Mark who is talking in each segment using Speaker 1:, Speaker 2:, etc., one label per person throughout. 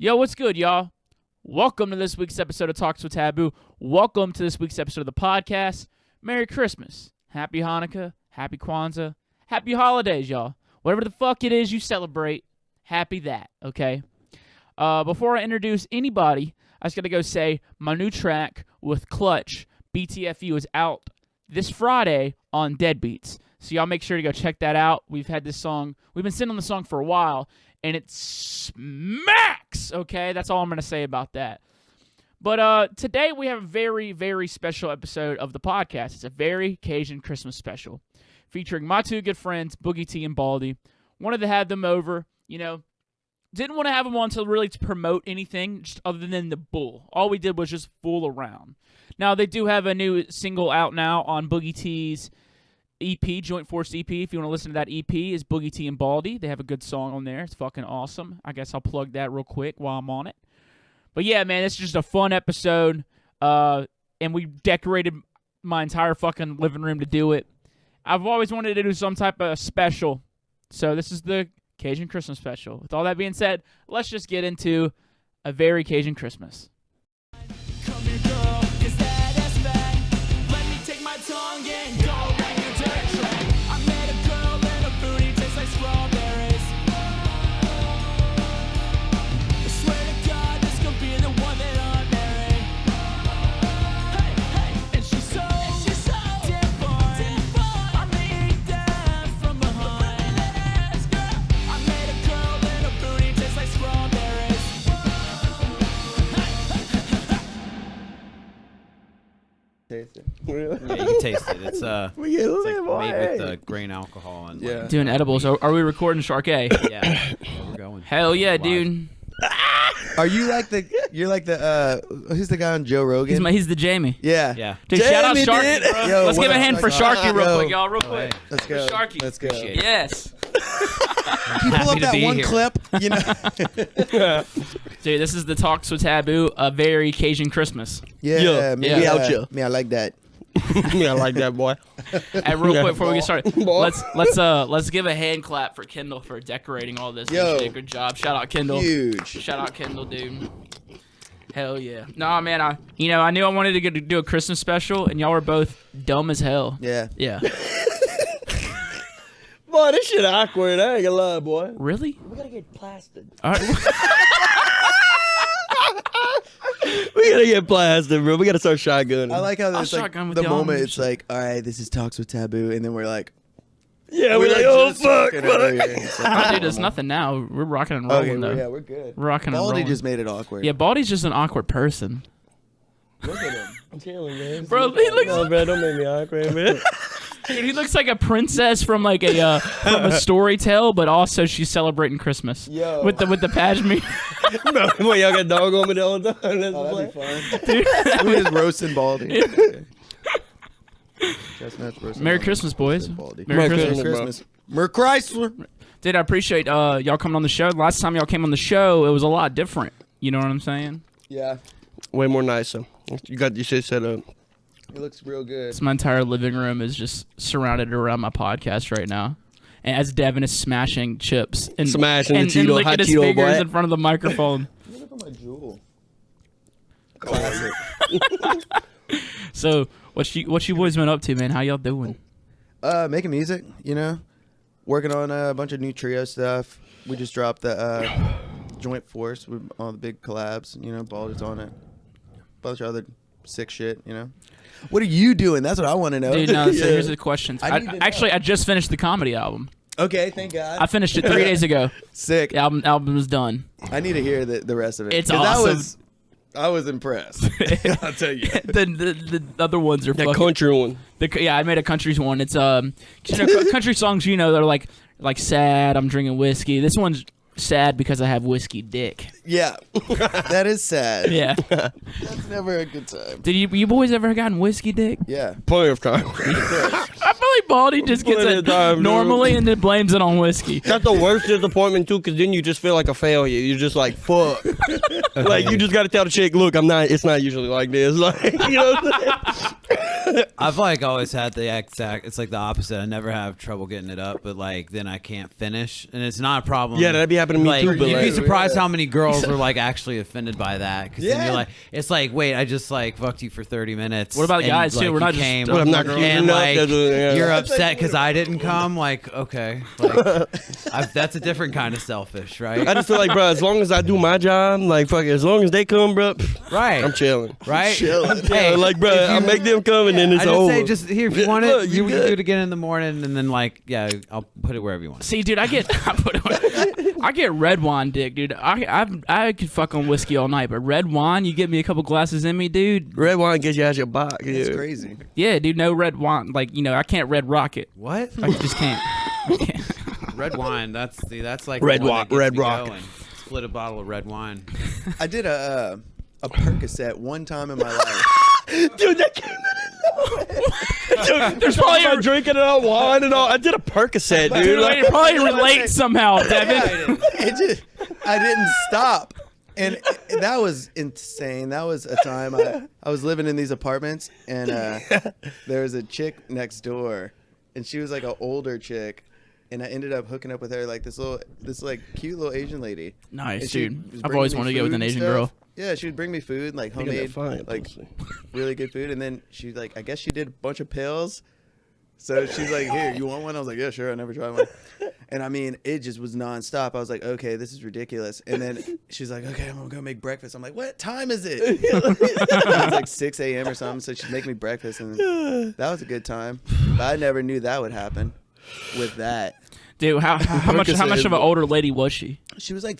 Speaker 1: Yo, what's good, y'all? Welcome to this week's episode of Talks with TVBOO. Welcome to this week's episode of the podcast. Merry Christmas. Happy Hanukkah. Happy Kwanzaa. Happy holidays, y'all. Whatever the fuck it is you celebrate, happy that, okay? Before I introduce anybody, I just got to go say my new track with Clutch, BTFU, is out this Friday on Deadbeats. So y'all make sure to go check that out. We've been sitting on the song for a while, and it smacks, okay? That's all I'm going to say about that. But today we have a very, very special episode of the podcast. It's a very Cajun Christmas special featuring my two good friends, Boogie T and Bawldy. Wanted to have them over, Didn't want to have them on to promote anything just other than the bull. All we did was just fool around. Now, they do have a new single out now on Boogie T's EP, Joint Force EP. If you want to listen to that EP, is Boogie T and Bawldy. They have a good song on there. It's fucking awesome. I guess I'll plug that real quick while I'm on it. But yeah, man, it's just a fun episode. And we decorated my entire fucking living room to do it. I've always wanted to do some type of special. So this is the Cajun Christmas special. With all that being said, let's just get into a very Cajun Christmas.
Speaker 2: Come here, girl, is that ass fat? Let me take my tongue and go down your dirt track. I met a girl and her booty tastes like strawberries. I swear to God, this could be the one that I marry. Hey, hey, and she's so different. I made that from behind. I met a girl and her booty tastes like strawberries.
Speaker 3: Taste it.
Speaker 4: Yeah, you can taste it. It's
Speaker 3: We get
Speaker 4: it's
Speaker 3: lit,
Speaker 4: like made
Speaker 3: boy.
Speaker 4: with grain alcohol and
Speaker 3: Yeah.
Speaker 1: Doing edibles. Are we recording Shark A?
Speaker 4: yeah, we're going.
Speaker 1: Hell yeah,
Speaker 4: Live.
Speaker 1: dude.
Speaker 3: Are you like the? You're like the. Who's the guy on Joe Rogan?
Speaker 1: He's the Jamie.
Speaker 3: Yeah.
Speaker 4: Yeah.
Speaker 1: Dude, shout out
Speaker 3: Jamie,
Speaker 1: Sharky,
Speaker 3: dude.
Speaker 1: bro.
Speaker 3: Yo,
Speaker 1: Let's
Speaker 3: what
Speaker 1: give a
Speaker 3: up,
Speaker 1: hand for
Speaker 3: Sharky?
Speaker 1: Sharky real
Speaker 3: Yo.
Speaker 1: quick, y'all. Real
Speaker 4: Oh,
Speaker 1: quick.
Speaker 3: Let's go.
Speaker 1: For Sharky.
Speaker 3: Let's go.
Speaker 4: Appreciate it.
Speaker 1: Yes.
Speaker 3: Can you pull
Speaker 4: Happy
Speaker 3: up
Speaker 4: to
Speaker 3: that
Speaker 4: be
Speaker 3: one
Speaker 4: here.
Speaker 3: clip?
Speaker 1: Dude, this is the Talks with TVBOO, a very Cajun Christmas.
Speaker 3: Yeah. Me,
Speaker 1: Yeah.
Speaker 3: out you. Me, I like that.
Speaker 5: Yeah, I like that, boy.
Speaker 1: Hey, real quick before we get started,
Speaker 5: Boy.
Speaker 1: let's give a hand clap for Kendall for decorating all this.
Speaker 3: Yo.
Speaker 1: She did a good job. Shout out Kendall.
Speaker 3: Huge.
Speaker 1: Shout out Kendall, dude. Hell yeah. Nah, man, I knew I wanted to do a Christmas special, and y'all were both dumb as hell.
Speaker 3: Yeah.
Speaker 1: Yeah.
Speaker 5: Boy, this shit awkward. I ain't gonna lie, boy.
Speaker 1: Really?
Speaker 5: We gotta get plastered.
Speaker 1: All right.
Speaker 5: We gotta get plastered, bro. We gotta start shotgunning.
Speaker 3: I like how
Speaker 1: I'll
Speaker 3: there's like
Speaker 1: shotgun with
Speaker 3: the
Speaker 1: y'all
Speaker 3: moment
Speaker 1: and
Speaker 3: it's like, all right, this is Talks with Taboo, and then we're like,
Speaker 5: yeah, we're like, oh,
Speaker 3: just
Speaker 5: fuck,
Speaker 3: talking over
Speaker 5: fuck.
Speaker 3: here. It's like,
Speaker 1: Oh, dude, it's nothing now. We're rocking and rolling,
Speaker 3: Okay,
Speaker 1: though.
Speaker 3: yeah, we're good.
Speaker 1: We're rocking and
Speaker 3: Bawldy
Speaker 1: rolling.
Speaker 3: just made it awkward.
Speaker 1: Yeah, Baldy's just an awkward person.
Speaker 3: Look at him.
Speaker 5: I'm chilling, man.
Speaker 1: Bro, he looks
Speaker 5: No, bro, don't make me awkward, man.
Speaker 1: Dude, he looks like a princess from like from a story tale, but also she's celebrating Christmas.
Speaker 3: Yo.
Speaker 1: With the pashmere.
Speaker 5: Bro, what, y'all got dog on me the whole time? That's
Speaker 3: Oh,
Speaker 5: the
Speaker 3: that'd
Speaker 5: plan.
Speaker 3: be fun. We're just roasting Baldy. Okay. Chestnuts roasting
Speaker 1: Merry
Speaker 3: Baldy.
Speaker 1: Christmas, boys.
Speaker 3: Roasting Baldy.
Speaker 1: Merry
Speaker 5: Merry
Speaker 1: Christmas.
Speaker 5: Christmas.
Speaker 3: Merry Chrysler.
Speaker 1: Dude, I appreciate y'all coming on the show. Last time y'all came on the show, it was a lot different. You know what I'm saying?
Speaker 3: Yeah.
Speaker 5: Way more nicer. You got your shit set up.
Speaker 3: It looks real good.
Speaker 1: So my entire living room is just surrounded around my podcast right now. And as Devin is smashing chips and
Speaker 5: Smashing the
Speaker 1: and
Speaker 5: Cheeto,
Speaker 1: licking
Speaker 5: hot
Speaker 1: his
Speaker 5: Cheeto,
Speaker 1: fingers
Speaker 5: boy.
Speaker 1: in front of the microphone.
Speaker 3: Look at my jewel. Classic.
Speaker 1: So what you boys been up to, man? How y'all doing?
Speaker 3: Making music, working on a bunch of new trio stuff. We just dropped the Joint Force with all the big collabs. Baldy's on it. Bunch of other sick shit. What are you doing? That's what I want to know.
Speaker 1: Dude, no, so here's the questions.
Speaker 3: I need to know.
Speaker 1: I just finished the comedy album.
Speaker 3: Okay, thank God.
Speaker 1: I finished it 3 days ago.
Speaker 3: Sick.
Speaker 1: The album is done.
Speaker 3: I need to hear the rest of it.
Speaker 1: It's
Speaker 3: 'Cause
Speaker 1: awesome.
Speaker 3: I was impressed. I'll tell you.
Speaker 1: the other ones are
Speaker 5: That
Speaker 1: fucking.
Speaker 5: country one.
Speaker 1: Yeah, I made a country one. It's country songs. They're like sad. I'm drinking whiskey. This one's sad because I have whiskey dick.
Speaker 3: Yeah, that is sad.
Speaker 1: Yeah.
Speaker 3: That's never a good time.
Speaker 1: Did you boys ever gotten whiskey dick?
Speaker 3: Yeah.
Speaker 5: Plenty of time.
Speaker 1: I feel like Baldy just gets
Speaker 5: Plenty
Speaker 1: it
Speaker 5: of time, dude.
Speaker 1: normally and then blames it on whiskey.
Speaker 5: That's the worst disappointment too, because then you just feel like a failure. You're just like, fuck. Like you just got to tell the chick, look, it's not usually like this. Like, you know what I'm saying?
Speaker 4: I've like always had the exact. It's like the opposite. I never have trouble getting it up, but like then I can't finish, and it's not a problem.
Speaker 5: Yeah, that'd be happening to me
Speaker 4: like,
Speaker 5: too. But
Speaker 4: you'd be
Speaker 5: like,
Speaker 4: surprised how many girls are like actually offended by that. Because then
Speaker 3: Yeah.
Speaker 4: you're like, it's like, wait, I just like fucked you for 30 minutes.
Speaker 1: What about
Speaker 4: and,
Speaker 1: guys, too?
Speaker 4: like,
Speaker 1: We're
Speaker 4: you
Speaker 1: not just
Speaker 4: came,
Speaker 5: What, I'm not
Speaker 4: and
Speaker 5: keeping up?
Speaker 4: like
Speaker 5: Yeah.
Speaker 4: you're
Speaker 3: That's
Speaker 4: upset
Speaker 3: like-
Speaker 4: because I didn't come. Like, okay, like that's a different kind of selfish, right?
Speaker 5: I just feel like, bro, as long as I do my job, like, fuck it, as long as they come, bro,
Speaker 4: Right.
Speaker 5: I'm chilling.
Speaker 4: Right?
Speaker 3: Chilling.
Speaker 4: Hey,
Speaker 5: Like, bro, I make them come and then it's
Speaker 4: I just
Speaker 5: over.
Speaker 4: say, just here, if you want
Speaker 5: Look,
Speaker 4: it,
Speaker 5: you
Speaker 4: you can
Speaker 5: good.
Speaker 4: do it again in the morning, and then like, yeah, I'll put it wherever you want.
Speaker 1: See, dude, I get red wine dick, dude. I could fuck on whiskey all night, but red wine, you get me a couple glasses in me, dude.
Speaker 5: Red wine gets you out your box.
Speaker 3: It's
Speaker 5: Yeah.
Speaker 3: crazy.
Speaker 1: Yeah, dude, no red wine. Like, I can't red rock it.
Speaker 4: What?
Speaker 1: I just can't.
Speaker 4: Red wine. That's like
Speaker 5: Red
Speaker 4: the one
Speaker 5: Rock,
Speaker 4: that gets
Speaker 5: Red
Speaker 4: me
Speaker 5: Rock.
Speaker 4: going. Split a bottle of red wine.
Speaker 3: I did a Percocet one time in my life.
Speaker 5: Dude, that came
Speaker 1: There's probably a
Speaker 5: drinking it all wine and all. I did a Percocet, dude.
Speaker 1: dude,
Speaker 5: Like,
Speaker 1: it probably relate somehow, Devin.
Speaker 3: I didn't stop. And that was insane. That was a time I was living in these apartments, and there was a chick next door, and she was like an older chick, and I ended up hooking up with her, like this like cute little Asian lady.
Speaker 1: Nice,
Speaker 3: And she
Speaker 1: dude.
Speaker 3: was
Speaker 1: I've
Speaker 3: bringing
Speaker 1: always
Speaker 3: me
Speaker 1: wanted to get with
Speaker 3: food
Speaker 1: an
Speaker 3: and
Speaker 1: Asian
Speaker 3: stuff.
Speaker 1: girl.
Speaker 3: Yeah, she would bring me food, like
Speaker 5: Look at that
Speaker 3: homemade,
Speaker 5: fine
Speaker 3: like
Speaker 5: pussy.
Speaker 3: really good food, and then she like I guess she did a bunch of pills. So she's like, "Here, you want one?" I was like, "Yeah, sure." I never tried one, and I mean, it just was nonstop. I was like, "Okay, this is ridiculous." And then she's like, "Okay, I'm gonna go make breakfast." I'm like, "What time is it?" It was like 6 a.m. or something. So she'd make me breakfast, and that was a good time. But I never knew that would happen with that.
Speaker 1: Dude, how much of an older lady was she?
Speaker 3: She was like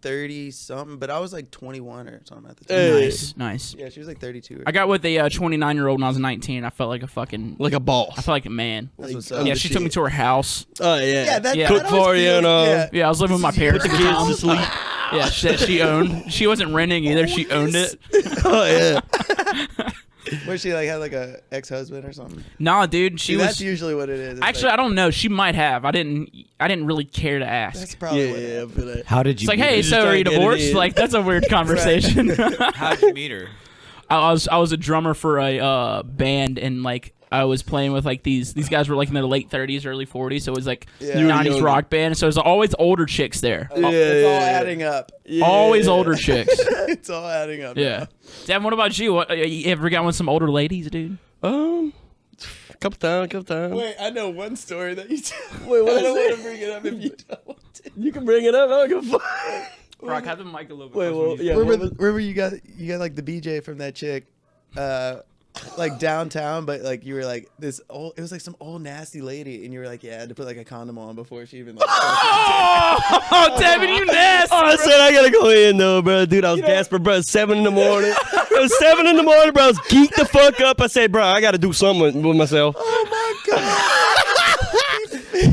Speaker 3: 30 something, but I was like 21 or something at the time.
Speaker 5: Hey.
Speaker 1: Nice.
Speaker 3: Yeah, she was like 32.
Speaker 1: I got with a 29-year-old when I was 19. I felt like a fucking.
Speaker 5: Like a
Speaker 1: I
Speaker 5: boss.
Speaker 1: felt like a man.
Speaker 3: That's what's up.
Speaker 1: Yeah, she took me to her house.
Speaker 5: Oh, yeah.
Speaker 3: Yeah, that,
Speaker 1: Yeah.
Speaker 3: that
Speaker 5: Cook
Speaker 3: always
Speaker 5: for you
Speaker 3: feels-
Speaker 5: and all.
Speaker 3: yeah.
Speaker 1: Yeah, I was living with my parents.
Speaker 5: Put the kids to sleep.
Speaker 1: Yeah, that she owned. She wasn't renting either. She owned it.
Speaker 5: Oh, yeah.
Speaker 3: Where she like had like a ex-husband or something.
Speaker 1: Nah, dude,
Speaker 3: See,
Speaker 1: she
Speaker 3: that's
Speaker 1: was.
Speaker 3: usually what it is. It's
Speaker 1: Actually, I don't know. She might have. I didn't really care to ask.
Speaker 3: that's probably what it
Speaker 5: Yeah,
Speaker 3: is.
Speaker 5: I feel that.
Speaker 4: How did you?
Speaker 1: It's like,
Speaker 4: meet
Speaker 1: hey,
Speaker 4: her?
Speaker 5: just
Speaker 1: so are
Speaker 5: trying
Speaker 1: you
Speaker 5: to get it
Speaker 1: divorced?
Speaker 5: in.
Speaker 1: Like, that's a weird conversation.
Speaker 4: How'd you meet her?
Speaker 1: I was a drummer for a band, and like I was playing with like these guys were like in their late 30s, early 40s, so it was like
Speaker 3: Yeah. You were
Speaker 1: 90s
Speaker 5: young.
Speaker 1: rock band. So it was always older chicks there.
Speaker 5: Yeah,
Speaker 3: It's all
Speaker 5: yeah.
Speaker 3: adding up.
Speaker 5: Yeah.
Speaker 1: Always older chicks.
Speaker 3: It's all adding up.
Speaker 1: Yeah. Devin, what about you? What, you ever got with some older ladies, dude?
Speaker 5: Couple times.
Speaker 3: Wait, I know one story that you tell. Wait, what I don't want to bring it up if you don't want to.
Speaker 5: You can bring it up. I don't give a fuck.
Speaker 1: Rock, have the mic a little bit.
Speaker 5: Wait,
Speaker 1: closer
Speaker 5: well,
Speaker 1: to you.
Speaker 5: yeah.
Speaker 3: Remember you got like the BJ from that chick, like downtown, but like you were like this old. It was like some old nasty lady, and you were like, yeah, I had to put like a condom on before she even. Like,
Speaker 1: Oh, Devin, you nasty.
Speaker 5: Oh, I said I gotta go in though, bro. Dude, I was gasping, bro. It's 7 in the morning. It was 7 in the morning, bro. I was geeked the fuck up. I said, bro, I gotta do something with myself.
Speaker 3: oh my god!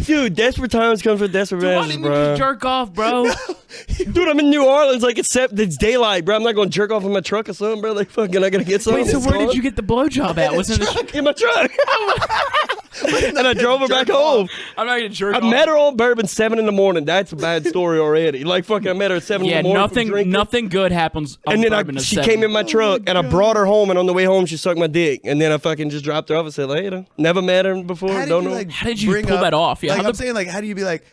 Speaker 5: Dude, desperate times come for desperate
Speaker 1: Why
Speaker 5: measures,
Speaker 1: didn't you
Speaker 5: bro.
Speaker 1: just jerk off, bro?
Speaker 5: Dude, I'm in New Orleans. Like, it's daylight, bro. I'm not gonna jerk off in my truck or something, bro. Like, fucking, I gotta get something.
Speaker 1: Wait, so where did you get the blowjob at? Wasn't it?
Speaker 5: In my truck. And I drove her back home.
Speaker 1: I'm not gonna jerk
Speaker 5: I
Speaker 1: off.
Speaker 5: met her on Bourbon 7 in the morning. That's a bad story already. Like, fucking, I met her at 7
Speaker 1: Yeah,
Speaker 5: in the morning. from drinking.
Speaker 1: nothing good happens. On
Speaker 5: And then
Speaker 1: Bourbon at
Speaker 5: she
Speaker 1: 7.
Speaker 5: came in my truck, and I brought her home, and on the way home, she sucked my dick. And then I fucking just dropped her off and said, later. Never met her before.
Speaker 3: How did
Speaker 5: Don't
Speaker 3: you,
Speaker 5: know.
Speaker 3: like,
Speaker 1: How did you
Speaker 3: bring
Speaker 1: pull
Speaker 3: up-
Speaker 1: that off? Yeah,
Speaker 3: like
Speaker 1: how
Speaker 3: I'm
Speaker 1: the-
Speaker 3: saying, like, how do you be like,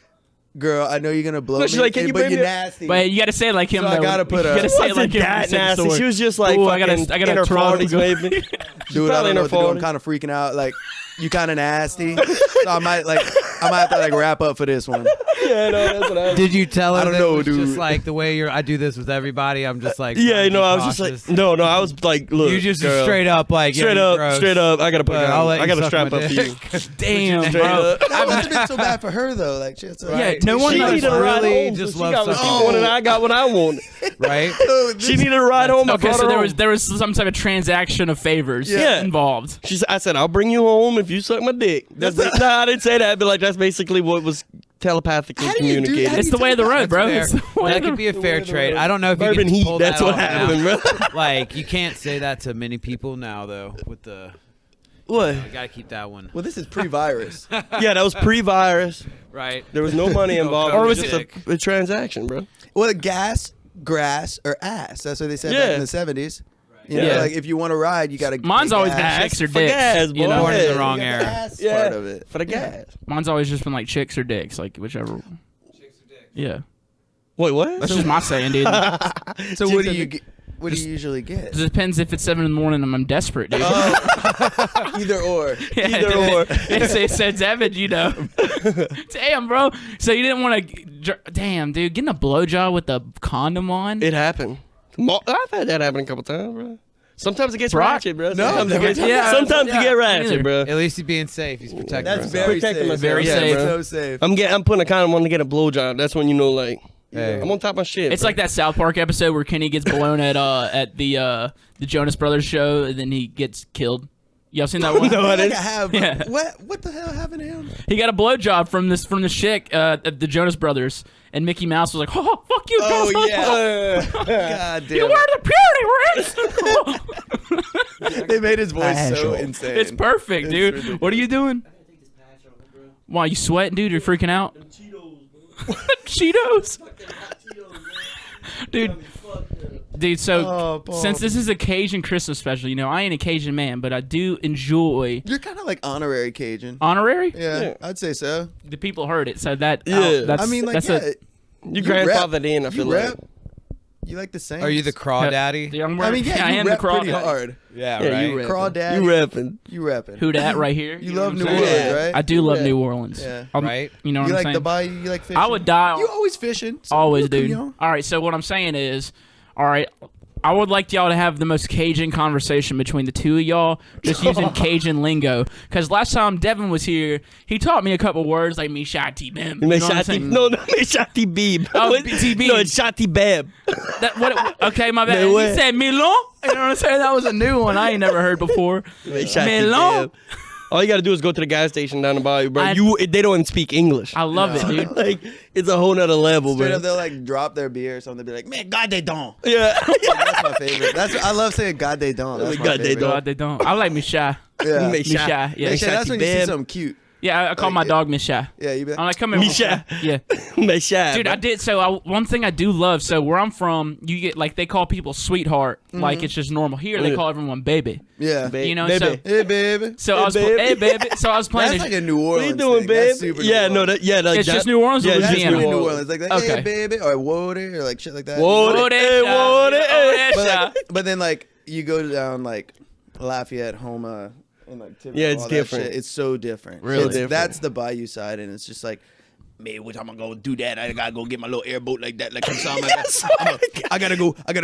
Speaker 3: girl, I know you're gonna blow
Speaker 5: No,
Speaker 3: me,
Speaker 5: she's like, can you
Speaker 3: but
Speaker 5: bring
Speaker 3: you're
Speaker 5: me-
Speaker 3: nasty.
Speaker 1: But you gotta say it like him.
Speaker 3: So I
Speaker 1: though.
Speaker 3: gotta put
Speaker 1: You
Speaker 3: a-
Speaker 1: gotta say it like
Speaker 5: Wasn't
Speaker 1: him.
Speaker 5: that
Speaker 1: You said the
Speaker 5: nasty.
Speaker 1: story.
Speaker 5: She was just like
Speaker 1: Ooh,
Speaker 5: fucking
Speaker 1: I gotta
Speaker 5: in her
Speaker 1: throttle
Speaker 5: 40s,
Speaker 1: go.
Speaker 5: maybe.
Speaker 3: Dude, I
Speaker 5: Probably
Speaker 3: don't
Speaker 5: in
Speaker 3: know
Speaker 5: her
Speaker 3: what to do. I'm
Speaker 5: 40s.
Speaker 3: kind of freaking out. Like, you kind of nasty, so I might have to like wrap up for this one.
Speaker 5: Yeah, no, that's what I was.
Speaker 4: Did you tell her
Speaker 3: I don't
Speaker 4: that
Speaker 3: know,
Speaker 4: it was
Speaker 3: dude.
Speaker 4: just like the way I do this with everybody? I'm just like,
Speaker 5: Yeah,
Speaker 4: trying to
Speaker 5: no,
Speaker 4: be
Speaker 5: I was just
Speaker 4: cautious.
Speaker 5: like, no, I was like, look,
Speaker 4: You just
Speaker 5: girl,
Speaker 4: straight up like, yeah,
Speaker 5: straight
Speaker 4: you're
Speaker 5: up,
Speaker 4: gross,
Speaker 5: straight up. I gotta put
Speaker 4: but
Speaker 5: down.
Speaker 4: I'll let
Speaker 5: I
Speaker 4: you
Speaker 5: gotta
Speaker 4: suck
Speaker 5: strap
Speaker 4: my
Speaker 5: up for
Speaker 4: dick.
Speaker 5: you.
Speaker 1: Damn,
Speaker 5: Straight
Speaker 1: bro.
Speaker 5: up.
Speaker 3: That must have been so bad for her though. Like, shit's
Speaker 1: Yeah, no one
Speaker 5: She
Speaker 1: knows.
Speaker 5: needed a ride
Speaker 4: really
Speaker 5: home.
Speaker 4: just
Speaker 5: so she
Speaker 4: love
Speaker 5: got what she
Speaker 4: sucking.
Speaker 5: wanted. I got what I wanted.
Speaker 4: right?
Speaker 5: She needed a ride home. I
Speaker 1: Okay,
Speaker 5: brought
Speaker 1: so
Speaker 5: her
Speaker 1: there
Speaker 5: home.
Speaker 1: was some type of transaction of favors
Speaker 5: Yeah.
Speaker 1: involved.
Speaker 5: I said, I'll bring you home if you suck my dick. That's I didn't say that, but like that's basically what was telepathically
Speaker 3: How do you do-
Speaker 5: communicated.
Speaker 3: how do
Speaker 1: It's the way of the road, bro.
Speaker 4: Fair.
Speaker 1: It's the way
Speaker 4: That
Speaker 1: of the-
Speaker 4: could be a fair
Speaker 5: of the
Speaker 4: trade.
Speaker 5: road.
Speaker 4: I don't know if you
Speaker 5: Bourbon
Speaker 4: can
Speaker 5: heat.
Speaker 4: pull
Speaker 5: That's
Speaker 4: that
Speaker 5: what
Speaker 4: off
Speaker 5: happened,
Speaker 4: now.
Speaker 5: bro.
Speaker 4: Like you can't say that to many people now, though. With the,
Speaker 5: What?
Speaker 4: you gotta keep that one
Speaker 3: Well, this is pre-virus.
Speaker 5: Yeah, that was pre-virus.
Speaker 4: right.
Speaker 5: There was no money involved.
Speaker 4: Or
Speaker 5: It
Speaker 4: was
Speaker 5: just
Speaker 4: it-
Speaker 5: a transaction, bro?
Speaker 3: Well, gas, grass, or ass. That's what they said back
Speaker 5: Yeah.
Speaker 3: in the 70s. You know,
Speaker 1: Yeah.
Speaker 3: like if you want to ride, you got to.
Speaker 1: Mine's always been chicks or
Speaker 5: For
Speaker 1: dicks.
Speaker 5: gas,
Speaker 1: You know,
Speaker 5: boy.
Speaker 1: born in the
Speaker 5: Yeah,
Speaker 1: wrong
Speaker 3: You got
Speaker 1: era.
Speaker 3: the ass
Speaker 5: Yeah.
Speaker 3: part of it.
Speaker 5: For the gas.
Speaker 1: Mine's always just been like chicks or dicks, like whichever. Yeah,
Speaker 5: Wait, what?
Speaker 1: that's just my saying, dude.
Speaker 3: So what do you get? What do you usually get?
Speaker 1: It depends if it's 7 in the morning and I'm desperate, dude.
Speaker 3: Either or.
Speaker 1: Yeah,
Speaker 5: Either
Speaker 1: dude,
Speaker 5: or.
Speaker 1: it says Evan, you know. Damn, bro. So you didn't want to? Damn, dude, getting a blowjob with a condom on.
Speaker 5: It happened. I've had that happen a couple times, bro. Sometimes it gets
Speaker 1: Brock?
Speaker 5: ratchet, bro.
Speaker 3: No,
Speaker 5: Sometimes it gets,
Speaker 1: yeah,
Speaker 5: sometimes
Speaker 1: yeah,
Speaker 5: you get
Speaker 1: me
Speaker 5: ratchet,
Speaker 1: neither.
Speaker 5: bro.
Speaker 4: At least he's being safe. He's protecting
Speaker 3: That's
Speaker 4: himself.
Speaker 3: very
Speaker 5: Protecting
Speaker 3: safe.
Speaker 5: myself.
Speaker 1: Very
Speaker 5: Yeah,
Speaker 1: safe.
Speaker 5: bro.
Speaker 3: So safe.
Speaker 5: I'm putting a condom on to get a blowjob. That's when you know, like,
Speaker 4: Hey.
Speaker 5: I'm on top of my shit.
Speaker 1: It's
Speaker 5: bro.
Speaker 1: like that South Park episode where Kenny gets blown at the Jonas Brothers show and then he gets killed. Y'all seen that one?
Speaker 5: No,
Speaker 3: I
Speaker 5: it
Speaker 3: think
Speaker 5: is.
Speaker 3: I have.
Speaker 1: Yeah.
Speaker 3: What the hell happened to him?
Speaker 1: He got a blowjob from the chick at the Jonas Brothers, and Mickey Mouse was like, "Oh, fuck you,
Speaker 3: Oh
Speaker 1: Jonas
Speaker 3: yeah.
Speaker 1: Brothers.
Speaker 3: God damn.
Speaker 1: You
Speaker 3: it.
Speaker 1: wear the purity rings."
Speaker 3: They made his voice so
Speaker 5: Casual.
Speaker 3: insane.
Speaker 1: It's perfect,
Speaker 3: It's
Speaker 1: dude.
Speaker 3: ridiculous.
Speaker 1: What are you doing? Why, you sweating, dude? You're freaking out? Cheetos. Dude, so
Speaker 3: Oh, Paul.
Speaker 1: since this is a Cajun Christmas special, you know, I ain't a Cajun man, but I do enjoy
Speaker 3: You're kind of like honorary Cajun.
Speaker 1: honorary.
Speaker 3: Yeah,
Speaker 5: Yeah.
Speaker 3: I'd say so.
Speaker 1: The people heard it, so that
Speaker 5: Yeah.
Speaker 1: that's
Speaker 3: I mean, like,
Speaker 1: that's
Speaker 3: yeah,
Speaker 5: you grandfathered in, I
Speaker 3: you
Speaker 5: feel like.
Speaker 3: rap. You like the same.
Speaker 4: Are you the crawdaddy?
Speaker 1: Yeah, I'm
Speaker 3: I mean,
Speaker 1: yeah,
Speaker 3: yeah,
Speaker 1: I
Speaker 3: you
Speaker 1: am the
Speaker 3: rap
Speaker 1: craw
Speaker 3: pretty hard.
Speaker 4: Yeah,
Speaker 5: Yeah,
Speaker 4: right.
Speaker 5: you rap.
Speaker 3: Craw dad.
Speaker 5: You rapping.
Speaker 3: You rapping.
Speaker 1: Who dat right here?
Speaker 3: You
Speaker 1: know
Speaker 3: love
Speaker 1: what
Speaker 3: New
Speaker 1: I'm saying?
Speaker 3: Orleans,
Speaker 5: Yeah.
Speaker 3: right?
Speaker 1: I do love
Speaker 5: Yeah.
Speaker 1: New Orleans.
Speaker 3: Yeah.
Speaker 4: Right?
Speaker 1: You know what
Speaker 3: You
Speaker 1: I'm
Speaker 3: like
Speaker 1: saying?
Speaker 3: the bayou. You like fishing.
Speaker 1: I would die.
Speaker 3: You always fishing. So
Speaker 1: Always,
Speaker 3: look at
Speaker 1: dude.
Speaker 3: y'all.
Speaker 1: All right, so what I'm saying is, all right, I would like y'all to have the most Cajun conversation between the two of y'all, just using Cajun lingo. Because last time Devin was here, he taught me a couple words like me shotty bim.
Speaker 5: You make
Speaker 1: know what I'm
Speaker 5: shotty.
Speaker 1: saying?
Speaker 5: No, not make shotty beeb.
Speaker 1: Oh, BTB.
Speaker 5: No, it's shotty bab.
Speaker 1: Okay, my bad.
Speaker 5: Man,
Speaker 1: He
Speaker 5: what?
Speaker 1: said Milon. You know what I'm saying? That was a new one I ain't never heard before.
Speaker 5: Make shotty
Speaker 1: Melon.
Speaker 5: bab. All you gotta do is go to the gas station down the bayou, bro.
Speaker 1: I-
Speaker 5: They don't even speak English.
Speaker 1: I love it, dude.
Speaker 5: Like, it's a whole nother level,
Speaker 3: Straight
Speaker 5: bro.
Speaker 3: up, they'll like drop their beer or something. They'll be like, man, God, they don't.
Speaker 5: Yeah.
Speaker 3: That's my favorite. I love saying God, they don't. That's my
Speaker 5: God, they
Speaker 3: favorite.
Speaker 5: don't.
Speaker 1: God, they don't. I like Misha.
Speaker 3: Yeah.
Speaker 5: Make
Speaker 1: Misha.
Speaker 5: shot.
Speaker 1: Yeah.
Speaker 3: Hey,
Speaker 5: Make
Speaker 3: Shay, that's
Speaker 5: shotty
Speaker 3: when you see
Speaker 5: bab.
Speaker 3: something cute.
Speaker 1: Yeah, I call my dog Misha.
Speaker 3: Yeah, you be
Speaker 1: I'm
Speaker 3: like,
Speaker 1: like, come here,
Speaker 5: Misha.
Speaker 1: Yeah.
Speaker 5: Make shot,
Speaker 1: Dude,
Speaker 5: bro.
Speaker 1: I did. So one thing I do love. So where I'm from, you get like they call people sweetheart, like it's just normal. Here they
Speaker 5: Yeah.
Speaker 1: call everyone baby.
Speaker 3: yeah.
Speaker 5: Babe.
Speaker 1: You know,
Speaker 5: Baby.
Speaker 3: Hey, baby.
Speaker 1: So
Speaker 5: Hey,
Speaker 1: I was
Speaker 5: babe.
Speaker 1: hey baby. So I was playing.
Speaker 3: That's
Speaker 1: a-
Speaker 3: like a New Orleans
Speaker 5: What you doing,
Speaker 3: thing.
Speaker 5: babe?
Speaker 3: That's super
Speaker 5: Yeah,
Speaker 3: New
Speaker 5: no,
Speaker 3: Orleans.
Speaker 5: that, yeah, like
Speaker 1: It's
Speaker 5: that,
Speaker 1: just New Orleans or
Speaker 5: yeah,
Speaker 3: That's
Speaker 1: Louisiana?
Speaker 3: pretty New Orleans. Like,
Speaker 1: Okay.
Speaker 3: hey, baby, or Woody, or like shit like that.
Speaker 5: Woody.
Speaker 1: Oh, that
Speaker 5: Hey,
Speaker 1: shot.
Speaker 5: Woody.
Speaker 1: Oh, that
Speaker 3: But,
Speaker 1: shot.
Speaker 3: but then like you go down like Lafayette, Homa, and like Tiverton,
Speaker 5: Yeah, it's
Speaker 3: all that
Speaker 5: different.
Speaker 3: shit, it's so different.
Speaker 1: Really?
Speaker 3: It's-
Speaker 5: Different.
Speaker 3: That's the Bayou side, and it's just like, man, what time I'm gonna do that? I gotta go get my little airboat like that, like some like that. I gotta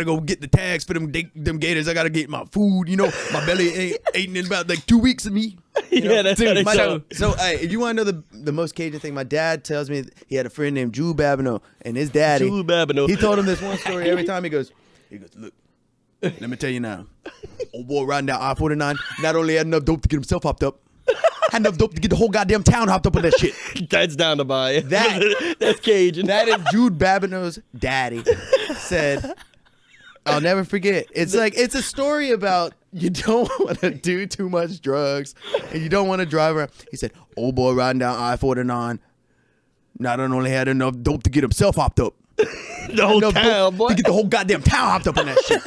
Speaker 3: go get the tags for them gators. I gotta get my food. You know, my belly ain't eating in about like 2 weeks of me.
Speaker 5: Yeah, that's how they
Speaker 3: My-
Speaker 5: sound.
Speaker 3: so hey, if you want to know the most Cajun thing, my dad tells me he had a friend named Jude Babineau, and his daddy,
Speaker 5: Jude Babineau.
Speaker 3: he told him this one story every time. He goes, look, let me tell you now, old boy riding down I-49 not only had enough dope to get himself hopped up, had enough dope to get the whole goddamn town hopped up on that shit.
Speaker 5: That's down the bayou.
Speaker 3: That-
Speaker 5: That's Cajun.
Speaker 3: That is Jude Babineau's daddy said. I'll never forget. It's like it's a story about you don't want to do too much drugs and you don't want to drive around. He said, "Old boy riding down I-49, not only had enough dope to get himself hopped up,
Speaker 5: the whole
Speaker 3: enough
Speaker 5: town,
Speaker 3: dope
Speaker 5: boy.
Speaker 3: to get the whole goddamn town hopped up on that shit."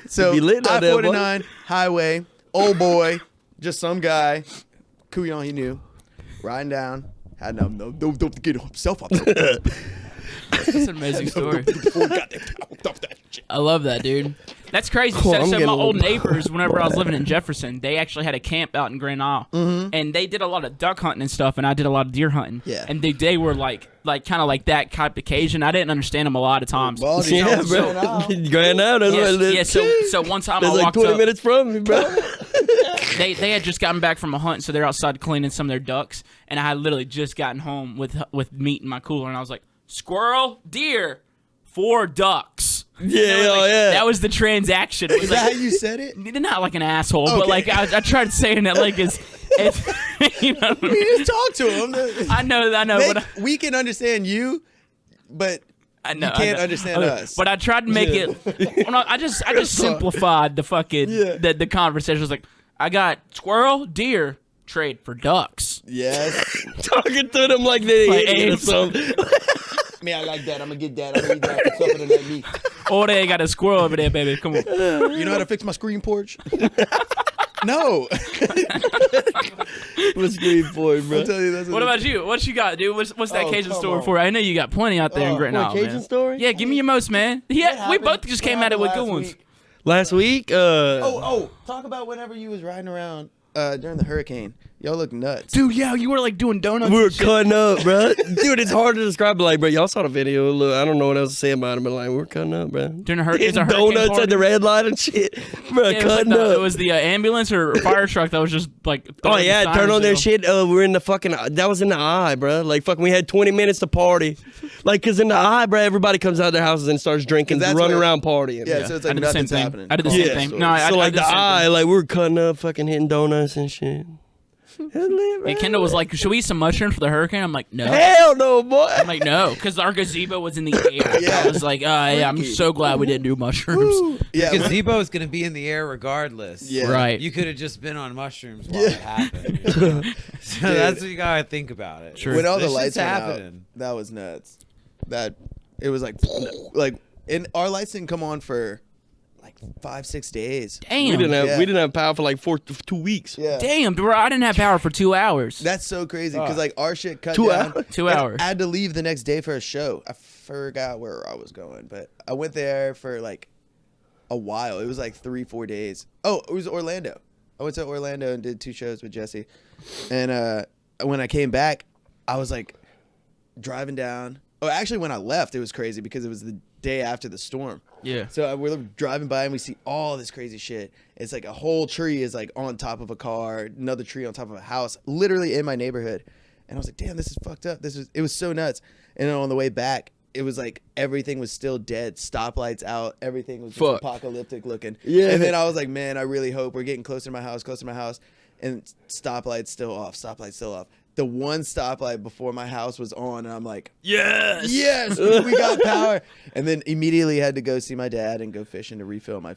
Speaker 3: So
Speaker 5: Be lit out there, boy.
Speaker 3: I-49 highway, old boy, just some guy, Kuyon he knew, riding down, had enough dope to get himself hopped up.
Speaker 1: That's an amazing story.
Speaker 3: Before he got that town hopped up that shit.
Speaker 1: I love that, dude. That's crazy.
Speaker 5: Cool,
Speaker 1: So,
Speaker 5: I'm
Speaker 1: so
Speaker 5: getting
Speaker 1: my
Speaker 5: a little-
Speaker 1: old neighbors, whenever I was living in Jefferson, they actually had a camp out in Grand Isle, and they did a lot of duck hunting and stuff, and I did a lot of deer hunting.
Speaker 3: Yeah.
Speaker 1: And they were like kind of like that type of occasion. I didn't understand them a lot of times.
Speaker 3: Bawldy,
Speaker 5: Yeah,
Speaker 3: so-
Speaker 5: bro. Grand out. That's what it is.
Speaker 1: So one time
Speaker 5: That's
Speaker 1: I
Speaker 5: like
Speaker 1: walked
Speaker 5: 20
Speaker 1: up.
Speaker 5: minutes from me, bro.
Speaker 1: They had just gotten back from a hunt, so they're outside cleaning some of their ducks, and I had literally just gotten home with meat in my cooler, and I was like, squirrel, deer, 4 ducks.
Speaker 5: Yeah,
Speaker 1: That was
Speaker 5: oh,
Speaker 1: like-
Speaker 5: yeah.
Speaker 1: That was the transaction. It was
Speaker 3: Is that how
Speaker 1: like,
Speaker 3: you said it?
Speaker 1: not like an asshole, but
Speaker 3: Okay.
Speaker 1: like I tried saying it like it's you know. What I mean?
Speaker 3: You just talk to him.
Speaker 1: I know, but
Speaker 3: We can understand you, but
Speaker 1: I know
Speaker 3: you can't
Speaker 1: I know.
Speaker 3: understand
Speaker 1: Okay,
Speaker 3: us.
Speaker 1: But I tried to make
Speaker 3: Yeah.
Speaker 1: it. Well, no, I just simplified the fucking
Speaker 3: Yeah.
Speaker 1: the conversation. I was like, I got squirrel, deer, trade for ducks.
Speaker 3: Yes.
Speaker 5: Talking to them like they
Speaker 1: Like
Speaker 5: idiot or
Speaker 1: apes.
Speaker 5: something.
Speaker 3: Me, I like that. I'm gonna get that. I'm gonna eat that for supper tonight. Me.
Speaker 1: Oh, they got a squirrel over there, baby. Come on.
Speaker 3: You know how to fix my screen porch? No.
Speaker 5: What's green for, bro?
Speaker 3: I'll tell you that's
Speaker 1: What about you? What you got, dude? What's that
Speaker 3: Oh,
Speaker 1: Cajun
Speaker 3: come
Speaker 1: story
Speaker 3: on.
Speaker 1: for? I know you got plenty out there in Gretna,
Speaker 5: What, Cajun
Speaker 1: man.
Speaker 5: story?
Speaker 1: Yeah, give me your most, man. Yeah, we both just came at it with good ones.
Speaker 5: Last week,
Speaker 3: Talk about whenever you was riding around during the hurricane. Y'all look nuts.
Speaker 1: Dude, yeah, you were like doing donuts.
Speaker 5: we were
Speaker 1: and shit.
Speaker 5: cutting up, bro. Dude, it's hard to describe. But like, bro, y'all saw the video. Look, I don't know what else to say about it, but like, we're cutting up, bro.
Speaker 1: During a it's a
Speaker 5: Hitting
Speaker 1: hurricane
Speaker 5: donuts
Speaker 1: party?
Speaker 5: at the red light and shit, bro.
Speaker 1: Yeah, it was like
Speaker 5: Cutting up.
Speaker 1: it was the ambulance or fire truck that was just like.
Speaker 5: Oh
Speaker 1: throwing
Speaker 5: yeah,
Speaker 1: sirens
Speaker 5: turn on their
Speaker 1: out.
Speaker 5: shit. We're in the fucking. That was in the eye, bro. Like fucking, we had 20 minutes to party. Like, cause in the eye, bro, everybody comes out of their houses and starts drinking,
Speaker 3: 'Cause that's
Speaker 5: running
Speaker 3: where-
Speaker 5: around partying.
Speaker 3: Yeah, so it's
Speaker 1: I
Speaker 3: like
Speaker 1: did the same
Speaker 3: nothing's
Speaker 1: thing.
Speaker 3: happening.
Speaker 1: I did the
Speaker 5: Yeah.
Speaker 1: same thing. No, I
Speaker 5: So
Speaker 1: I
Speaker 5: like
Speaker 1: did
Speaker 5: the
Speaker 1: same
Speaker 5: eye,
Speaker 1: thing.
Speaker 5: like we were cutting up, fucking hitting donuts and shit.
Speaker 1: And Kendall was like, "Should we eat some mushrooms for the hurricane?" I'm like, "No."
Speaker 5: Hell no, boy.
Speaker 1: I'm like, "No," because our gazebo was in the air.
Speaker 3: Yeah.
Speaker 1: I was like, yeah, I'm
Speaker 3: Freaky.
Speaker 1: so glad we didn't do mushrooms.
Speaker 3: Yeah,
Speaker 4: Gazebo is going to be in the air regardless.
Speaker 3: Yeah.
Speaker 1: Right.
Speaker 4: You could have just been on mushrooms while it happened. So that's what you got to think about it.
Speaker 1: Sure.
Speaker 3: when all the
Speaker 4: This
Speaker 3: lights
Speaker 4: shit's
Speaker 3: went out,
Speaker 4: happening.
Speaker 3: that was nuts. That it was like, and our lights didn't come on for like 5-6 days.
Speaker 1: Damn.
Speaker 5: We
Speaker 3: Yeah.
Speaker 5: didn't have power for like 2 weeks.
Speaker 3: Yeah,
Speaker 1: Damn, bro, I didn't have power for 2 hours.
Speaker 3: that's so crazy because like our shit cut
Speaker 5: 2
Speaker 3: down.
Speaker 5: hours?
Speaker 1: 2
Speaker 3: And
Speaker 1: hours.
Speaker 3: I had to leave the next day for a show. I forgot where I was going, but I went there for like a while. It was like 3-4 days. Oh, it was Orlando. I went to Orlando and did 2 shows with Jesse. And when I came back, I was like driving down. Oh, actually, when I left, it was crazy because it was the day after the storm.
Speaker 1: Yeah.
Speaker 3: So we're driving by and we see all this crazy shit. It's like a whole tree is like on top of a car, another tree on top of a house, literally in my neighborhood. And I was like, damn, this is fucked up. It was so nuts. And then on the way back, it was like everything was still dead. Stoplights out. Everything was just
Speaker 5: Fuck.
Speaker 3: apocalyptic looking.
Speaker 5: Yeah.
Speaker 3: And then I was like, man, I really hope we're getting closer to my house, And stoplights still off. The one stoplight before my house was on, and I'm like, yes, we got power. And then immediately had to go see my dad and go fishing to refill my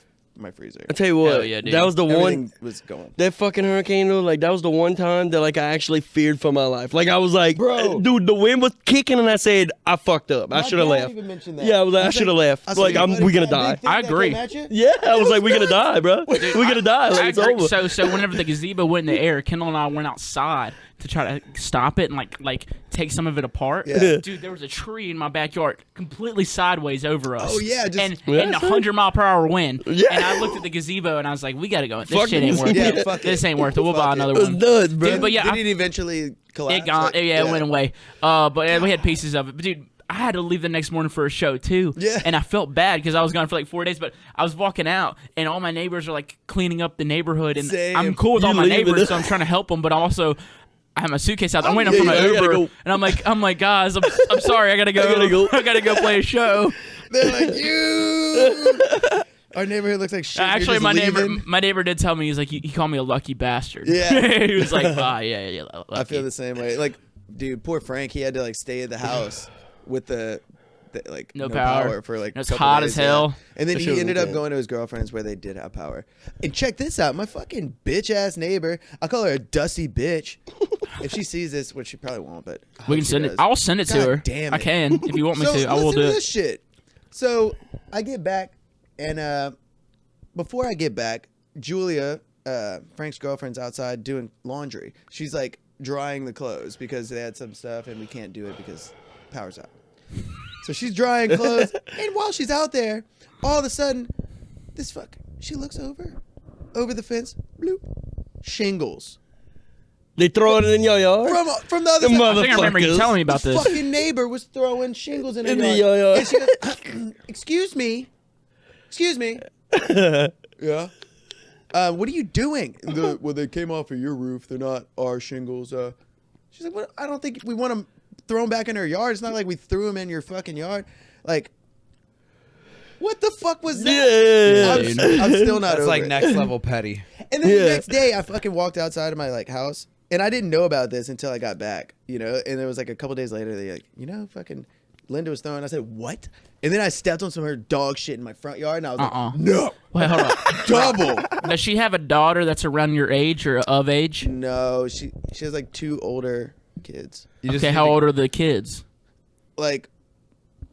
Speaker 3: freezer.
Speaker 5: I tell you what,
Speaker 1: Hell yeah, dude.
Speaker 5: that was the
Speaker 3: Everything
Speaker 5: one.
Speaker 3: was going.
Speaker 5: That fucking hurricane, though, like that was the one time that like I actually feared for my life. Like I was like,
Speaker 3: Bro.
Speaker 5: dude, the wind was kicking, and I said, I fucked up. I
Speaker 3: My
Speaker 5: should have
Speaker 3: dad
Speaker 5: left.
Speaker 3: even mentioned that.
Speaker 5: Yeah, I was like, I should have left.
Speaker 3: I was
Speaker 5: Like,
Speaker 3: buddy,
Speaker 5: we gonna
Speaker 3: that
Speaker 5: die.
Speaker 3: big thing
Speaker 1: I
Speaker 3: that
Speaker 1: agree.
Speaker 3: came at you?
Speaker 5: Yeah, I was like, we gonna die, bro. We gonna die. Like
Speaker 1: I
Speaker 5: it's
Speaker 1: agree.
Speaker 5: over.
Speaker 1: So whenever the gazebo went in the air, Kendall and I went outside to try to stop it and like take some of it apart.
Speaker 3: Yeah.
Speaker 1: Dude, there was a tree in my backyard completely sideways over us.
Speaker 3: Oh, yeah, just-
Speaker 1: and
Speaker 5: Yeah,
Speaker 1: a
Speaker 5: son.
Speaker 1: 100-mile-per-hour wind.
Speaker 5: Yeah.
Speaker 1: And I looked at the gazebo and I was like, we gotta go. This
Speaker 5: Fuck
Speaker 1: shit
Speaker 5: the
Speaker 1: ain't worth
Speaker 5: gazebo.
Speaker 1: it.
Speaker 3: Yeah, fuck
Speaker 1: This
Speaker 3: it.
Speaker 1: ain't worth it. We'll
Speaker 3: Fuck
Speaker 1: buy
Speaker 3: it.
Speaker 1: another
Speaker 5: It was
Speaker 1: one.
Speaker 5: nuts, bro.
Speaker 1: Dude, but yeah,
Speaker 3: Did it eventually collapse?
Speaker 1: It gone.
Speaker 3: Like,
Speaker 1: Yeah, it went away. But we had pieces of it. But dude, I had to leave the next morning for a show too.
Speaker 3: Yeah.
Speaker 1: And I felt bad because I was gone for like 4 days. But I was walking out, and all my neighbors are like cleaning up the neighborhood, and
Speaker 3: Same.
Speaker 1: I'm cool with all
Speaker 5: You
Speaker 1: my
Speaker 5: leaving
Speaker 1: neighbors,
Speaker 5: it?
Speaker 1: so I'm trying to help them. But also, I have my suitcase out. I'm
Speaker 3: Oh,
Speaker 1: waiting
Speaker 3: yeah,
Speaker 1: for my
Speaker 5: yeah, I gotta
Speaker 1: Uber,
Speaker 5: go.
Speaker 1: and I'm like, guys, I'm sorry, I gotta go.
Speaker 5: gotta go.
Speaker 1: I gotta go play a show.
Speaker 3: They're like, you. Our neighborhood looks like shit. You're
Speaker 1: Actually,
Speaker 3: just
Speaker 1: my neighbor did tell me, he's like, he called me a lucky bastard.
Speaker 3: Yeah.
Speaker 1: He was like, yeah, lucky.
Speaker 3: I feel the same way. Like, dude, poor Frank. He had to like stay at the house with the like
Speaker 1: No power.
Speaker 3: for like.
Speaker 1: And it's
Speaker 3: a couple
Speaker 1: hot
Speaker 3: days,
Speaker 1: as hell.
Speaker 3: yeah. And then
Speaker 5: That
Speaker 3: he
Speaker 5: shit was
Speaker 3: ended up
Speaker 5: intense.
Speaker 3: going to his girlfriend's where they did have power. And check this out, my fucking bitch ass neighbor. I call her a dusty bitch. If she sees this, which she probably won't, but I
Speaker 1: We
Speaker 3: hope
Speaker 1: can
Speaker 3: she
Speaker 1: send it.
Speaker 3: does.
Speaker 1: I'll send it to
Speaker 3: God
Speaker 1: her.
Speaker 3: damn
Speaker 1: I
Speaker 3: it.
Speaker 1: can if you want me
Speaker 3: So
Speaker 1: to. I will
Speaker 3: listen
Speaker 1: do
Speaker 3: to
Speaker 1: it.
Speaker 3: this shit. So I get back, and before I get back, Julia, Frank's girlfriend's outside doing laundry. She's like drying the clothes because they had some stuff, and we can't do it because power's out. So she's drying clothes, and while she's out there, all of a sudden, she looks over the fence, bloop, shingles.
Speaker 5: They throw it in your yard.
Speaker 3: From the other
Speaker 5: The
Speaker 3: side.
Speaker 1: I think I remember you
Speaker 5: motherfuckers.
Speaker 1: telling me about
Speaker 3: The
Speaker 1: this.
Speaker 3: fucking neighbor was throwing shingles in her
Speaker 5: In the
Speaker 3: yard.
Speaker 5: yard.
Speaker 3: And she goes, excuse me. Yeah. What are you doing? Well, they came off of your roof. They're not our shingles. She's like, what? I don't think we want them thrown back in her yard. It's not like we threw them in your fucking yard. Like, what the fuck was that?
Speaker 5: Yeah.
Speaker 3: I'm still not
Speaker 4: That's
Speaker 3: over
Speaker 4: like
Speaker 3: it.
Speaker 4: next level petty.
Speaker 3: And then
Speaker 5: Yeah.
Speaker 3: the next day, I fucking walked outside of my like house, and I didn't know about this until I got back, you know. And it was like a couple days later, they like, fucking Linda was throwing. I said, what? And then I stepped on some of her dog shit in my front yard, and I was like, no,
Speaker 1: Wait, hold on.
Speaker 3: double.
Speaker 1: Does she have a daughter that's around your age or of age?
Speaker 3: No, she has like 2 older kids.
Speaker 4: You just
Speaker 1: Okay,
Speaker 4: need
Speaker 1: how
Speaker 4: to-
Speaker 1: old are the kids?
Speaker 3: Like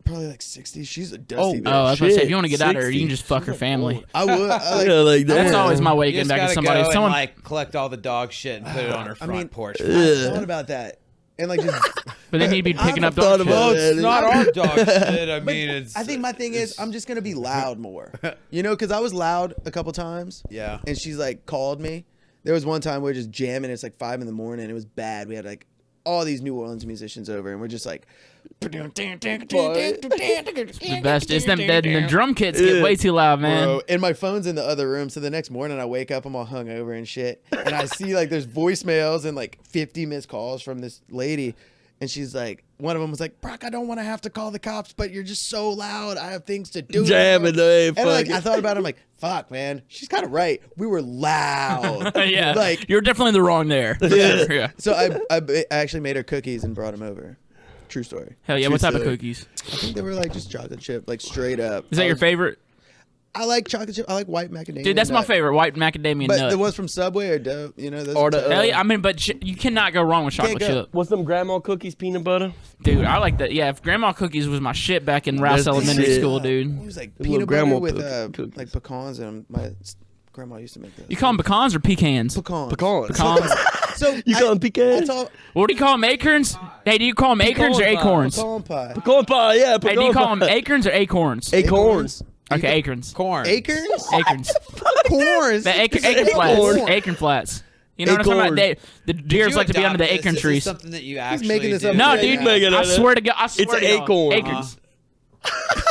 Speaker 3: Probably like 60. She's a dusty bitch.
Speaker 1: Oh, I was gonna say, if you want to get out of her,
Speaker 5: 60.
Speaker 1: you can just fuck her family.
Speaker 3: I would.
Speaker 5: Yeah, like that.
Speaker 1: That's always my way to
Speaker 4: You
Speaker 1: get
Speaker 4: just
Speaker 1: back
Speaker 4: gotta
Speaker 1: at somebody.
Speaker 4: go and,
Speaker 1: Someone,
Speaker 4: like collect all the dog shit and put it on her front porch.
Speaker 3: I thought about that. And like just
Speaker 1: but then he'd be picking up
Speaker 5: thought
Speaker 1: dog
Speaker 5: about
Speaker 1: shit.
Speaker 5: it.
Speaker 4: It's not our dog shit. I mean, it's.
Speaker 3: I think my thing is I'm just gonna be loud more. You know, because I was loud a couple times.
Speaker 4: Yeah.
Speaker 3: And she's like called me. There was one time we were just jamming. It's like 5 a.m. It was bad. We had like all these New Orleans musicians over, and we're just like.
Speaker 1: The best is them dead and the drum kits get way too loud, man.
Speaker 3: Bro, and my phone's in the other room, so the next morning I wake up, I'm all hungover and shit, and I see like there's voicemails and like 50 missed calls from this lady, and she's like, one of them was like, Brock, I don't want to have to call the cops, but you're just so loud, I have things to do.
Speaker 5: Jamming, hey,
Speaker 3: and like
Speaker 5: fuck
Speaker 3: I
Speaker 5: it.
Speaker 3: thought about it, I'm like, fuck, man, she's kind of right. We were loud.
Speaker 1: Yeah,
Speaker 3: like
Speaker 1: you're definitely in the wrong there. Yeah.
Speaker 3: so I actually made her cookies and brought them over. True story.
Speaker 1: Hell yeah,
Speaker 3: True
Speaker 1: what type of
Speaker 3: story.
Speaker 1: cookies?
Speaker 3: I think they were like just chocolate chip, like straight up.
Speaker 1: Is that your favorite?
Speaker 3: I like chocolate chip. I like white macadamia.
Speaker 1: Dude, that's my
Speaker 3: nut.
Speaker 1: favorite, white macadamia
Speaker 3: But
Speaker 1: nut.
Speaker 3: the ones from Subway are dope. You know, those
Speaker 5: Or
Speaker 3: are
Speaker 5: the,
Speaker 3: tough.
Speaker 1: Hell yeah, I mean, but you cannot go wrong with chocolate
Speaker 3: go.
Speaker 1: chip.
Speaker 5: What's them grandma cookies, peanut butter?
Speaker 1: Dude, I like that. Yeah, if grandma cookies was my shit back in Rouse
Speaker 5: That's the
Speaker 1: Elementary
Speaker 5: shit.
Speaker 1: School,
Speaker 3: It
Speaker 1: dude.
Speaker 3: was like
Speaker 5: The little
Speaker 3: peanut butter
Speaker 5: grandma
Speaker 3: with
Speaker 5: cookies.
Speaker 3: like pecans in them. My grandma used to make those.
Speaker 1: You call them pecans or pecans?
Speaker 3: pecans.
Speaker 5: Pecans.
Speaker 1: Pecans.
Speaker 3: So
Speaker 5: You call them pecans?
Speaker 1: What do you call them, acorns? Hey, do you call them acorns or
Speaker 5: Pecan pie.
Speaker 1: acorns?
Speaker 3: Pecan pie.
Speaker 5: Pecan pie, yeah. Pecan
Speaker 1: Hey, do you call them
Speaker 5: pie.
Speaker 1: acorns or acorns?
Speaker 5: Acorns.
Speaker 1: Okay, acorns.
Speaker 4: corn.
Speaker 3: Acorns?
Speaker 1: Acorns.
Speaker 3: Corns?
Speaker 1: The acorn
Speaker 5: Acorn.
Speaker 1: flats. Acorn flats. You know what I'm talking about?
Speaker 5: Acorn.
Speaker 1: The deers like to be under the acorn
Speaker 4: This
Speaker 1: trees.
Speaker 4: is something that you actually
Speaker 3: making this
Speaker 4: did.
Speaker 3: up
Speaker 1: No,
Speaker 3: right
Speaker 1: dude.
Speaker 3: now.
Speaker 5: Make it
Speaker 1: I
Speaker 5: up.
Speaker 1: swear to God. I swear
Speaker 5: It's
Speaker 1: to God.
Speaker 5: acorn.
Speaker 1: Acorns.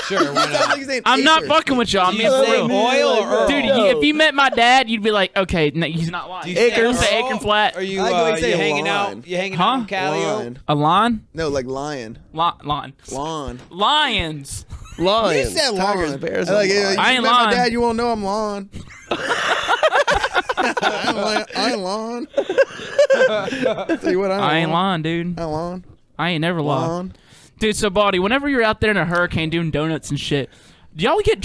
Speaker 4: Sure, why
Speaker 3: Sounds like
Speaker 4: not?
Speaker 3: his name
Speaker 1: I'm not
Speaker 3: Acres.
Speaker 1: fucking with y'all. I'm
Speaker 4: Do
Speaker 1: being
Speaker 4: you
Speaker 1: for
Speaker 4: say
Speaker 1: real.
Speaker 4: oil or Earl?
Speaker 1: Dude, if you met my dad, you'd be like, okay, no, he's not lying.
Speaker 4: Do you say
Speaker 1: Acorns,
Speaker 4: Earl?
Speaker 1: say acorn flat.
Speaker 4: Are you,
Speaker 3: I like the way you say
Speaker 4: you hanging
Speaker 3: lawn.
Speaker 4: out? You hanging
Speaker 1: Huh?
Speaker 4: out in Cali?
Speaker 3: Lion.
Speaker 1: A lawn?
Speaker 3: No, like lion.
Speaker 1: Lawn.
Speaker 3: Lawn.
Speaker 1: Lions.
Speaker 5: Lions.
Speaker 3: You said
Speaker 5: Tigers,
Speaker 3: lawn.
Speaker 5: bears,
Speaker 3: I like,
Speaker 5: and
Speaker 3: yeah,
Speaker 5: lions.
Speaker 3: you
Speaker 1: I ain't
Speaker 3: met my
Speaker 1: lying.
Speaker 3: dad, you won't know I'm lawn. I ain't lawn. Tell you what,
Speaker 1: I ain't lying, dude.
Speaker 3: I ain't lawn.
Speaker 1: I ain't never lying.
Speaker 3: Lawn.
Speaker 1: Dude, so Bawldy, whenever you're out there in a hurricane doing donuts and shit, do y'all get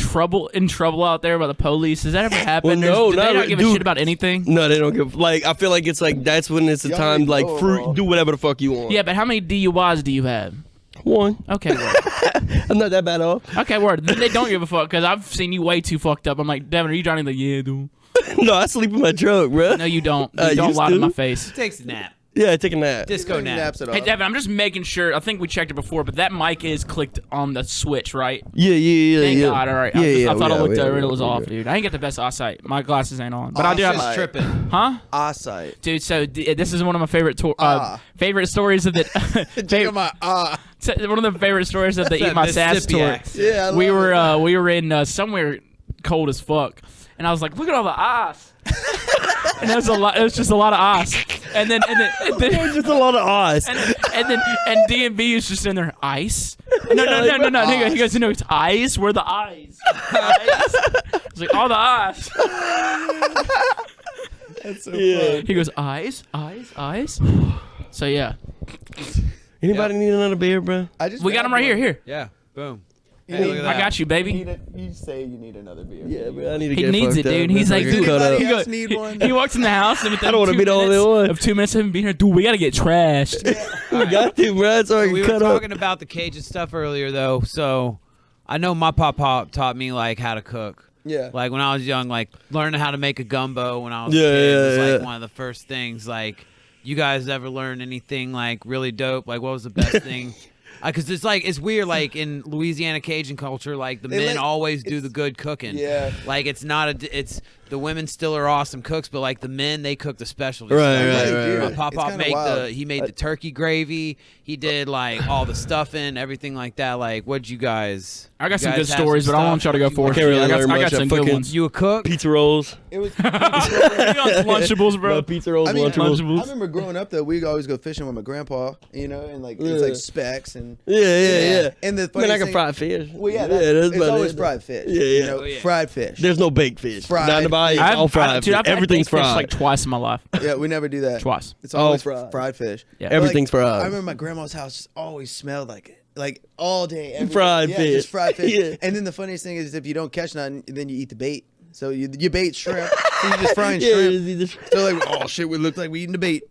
Speaker 1: in trouble out there by the police? Does that ever happen?
Speaker 5: Well, no,
Speaker 1: do they
Speaker 5: not
Speaker 1: not
Speaker 5: re-
Speaker 1: give a
Speaker 5: dude.
Speaker 1: shit about anything?
Speaker 5: No, they don't give. Like, I feel like it's like that's when it's the
Speaker 3: Y'all
Speaker 5: time.
Speaker 3: ain't
Speaker 5: Like,
Speaker 3: know
Speaker 5: fruit,
Speaker 3: all.
Speaker 5: do whatever the fuck you want.
Speaker 1: Yeah, but how many DUIs do you have?
Speaker 5: One.
Speaker 1: Okay, word.
Speaker 5: I'm not that bad off.
Speaker 1: Okay, word. Then they don't give a fuck because I've seen you way too fucked up. I'm like, Devin, are you driving? Like, yeah, dude.
Speaker 5: No, I sleep in my truck, bro.
Speaker 1: No, you don't.
Speaker 5: I
Speaker 1: You don't
Speaker 5: used
Speaker 1: lie to
Speaker 5: to.
Speaker 1: my face.
Speaker 4: Takes a nap.
Speaker 5: Yeah, I take a nap.
Speaker 4: Disco nap.
Speaker 3: Naps it
Speaker 1: Hey,
Speaker 3: off.
Speaker 1: Devin, I'm just making sure. I think we checked it before, but that mic is clicked on the switch, right?
Speaker 5: Yeah.
Speaker 1: Thank
Speaker 5: yeah.
Speaker 1: God. All right.
Speaker 5: Yeah,
Speaker 1: I thought I looked over and it
Speaker 5: yeah,
Speaker 1: was
Speaker 5: yeah.
Speaker 1: off, dude. I ain't get the best eyesight. My glasses ain't on, but I do
Speaker 3: Eyesight.
Speaker 1: have.
Speaker 4: Just tripping.
Speaker 1: Huh?
Speaker 3: Eyesight.
Speaker 1: Dude, so this is one of my favorite favorite stories of the
Speaker 3: Check out my
Speaker 1: one of the favorite stories of the Eat My Sass
Speaker 4: Mississippi
Speaker 1: tour.
Speaker 4: accent.
Speaker 3: Yeah, I
Speaker 1: We
Speaker 3: love
Speaker 1: were we were in somewhere cold as fuck, and I was like, look at all the ice. And there was a lot. It was just a lot of ice, and then
Speaker 5: Just a lot of ice.
Speaker 1: and DMB is just in there. Ice? No. He goes, no, it's ice. Where the eyes? Ice. It's like all the ice.
Speaker 3: That's so
Speaker 5: Yeah.
Speaker 1: He goes, eyes. So yeah,
Speaker 5: Anybody need another beer, bro?
Speaker 3: I just
Speaker 1: we got him right here. Here,
Speaker 4: Yeah. Boom.
Speaker 3: You
Speaker 4: Hey,
Speaker 3: need-
Speaker 4: look at
Speaker 1: I
Speaker 4: that.
Speaker 1: got you, baby.
Speaker 3: You say you need another beer.
Speaker 5: Yeah, bro. I need to
Speaker 1: He
Speaker 5: get
Speaker 1: needs it,
Speaker 5: fucked up,
Speaker 1: dude.
Speaker 5: man.
Speaker 1: He's like,
Speaker 5: Fucking
Speaker 1: dude,
Speaker 5: cut up.
Speaker 3: Anybody else need one?
Speaker 1: he walks in the house and within
Speaker 5: I don't wanna
Speaker 1: 2
Speaker 5: be the only
Speaker 1: minutes
Speaker 5: one.
Speaker 1: of 2 minutes of him being here, dude, we gotta get trashed.
Speaker 5: We got to, bro. So I
Speaker 4: We
Speaker 5: can
Speaker 4: were
Speaker 5: cut up.
Speaker 4: talking about the Cajun stuff earlier, though. So I know my pop taught me like how to cook.
Speaker 3: Yeah.
Speaker 4: Like when I was young, like learning how to make a gumbo when I was
Speaker 5: Yeah,
Speaker 4: a kid was
Speaker 5: yeah,
Speaker 4: like
Speaker 5: yeah.
Speaker 4: one of the first things. Like, you guys ever learn anything like really dope? Like, what was the best thing? Because it's weird. Like in Louisiana Cajun culture, like the
Speaker 3: They
Speaker 4: men
Speaker 3: like-
Speaker 4: always do
Speaker 3: it's-
Speaker 4: the good cooking.
Speaker 3: Yeah.
Speaker 4: Like it's the women still are awesome cooks, but like the men, they cook the specialty
Speaker 5: Right,
Speaker 4: stuff.
Speaker 5: right, right,
Speaker 4: My
Speaker 5: right.
Speaker 4: pop
Speaker 3: It's kinda wild.
Speaker 4: he made the turkey gravy. He did like all the stuffing, everything like that. Like, what'd you guys?
Speaker 1: I got
Speaker 4: you
Speaker 1: some
Speaker 4: guys
Speaker 1: good
Speaker 4: have
Speaker 1: stories,
Speaker 4: some
Speaker 1: but I don't want
Speaker 4: stuff?
Speaker 1: y'all to go
Speaker 4: What'd you
Speaker 1: forth.
Speaker 5: Can't really
Speaker 1: I got
Speaker 5: learn much.
Speaker 1: some
Speaker 5: I
Speaker 1: good
Speaker 5: fucking-
Speaker 1: ones.
Speaker 4: You a cook?
Speaker 5: Pizza rolls.
Speaker 3: It was.
Speaker 1: Lunchables, bro.
Speaker 5: No, pizza rolls,
Speaker 3: I mean,
Speaker 5: Lunchables.
Speaker 3: I remember growing up though, we'd always go fishing with my grandpa, you know, and like it's
Speaker 5: Yeah.
Speaker 3: like specks and
Speaker 5: Yeah.
Speaker 3: And the
Speaker 5: I mean,
Speaker 3: funny
Speaker 5: I can
Speaker 3: thing,
Speaker 5: fry fish.
Speaker 3: Well, yeah,
Speaker 5: that's
Speaker 3: it's
Speaker 5: about
Speaker 3: always
Speaker 5: it.
Speaker 3: fried fish.
Speaker 5: Yeah,
Speaker 3: You
Speaker 5: yeah.
Speaker 3: know,
Speaker 4: Oh, yeah.
Speaker 3: fried fish.
Speaker 5: There's no baked fish.
Speaker 3: Fried.
Speaker 5: Down the bayou,
Speaker 1: I've-
Speaker 5: all fried.
Speaker 1: dude, I've had
Speaker 5: Everything's
Speaker 1: baked fish
Speaker 5: fried.
Speaker 1: like twice in my life.
Speaker 3: Yeah, we never do that.
Speaker 1: Twice.
Speaker 3: It's always
Speaker 5: fried.
Speaker 3: fried fish.
Speaker 1: Yeah.
Speaker 3: But,
Speaker 5: Everything's
Speaker 3: like,
Speaker 5: fried.
Speaker 3: I remember my grandma's house just always smelled like all day. Every
Speaker 5: Fried
Speaker 3: day.
Speaker 5: fish.
Speaker 3: Yeah, just fried fish.
Speaker 5: Yeah.
Speaker 3: And then the funniest thing is if you don't catch nothing, then you eat the bait. So you bait shrimp. So you're just frying
Speaker 5: Yeah,
Speaker 3: shrimp.
Speaker 5: just eat the
Speaker 3: So like, oh shit, we look like we eating the bait.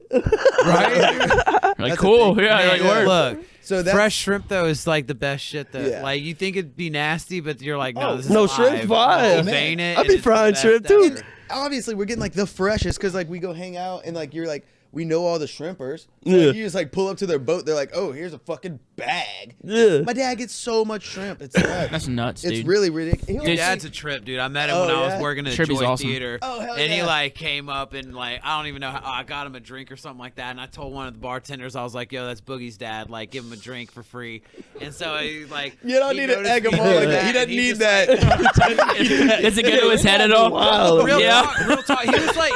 Speaker 1: Right? Like,
Speaker 3: That's a
Speaker 1: cool.
Speaker 3: thing.
Speaker 1: Yeah, like,
Speaker 3: Yeah.
Speaker 1: word.
Speaker 4: Look,
Speaker 3: So that's
Speaker 4: fresh shrimp though is like the best shit though.
Speaker 3: Yeah.
Speaker 4: Like you think it'd be nasty, but you're like, no,
Speaker 5: Oh,
Speaker 4: this is
Speaker 5: no,
Speaker 4: live.
Speaker 5: shrimp's fire.
Speaker 4: You
Speaker 3: Man.
Speaker 4: vein it.
Speaker 5: I'd
Speaker 4: and
Speaker 5: be
Speaker 4: it's the
Speaker 5: frying
Speaker 4: best
Speaker 5: shrimp, too.
Speaker 4: ever.
Speaker 3: obviously we're getting like the freshest because like we go hang out and like you're like we know all the shrimpers. So,
Speaker 5: Yeah.
Speaker 3: like, you just like pull up to their boat. They're like, oh, here's a fucking bag.
Speaker 5: Yeah.
Speaker 3: My dad gets so much shrimp. It's nuts.
Speaker 1: That's nuts, dude.
Speaker 3: It's really ridiculous.
Speaker 1: Dude,
Speaker 4: Dad's a trip, dude. I met him
Speaker 3: Oh,
Speaker 4: when I
Speaker 3: yeah?
Speaker 4: was working at a
Speaker 1: Trippy's
Speaker 4: Joy
Speaker 1: awesome.
Speaker 4: Theater.
Speaker 3: Oh, hell
Speaker 4: and he
Speaker 3: yeah.
Speaker 4: like came up and like I don't even know how I got him a drink or something like that. And I told one of the bartenders, I was like, yo, that's Boogie's dad. Like, give him a drink for free. And so he like
Speaker 3: You don't
Speaker 4: he
Speaker 3: need to
Speaker 4: noticed
Speaker 3: egg him
Speaker 4: me
Speaker 3: on
Speaker 4: doing
Speaker 3: like that. He
Speaker 4: and
Speaker 3: doesn't
Speaker 4: he
Speaker 3: need
Speaker 4: just,
Speaker 3: that.
Speaker 1: Does it get to his head at all?
Speaker 5: Wow.
Speaker 4: Real
Speaker 1: Yeah.
Speaker 4: talk, real talk.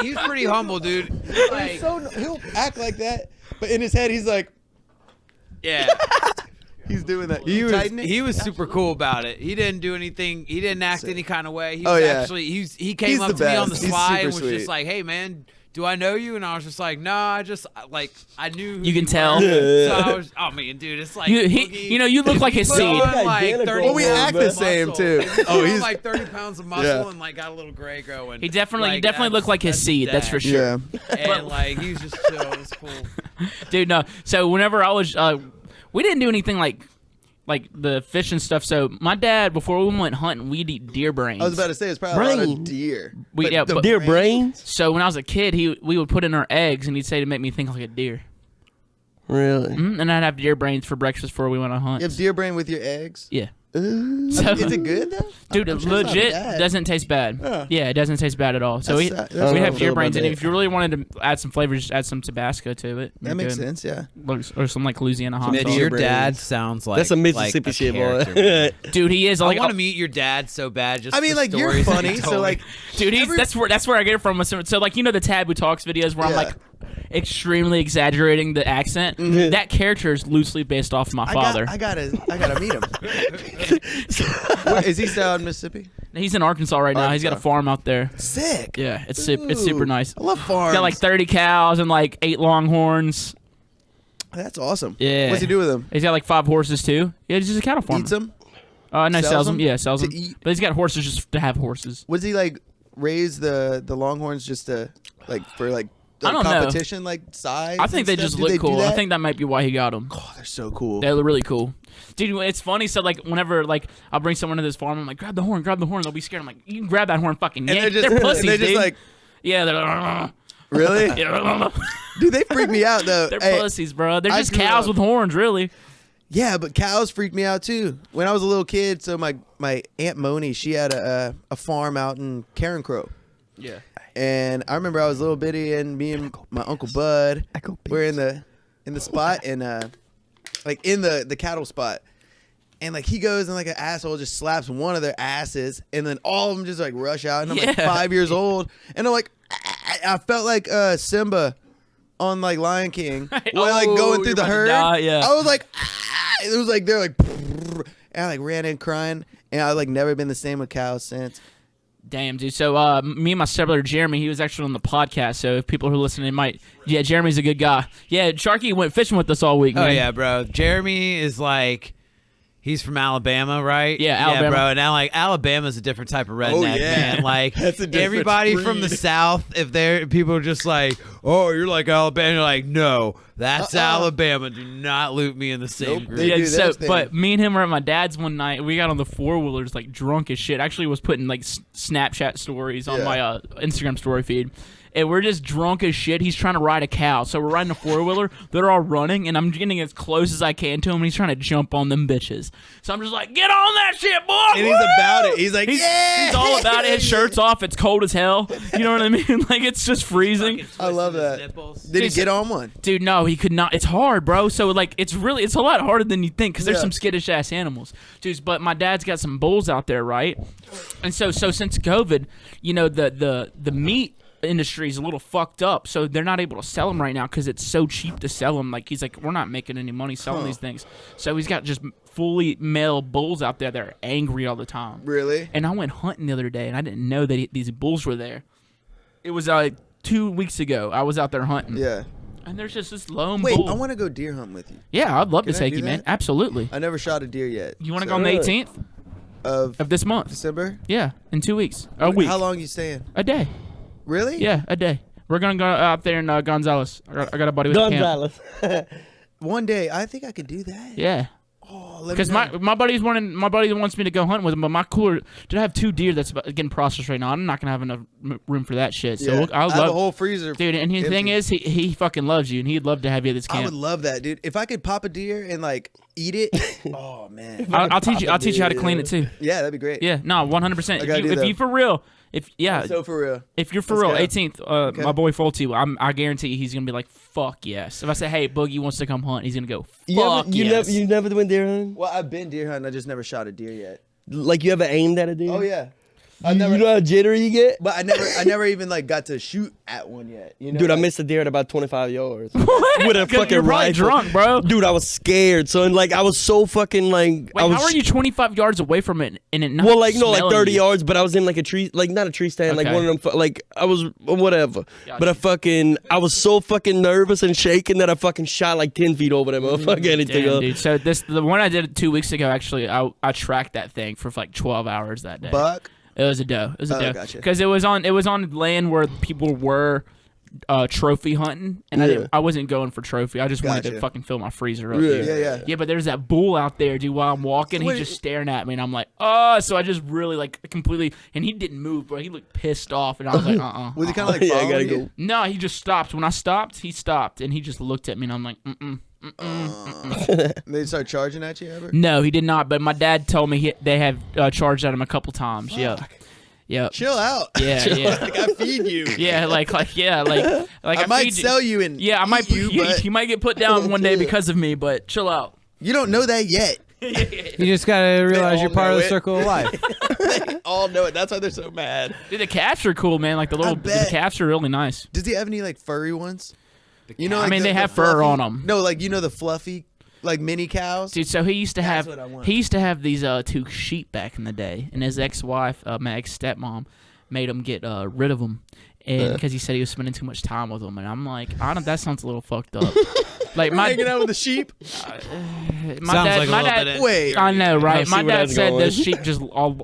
Speaker 4: He was pretty humble, dude. Like,
Speaker 3: He'll act like that, but in his head he's like
Speaker 4: yeah.
Speaker 3: he's doing that.
Speaker 4: He
Speaker 3: You
Speaker 4: was
Speaker 3: tighten it?
Speaker 4: he was super cool about it. He didn't do anything. He didn't act any kind of way. He
Speaker 3: Oh,
Speaker 4: was
Speaker 3: yeah.
Speaker 4: actually he came
Speaker 3: He's
Speaker 4: up
Speaker 3: the
Speaker 4: to me on the
Speaker 3: best. He's
Speaker 4: slide
Speaker 3: super
Speaker 4: and was
Speaker 3: sweet.
Speaker 4: just like, "Hey man, do I know you?" And I was just like, "No, I just like I knew who
Speaker 1: You can
Speaker 4: were."
Speaker 1: tell.
Speaker 4: So I was, oh man, dude, it's like Boogie.
Speaker 1: You know, you look like his
Speaker 4: Put
Speaker 1: seed.
Speaker 4: on, like,
Speaker 5: Identical.
Speaker 4: 30
Speaker 5: Well, we
Speaker 4: pounds
Speaker 3: act
Speaker 4: of
Speaker 3: the same,
Speaker 4: muscle.
Speaker 3: too.
Speaker 4: If you put
Speaker 3: Oh,
Speaker 4: on,
Speaker 3: he's-
Speaker 4: like 30 pounds of muscle
Speaker 3: Yeah.
Speaker 4: and like got a little gray going.
Speaker 1: He definitely,
Speaker 4: Like,
Speaker 1: definitely looked like his
Speaker 4: that's
Speaker 1: seed. That's
Speaker 4: dad.
Speaker 1: for sure.
Speaker 3: Yeah.
Speaker 4: And like he was just chill. It was cool.
Speaker 1: Dude, no. So whenever I was, we didn't do anything like the fish and stuff. So my dad, before we went hunting, we'd eat deer brains.
Speaker 3: I was about to say it's probably a lot
Speaker 5: Brain.
Speaker 3: of deer.
Speaker 1: Yeah,
Speaker 3: the
Speaker 1: but-
Speaker 5: Deer brains?
Speaker 1: So when I was a kid, we would put in our eggs, and he'd say to make me think like a deer.
Speaker 5: Really?
Speaker 1: And I'd have deer brains for breakfast before we went on hunt.
Speaker 3: You have deer brain with your eggs.
Speaker 1: Yeah.
Speaker 5: Ooh.
Speaker 1: So,
Speaker 3: Is it good though?
Speaker 1: dude,
Speaker 3: I'm
Speaker 1: it
Speaker 3: sure it's not
Speaker 1: legit
Speaker 3: bad.
Speaker 1: doesn't taste bad.
Speaker 3: Yeah.
Speaker 1: Yeah, it doesn't taste bad at all. So we
Speaker 3: That's-
Speaker 1: we
Speaker 3: that's
Speaker 5: how I
Speaker 1: have
Speaker 5: feel
Speaker 1: deer
Speaker 5: about
Speaker 1: brains, and
Speaker 5: that.
Speaker 1: if you really wanted to add some flavor, just add some Tabasco to it.
Speaker 3: That
Speaker 1: You're
Speaker 3: makes
Speaker 1: good.
Speaker 3: sense. Yeah.
Speaker 1: Or some like Louisiana hot
Speaker 5: Some
Speaker 1: sauce.
Speaker 5: deer
Speaker 4: Your
Speaker 5: brains.
Speaker 4: dad sounds like
Speaker 5: That's a Mississippi
Speaker 4: like a
Speaker 5: shit,
Speaker 4: character,
Speaker 5: boy.
Speaker 4: man.
Speaker 1: Dude, he is
Speaker 4: I
Speaker 1: like
Speaker 4: want to meet your dad so bad. Just
Speaker 3: I mean,
Speaker 4: for
Speaker 3: like you're
Speaker 4: stories that
Speaker 3: funny,
Speaker 4: he
Speaker 3: so
Speaker 4: told
Speaker 3: like
Speaker 4: me.
Speaker 1: dude, he's that's where I get it from. So like, you know, the Taboo Talks videos where I'm
Speaker 3: Yeah.
Speaker 1: like extremely exaggerating the accent.
Speaker 3: Mhm.
Speaker 1: That character is loosely based off my father.
Speaker 3: I gotta meet him. Where, is he still out in Mississippi?
Speaker 1: He's in Arkansas right now. He's got a
Speaker 3: Arkansas.
Speaker 1: farm out there.
Speaker 3: Sick.
Speaker 1: Yeah, it's super
Speaker 3: Ooh,
Speaker 1: nice.
Speaker 3: I love farms.
Speaker 1: He's got like 30 cows and like 8 longhorns.
Speaker 3: That's awesome.
Speaker 1: Yeah.
Speaker 3: What's he do with them?
Speaker 1: He's got like 5 horses too. Yeah, he's just a cattle farmer.
Speaker 3: Eats them?
Speaker 1: No,
Speaker 3: Sells
Speaker 1: sells them.
Speaker 3: them?
Speaker 1: Yeah, sells
Speaker 3: To
Speaker 1: them.
Speaker 3: eat?
Speaker 1: But he's got horses just to have horses.
Speaker 3: Was he like raise the longhorns just to like for like
Speaker 1: I don't know.
Speaker 3: competition like size?
Speaker 1: I think
Speaker 3: and
Speaker 1: they
Speaker 3: stuff?
Speaker 1: just
Speaker 3: Do
Speaker 1: look
Speaker 3: do
Speaker 1: cool. I
Speaker 3: that?
Speaker 1: think that might be why he got them.
Speaker 3: Oh, they're so cool.
Speaker 1: They're really cool. Dude, it's funny. So, like, whenever, like, I'll bring someone to this farm, I'm like, grab the horn. They'll be scared. I'm like, you can grab that horn, fucking
Speaker 3: and
Speaker 1: yank.
Speaker 3: they're just
Speaker 1: pussies,
Speaker 3: they're just
Speaker 1: dude.
Speaker 3: like
Speaker 1: Yeah, they're
Speaker 3: really,
Speaker 1: yeah,
Speaker 3: dude. They freak me out though.
Speaker 1: they're
Speaker 3: Hey,
Speaker 1: pussies, bro. They're
Speaker 3: I
Speaker 1: just
Speaker 3: grew
Speaker 1: cows
Speaker 3: up-
Speaker 1: with horns, really.
Speaker 3: yeah, but cows freak me out too. When I was a little kid, so my Aunt Moni, she had a farm out in Karen Crow.
Speaker 1: Yeah.
Speaker 3: And I remember I was a little bitty, and me and my Uncle Bud were in the spot, and like in the cattle spot, and like he goes and like an asshole just slaps one of their asses, and then all of them just like rush out, and I'm like
Speaker 1: Yeah.
Speaker 3: 5 years old, and I'm like, I felt like Simba on like Lion King, when like
Speaker 1: Oh,
Speaker 3: going through
Speaker 1: you're
Speaker 3: the
Speaker 1: about to
Speaker 3: herd.
Speaker 1: die, yeah.
Speaker 3: I was like, it was like they're like, and I like ran in crying, and I like never been the same with cows since.
Speaker 1: Damn, dude. So, me and my stepbrother Jeremy, he was actually on the podcast. So, if people who are listening might, yeah, Jeremy's a good guy. Yeah, Sharky went fishing with us all week.
Speaker 4: Oh
Speaker 1: man.
Speaker 4: yeah, bro. Jeremy is like, he's from Alabama, right?
Speaker 1: Yeah, Alabama.
Speaker 4: bro. And now like Alabama's a different type of redneck,
Speaker 3: yeah.
Speaker 4: man. Like
Speaker 3: That's a different
Speaker 4: everybody from the
Speaker 3: breed.
Speaker 4: South, if they're people are just like, oh, you're like Alabama. You're like, no, that's Alabama. Do not loop me in the same
Speaker 3: Nope,
Speaker 4: group.
Speaker 3: they
Speaker 1: Yeah,
Speaker 3: do
Speaker 1: so,
Speaker 3: their thing.
Speaker 1: but me and him were at my dad's one night. We got on the 4-wheelers like drunk as shit. Actually, was putting like Snapchat stories on
Speaker 3: Yeah.
Speaker 1: my Instagram story feed. And we're just drunk as shit. He's trying to ride a cow. So we're riding a 4-wheeler. They're all running, and I'm getting as close as I can to him, and he's trying to jump on them bitches. So I'm just like, get on that shit, boy!
Speaker 3: And he's
Speaker 1: Woo!"
Speaker 3: about it. He's like,
Speaker 1: He's,
Speaker 3: yeah.
Speaker 1: he's all about it. His shirt's off. It's cold as hell. You know what I mean? Like, it's just freezing.
Speaker 3: I love
Speaker 4: Twisting his
Speaker 3: that.
Speaker 4: nipples.
Speaker 3: Did he
Speaker 1: Dude,
Speaker 3: get on one?
Speaker 1: Dude, no, he could not. It's hard, bro. So, like, it's a lot harder than you think because there's
Speaker 3: Yeah.
Speaker 1: some skittish-ass animals. Dude, but my dad's got some bulls out there, right? And so since COVID, you know, the meat industry is a little fucked up, so they're not able to sell them right now because it's so cheap to sell them. Like, he's like, we're not making any money selling these things. So he's got just fully male bulls out there that are angry all the time.
Speaker 3: Really?
Speaker 1: And I went hunting the other day, and I didn't know that these bulls were there. It was 2 weeks ago. I was out there hunting.
Speaker 3: Yeah.
Speaker 1: And there's just this lone
Speaker 3: Wait,
Speaker 1: bull.
Speaker 3: I want to go deer hunt with you.
Speaker 1: Yeah, I'd love
Speaker 3: Can
Speaker 1: to
Speaker 3: I
Speaker 1: take
Speaker 3: do
Speaker 1: you, man.
Speaker 3: that?
Speaker 1: Absolutely.
Speaker 3: I never shot a deer yet.
Speaker 1: You want to
Speaker 3: So-
Speaker 1: go on the
Speaker 5: Really?
Speaker 1: 18th
Speaker 3: of
Speaker 1: of this month?
Speaker 3: December?
Speaker 1: Yeah, in 2 weeks. A week.
Speaker 3: How long you staying?
Speaker 1: A day.
Speaker 3: Really?
Speaker 1: Yeah, a day. We're gonna go out there in Gonzales. I got a buddy with a camp.
Speaker 5: Gonzalez.
Speaker 3: one day, I think I could do that.
Speaker 1: Yeah.
Speaker 3: Oh, let me
Speaker 1: Because
Speaker 3: know.
Speaker 1: my buddy wants me to go hunt with him, but my cooler, dude, I have 2 deer that's getting processed right now. I'm not gonna have enough room for that shit. So
Speaker 3: Yeah.
Speaker 1: I
Speaker 3: I have a
Speaker 1: love,
Speaker 3: whole freezer.
Speaker 1: dude. And the thing
Speaker 3: empty.
Speaker 1: is, he fucking loves you, and he'd love to have you at this
Speaker 3: I
Speaker 1: camp.
Speaker 3: would love that, dude. If I could pop a deer and like eat it, oh man.
Speaker 1: I'll teach you. I'll teach you how to clean it too.
Speaker 3: Yeah, that'd be great.
Speaker 1: Yeah, no, 100%.
Speaker 3: I gotta do
Speaker 1: If
Speaker 3: that.
Speaker 1: you for real, if
Speaker 3: So for real.
Speaker 1: if you're for
Speaker 3: Let's
Speaker 1: real,
Speaker 3: go.
Speaker 1: 18th, my boy Folty, I guarantee he's gonna be like, fuck yes. If I say, hey, Boogie wants to come hunt, he's gonna go, fuck yes.
Speaker 5: You never went deer hunting?
Speaker 3: Well, I've been deer hunting. I just never shot a deer yet.
Speaker 5: Like you ever aimed at a deer?
Speaker 3: Oh yeah.
Speaker 5: You know how jittery you get?
Speaker 3: But I never even like got to shoot at one yet. You know,
Speaker 5: Dude, I
Speaker 3: like,
Speaker 5: missed a deer at about 25 yards.
Speaker 1: What?
Speaker 5: With a
Speaker 1: 'Cause
Speaker 5: fucking
Speaker 1: you're probably
Speaker 5: rifle.
Speaker 1: drunk, bro.
Speaker 5: Dude, I was scared. So, and like, I was so fucking like.
Speaker 1: Wait, how are you 25 yards away from it and it not
Speaker 5: Well, like, no, like
Speaker 1: smelling
Speaker 5: 30
Speaker 1: you?
Speaker 5: yards, but I was in like a tree, like not a tree stand, like
Speaker 1: Okay.
Speaker 5: one of them, like, I was, whatever. But I was so fucking nervous and shaking that I fucking shot like 10 feet over that motherfucker. Anything
Speaker 1: Damn,
Speaker 5: up.
Speaker 1: dude. So the one I did 2 weeks ago, actually, I tracked that thing for like 12 hours that day.
Speaker 3: buck.
Speaker 1: It was a doe. It was a
Speaker 3: Oh,
Speaker 1: doe.
Speaker 3: gotcha.
Speaker 1: Because it was on land where people were trophy hunting, and
Speaker 5: Yeah.
Speaker 1: I wasn't going for trophy. I just wanted to
Speaker 3: Gotcha.
Speaker 1: fucking fill my freezer up.
Speaker 5: Yeah.
Speaker 1: dude.
Speaker 3: Yeah.
Speaker 1: Yeah, but there's that bull out there, dude. While I'm walking, he's just staring at me, and I'm like, oh. So I just really like completely, and he didn't move, bro. He looked pissed off, and I was like,
Speaker 3: Was he kind of like
Speaker 5: Yeah, I
Speaker 3: following
Speaker 5: gotta
Speaker 3: you?
Speaker 5: go.
Speaker 1: No, he just stopped. When I stopped, he stopped, and he just looked at me, and I'm like,
Speaker 3: They start charging at you ever?
Speaker 1: no, he did not. But my dad told me they have charged at him a couple times. Yeah, yeah,
Speaker 3: Chill out.
Speaker 1: yeah, yeah.
Speaker 3: Like I feed you.
Speaker 1: Yeah, like
Speaker 3: I might
Speaker 1: feed
Speaker 3: sell you and
Speaker 1: Yeah, I might.
Speaker 3: eat you, but
Speaker 1: You might get put down one day because of me, but chill out.
Speaker 3: you don't know that yet.
Speaker 4: You just gotta realize
Speaker 3: all
Speaker 4: you're part
Speaker 3: know
Speaker 4: of the
Speaker 3: it.
Speaker 4: circle of life.
Speaker 3: They all know it. That's why they're so mad.
Speaker 1: Dude, the calves are cool, man. Like the
Speaker 3: bet.
Speaker 1: calves are really nice.
Speaker 3: Does he have any like furry ones? You know,
Speaker 1: I
Speaker 3: like
Speaker 1: mean,
Speaker 3: the
Speaker 1: they have fur
Speaker 3: fluffy-
Speaker 1: on 'em.
Speaker 3: No, like the fluffy, like mini cows.
Speaker 1: Dude, so he used to
Speaker 3: That's
Speaker 1: have
Speaker 3: what I want.
Speaker 1: he used to have these 2 sheep back in the day, and his ex-wife, my ex-stepmom, made him get rid of them, and because he said he was spending too much time with them, and I'm like, that sounds a little fucked up. Like
Speaker 3: Hanging out with the sheep.
Speaker 1: my
Speaker 4: Sounds
Speaker 1: dad,
Speaker 4: like a
Speaker 1: my
Speaker 4: little
Speaker 1: dad,
Speaker 4: bit
Speaker 3: Wait.
Speaker 1: I know, right?
Speaker 5: see
Speaker 1: My
Speaker 5: where
Speaker 1: dad
Speaker 5: that's
Speaker 1: said
Speaker 5: going.
Speaker 1: those sheep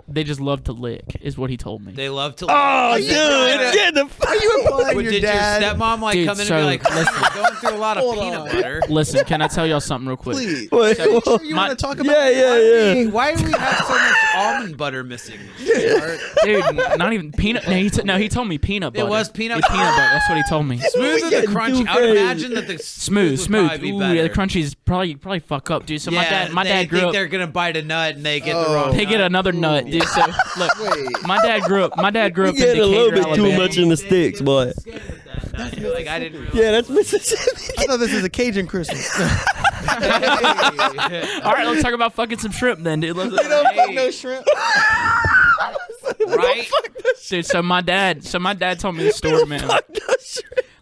Speaker 1: they just love to lick, is what he told me.
Speaker 4: They love to.
Speaker 5: Oh,
Speaker 3: you
Speaker 5: dude,
Speaker 3: doing it?
Speaker 5: get the
Speaker 3: Are you implying
Speaker 4: Would
Speaker 3: your
Speaker 4: did
Speaker 3: dad?
Speaker 4: your stepmom like
Speaker 1: Dude,
Speaker 4: come in and
Speaker 1: so,
Speaker 4: be like,
Speaker 1: listen.
Speaker 4: you're going through a lot of
Speaker 3: Hold
Speaker 4: peanut
Speaker 3: on.
Speaker 4: butter?
Speaker 1: Listen, can I tell y'all something real quick?
Speaker 3: Please.
Speaker 5: Wait,
Speaker 3: Are you
Speaker 5: whoa.
Speaker 3: sure you
Speaker 1: My-
Speaker 3: want to talk about?
Speaker 5: Yeah.
Speaker 4: Why do we have so much almond butter missing?
Speaker 1: Dude, not even peanut. No, he told me peanut butter.
Speaker 4: It was peanut
Speaker 1: It's peanut butter. That's what he told me.
Speaker 4: Smooth and the
Speaker 5: getting
Speaker 4: crunchy.
Speaker 5: too
Speaker 4: I would
Speaker 5: crazy.
Speaker 4: imagine that the
Speaker 1: Smooth.
Speaker 4: would probably be
Speaker 1: Ooh,
Speaker 4: better.
Speaker 1: yeah, the crunchy's probably fuck up, dude. So
Speaker 4: Yeah,
Speaker 1: my
Speaker 4: they
Speaker 1: dad grew
Speaker 4: think
Speaker 1: up.
Speaker 4: they're gonna bite a nut and they get the
Speaker 3: Oh.
Speaker 4: wrong.
Speaker 1: They get
Speaker 4: nut.
Speaker 1: another nut, dude. So look,
Speaker 3: Wait.
Speaker 1: my dad grew up.
Speaker 5: You
Speaker 1: in
Speaker 5: get a little
Speaker 1: Decatur,
Speaker 5: bit too
Speaker 1: Alabama.
Speaker 5: much in the sticks, boy.
Speaker 4: Like I didn't. Realize.
Speaker 5: Yeah, that's Mississippi.
Speaker 3: I thought this was a Cajun Christmas.
Speaker 1: All right, let's talk about fucking some shrimp then, dude. Let's,
Speaker 3: No shrimp.
Speaker 4: Right?
Speaker 1: dude, so my dad told me this story, man.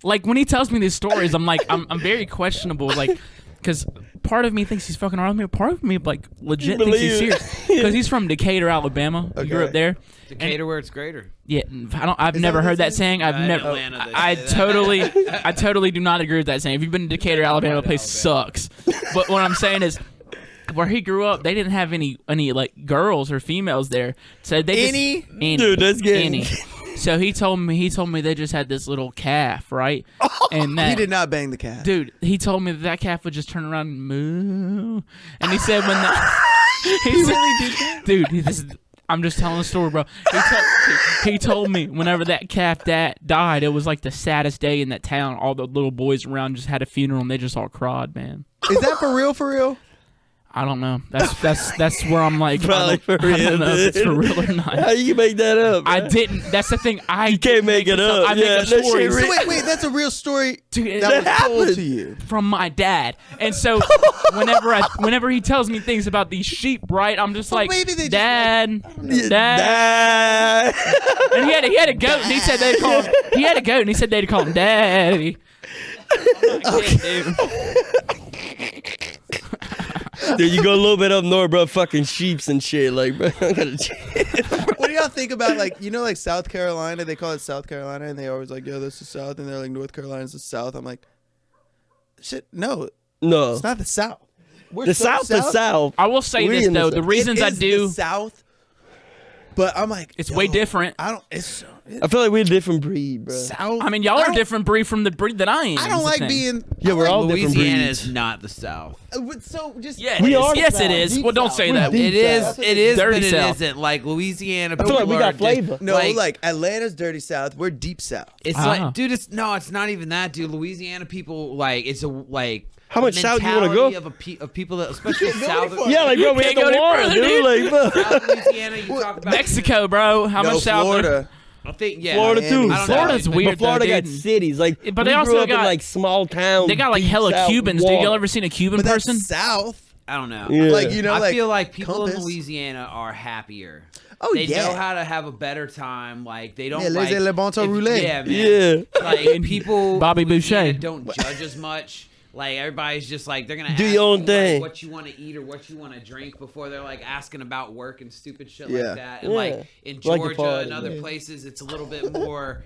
Speaker 1: Like when he tells me these stories, I'm like, I'm very questionable, like, because part of me thinks he's fucking around with me, part of me like legit thinks he's
Speaker 5: Believe it.
Speaker 1: serious, because he's from Decatur, Alabama. He grew
Speaker 3: Okay.
Speaker 1: up there.
Speaker 4: Decatur where it's greater.
Speaker 1: Yeah, I've never
Speaker 3: what
Speaker 1: heard
Speaker 3: they
Speaker 1: that
Speaker 3: say?
Speaker 1: saying. I've
Speaker 4: In
Speaker 1: never.
Speaker 4: Atlanta, they
Speaker 1: I
Speaker 4: say that.
Speaker 1: I totally do not agree with that saying. If you've been to Decatur, Alabama, the place sucks. But what I'm saying is, where he grew up, they didn't have any like girls or females there. So they
Speaker 3: Any?
Speaker 1: any
Speaker 5: Dude, that's getting-
Speaker 1: any. So he told me they just had this little calf, right? And that
Speaker 3: He did not bang the cat.
Speaker 1: dude, he told me that calf would just turn around and moo. And he said when that he really did that? Dude, I'm just telling a story, bro. He told me whenever that calf died, it was like the saddest day in that town. All the little boys around just had a funeral and they just all cried, man.
Speaker 3: Is that for real? For real?
Speaker 1: I don't know. That's where I'm like,
Speaker 5: Probably for
Speaker 1: I don't
Speaker 5: real,
Speaker 1: know if it's for
Speaker 5: dude.
Speaker 1: real or not.
Speaker 5: How you make that up?
Speaker 1: I
Speaker 5: man?
Speaker 1: didn't. That's the thing.
Speaker 5: You can't make it up.
Speaker 1: I make
Speaker 5: Yeah,
Speaker 1: up
Speaker 5: that shit
Speaker 1: stories
Speaker 5: real.
Speaker 3: So wait, that's a real story
Speaker 1: Dude,
Speaker 3: that was told
Speaker 5: happened.
Speaker 3: to you.
Speaker 1: from my dad. And so whenever he tells me things about these sheep, right, I'm just like,
Speaker 3: maybe they just,
Speaker 1: Dad,
Speaker 5: Yeah,
Speaker 1: Dad.
Speaker 5: nah.
Speaker 1: And he had a goat, and he said they'd call him. He had a goat, and he said they'd call him Daddy. I'm not kidding, dude.
Speaker 5: Dude, you go a little bit up north, bro. Fucking sheeps and shit, like, bro. I gotta
Speaker 3: What do y'all think about like like South Carolina? They call it South Carolina, and they always like, yo, this is South, and they're like North Carolina's the South. I'm like, shit, no,
Speaker 5: No,
Speaker 3: it's not the South. We're
Speaker 5: the
Speaker 3: so
Speaker 5: South is South.
Speaker 1: I will say
Speaker 5: We
Speaker 1: this
Speaker 5: in the
Speaker 1: though:
Speaker 5: South.
Speaker 1: the reasons
Speaker 3: It
Speaker 1: I
Speaker 3: is
Speaker 1: do,
Speaker 3: the South. But I'm like,
Speaker 1: It's way different.
Speaker 3: I don't. It's
Speaker 5: I feel like we're a different breed, bro.
Speaker 3: South.
Speaker 1: I mean, y'all
Speaker 3: I
Speaker 1: are a
Speaker 3: don't-
Speaker 1: different breed from the breed that I am.
Speaker 3: I
Speaker 1: is
Speaker 3: don't
Speaker 1: the
Speaker 3: like
Speaker 1: thing.
Speaker 3: being.
Speaker 5: Yeah, we're all different
Speaker 4: Louisiana
Speaker 5: breeds.
Speaker 4: is not the South.
Speaker 3: So just
Speaker 1: Yeah,
Speaker 5: We
Speaker 1: it is.
Speaker 5: are the
Speaker 1: Yes,
Speaker 5: South.
Speaker 1: it is.
Speaker 3: Deep
Speaker 1: Well, don't
Speaker 3: South.
Speaker 1: say
Speaker 5: We're
Speaker 1: that.
Speaker 5: deep
Speaker 4: It
Speaker 5: South.
Speaker 4: is,
Speaker 1: Dirty
Speaker 4: but it
Speaker 1: South.
Speaker 4: isn't. Like Louisiana,
Speaker 5: I feel like we
Speaker 4: people
Speaker 5: got
Speaker 4: are
Speaker 5: flavor.
Speaker 3: no, like Atlanta's dirty South. We're deep South.
Speaker 4: It's
Speaker 1: Ah.
Speaker 4: like, dude, it's not even that, dude. Louisiana people, like, it's a like.
Speaker 5: How much south you wanna
Speaker 4: mentality
Speaker 5: go?
Speaker 4: Of people that, especially South.
Speaker 5: Yeah, like bro, we
Speaker 1: Can't
Speaker 5: hit
Speaker 1: go
Speaker 5: the
Speaker 1: any
Speaker 5: water,
Speaker 1: further,
Speaker 5: dude.
Speaker 1: dude.
Speaker 5: Like, bro.
Speaker 4: South Louisiana, you talk about
Speaker 1: Mexico, bro. How
Speaker 3: No,
Speaker 1: much south?
Speaker 3: Florida.
Speaker 4: I think, yeah,
Speaker 5: Florida
Speaker 3: Miami.
Speaker 5: too.
Speaker 3: I don't know.
Speaker 1: Florida's
Speaker 5: But
Speaker 1: weird,
Speaker 5: Florida
Speaker 1: though,
Speaker 5: got
Speaker 1: dude.
Speaker 5: cities. Like,
Speaker 1: But they
Speaker 5: we
Speaker 1: also
Speaker 5: grew up
Speaker 1: got-
Speaker 5: in like small towns.
Speaker 1: They got like
Speaker 5: deep
Speaker 1: hella
Speaker 5: south
Speaker 1: Cubans, dude.
Speaker 5: water.
Speaker 1: Y'all ever seen a Cuban
Speaker 3: But
Speaker 1: person?
Speaker 3: that's South.
Speaker 4: I don't know.
Speaker 5: Yeah.
Speaker 3: Like, you know,
Speaker 4: I
Speaker 3: like
Speaker 4: feel like people
Speaker 3: Compass.
Speaker 4: in Louisiana are happier.
Speaker 3: Oh,
Speaker 4: they
Speaker 3: yeah.
Speaker 4: know how to have a better time. Like they don't
Speaker 3: Yeah,
Speaker 4: like
Speaker 3: laissez le bon temps
Speaker 4: if-
Speaker 3: rouler.
Speaker 4: Yeah, man.
Speaker 5: Yeah.
Speaker 4: Like people,
Speaker 1: Bobby
Speaker 4: in Louisiana
Speaker 1: Boucher.
Speaker 4: don't judge as much. Like everybody's just like they're gonna
Speaker 5: Do
Speaker 4: ask
Speaker 5: your own
Speaker 4: you,
Speaker 5: thing.
Speaker 4: like, what you want to eat or what you want to drink before they're like asking about work and stupid shit
Speaker 3: Yeah.
Speaker 4: like that. And
Speaker 5: Yeah.
Speaker 4: like in
Speaker 5: Like the
Speaker 4: Georgia
Speaker 5: party,
Speaker 4: and other
Speaker 5: yeah.
Speaker 4: places, it's a little bit more,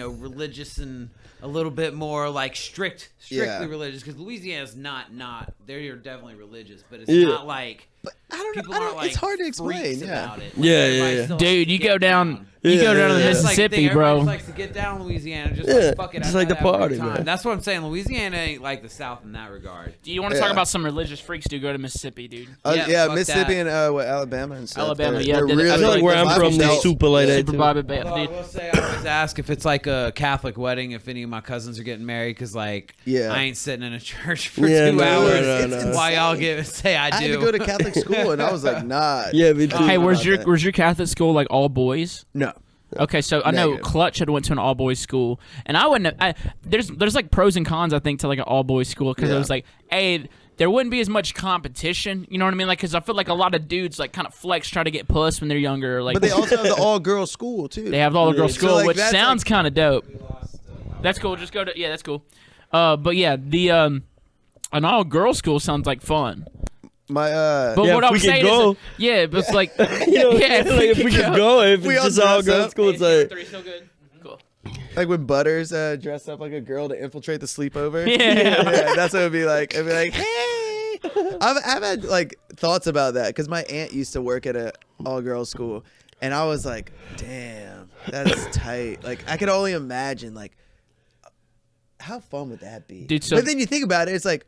Speaker 4: religious and a little bit more like strictly
Speaker 3: Yeah.
Speaker 4: religious. Because Louisiana's not they're definitely religious, but it's
Speaker 5: Yeah.
Speaker 4: not like.
Speaker 3: But I don't
Speaker 4: People
Speaker 3: know.
Speaker 4: aren't like
Speaker 3: It's hard to explain.
Speaker 4: freaks
Speaker 3: Yeah.
Speaker 4: about it.
Speaker 5: Yeah, yeah,
Speaker 4: everybody
Speaker 5: yeah.
Speaker 4: still
Speaker 1: Dude,
Speaker 4: likes
Speaker 1: you
Speaker 4: to
Speaker 1: go
Speaker 4: get
Speaker 1: down. You
Speaker 5: Yeah,
Speaker 1: go down to
Speaker 5: yeah,
Speaker 1: the
Speaker 5: yeah.
Speaker 4: It's like the
Speaker 1: Mississippi,
Speaker 4: thing, everybody
Speaker 1: bro.
Speaker 4: likes to get down in Louisiana. Just
Speaker 5: Yeah,
Speaker 4: like fuck it.
Speaker 5: just
Speaker 4: I'd
Speaker 5: like the
Speaker 4: rather have a
Speaker 5: party,
Speaker 4: good time.
Speaker 5: man.
Speaker 4: That's what I'm saying. Louisiana ain't like the South in that regard.
Speaker 1: Do you want to talk
Speaker 3: Yeah.
Speaker 1: about some religious freaks? Do go to Mississippi, dude.
Speaker 4: Yeah,
Speaker 3: Yeah,
Speaker 4: fuck
Speaker 3: Mississippi
Speaker 4: that.
Speaker 3: and Alabama and stuff.
Speaker 1: Alabama,
Speaker 3: They're-
Speaker 1: yeah,
Speaker 3: they're
Speaker 1: I
Speaker 3: really,
Speaker 5: I feel like where I'm
Speaker 3: Bible
Speaker 5: from, they're
Speaker 3: Belt.
Speaker 5: super like that
Speaker 1: Super
Speaker 5: too.
Speaker 1: Bible Belt,
Speaker 4: Although I
Speaker 1: dude.
Speaker 4: will say, I always ask if it's like a Catholic wedding, if any of my cousins are getting married, because like
Speaker 3: Yeah.
Speaker 4: I ain't sitting in a church for
Speaker 5: Yeah,
Speaker 4: 2
Speaker 5: no,
Speaker 4: hours
Speaker 5: no, no.
Speaker 4: while y'all say I
Speaker 3: I had
Speaker 4: do.
Speaker 3: to go to Catholic school, and I was like, nah.
Speaker 5: Yeah, me too.
Speaker 1: Hey,
Speaker 3: where's
Speaker 1: where's your Catholic school like all boys?
Speaker 3: No.
Speaker 1: Okay, so I know
Speaker 3: Negative.
Speaker 1: Clutch had went to an all boys school, and I wouldn't. There's like pros and cons I think to like an all boys school because it
Speaker 3: Yeah.
Speaker 1: was like, hey, there wouldn't be as much competition. You know what I mean? Like, because I feel like a lot of dudes like kind of flex, try to get puss when they're younger. Like,
Speaker 3: But they also have the all-girls school too.
Speaker 1: they have the all girls
Speaker 3: So,
Speaker 1: school,
Speaker 3: like,
Speaker 1: which
Speaker 3: that's,
Speaker 1: sounds
Speaker 3: like-
Speaker 1: kind of dope. That's cool. Just go to that's cool. But yeah, the an all girls school sounds like fun.
Speaker 3: My
Speaker 1: But
Speaker 5: Yeah,
Speaker 1: what
Speaker 5: if
Speaker 1: I'm
Speaker 5: we could
Speaker 1: saying
Speaker 5: go.
Speaker 1: is, yeah, but it's like,
Speaker 5: You know,
Speaker 1: yeah,
Speaker 5: like, if we could go, if
Speaker 3: We
Speaker 5: it's
Speaker 3: all
Speaker 5: just all
Speaker 3: dress
Speaker 5: girls
Speaker 3: up.
Speaker 5: school, it's like,
Speaker 1: Three still good. Cool.
Speaker 3: like when Butters dressed up like a girl to infiltrate the sleepover.
Speaker 1: Yeah.
Speaker 3: That's what it'd be like. I'd be like, hey. I've had like thoughts about that because my aunt used to work at a all-girls school, and I was like, damn, that's tight. Like I could only imagine like how fun would that be,
Speaker 1: Dude, so-
Speaker 3: but then you think about it, it's like,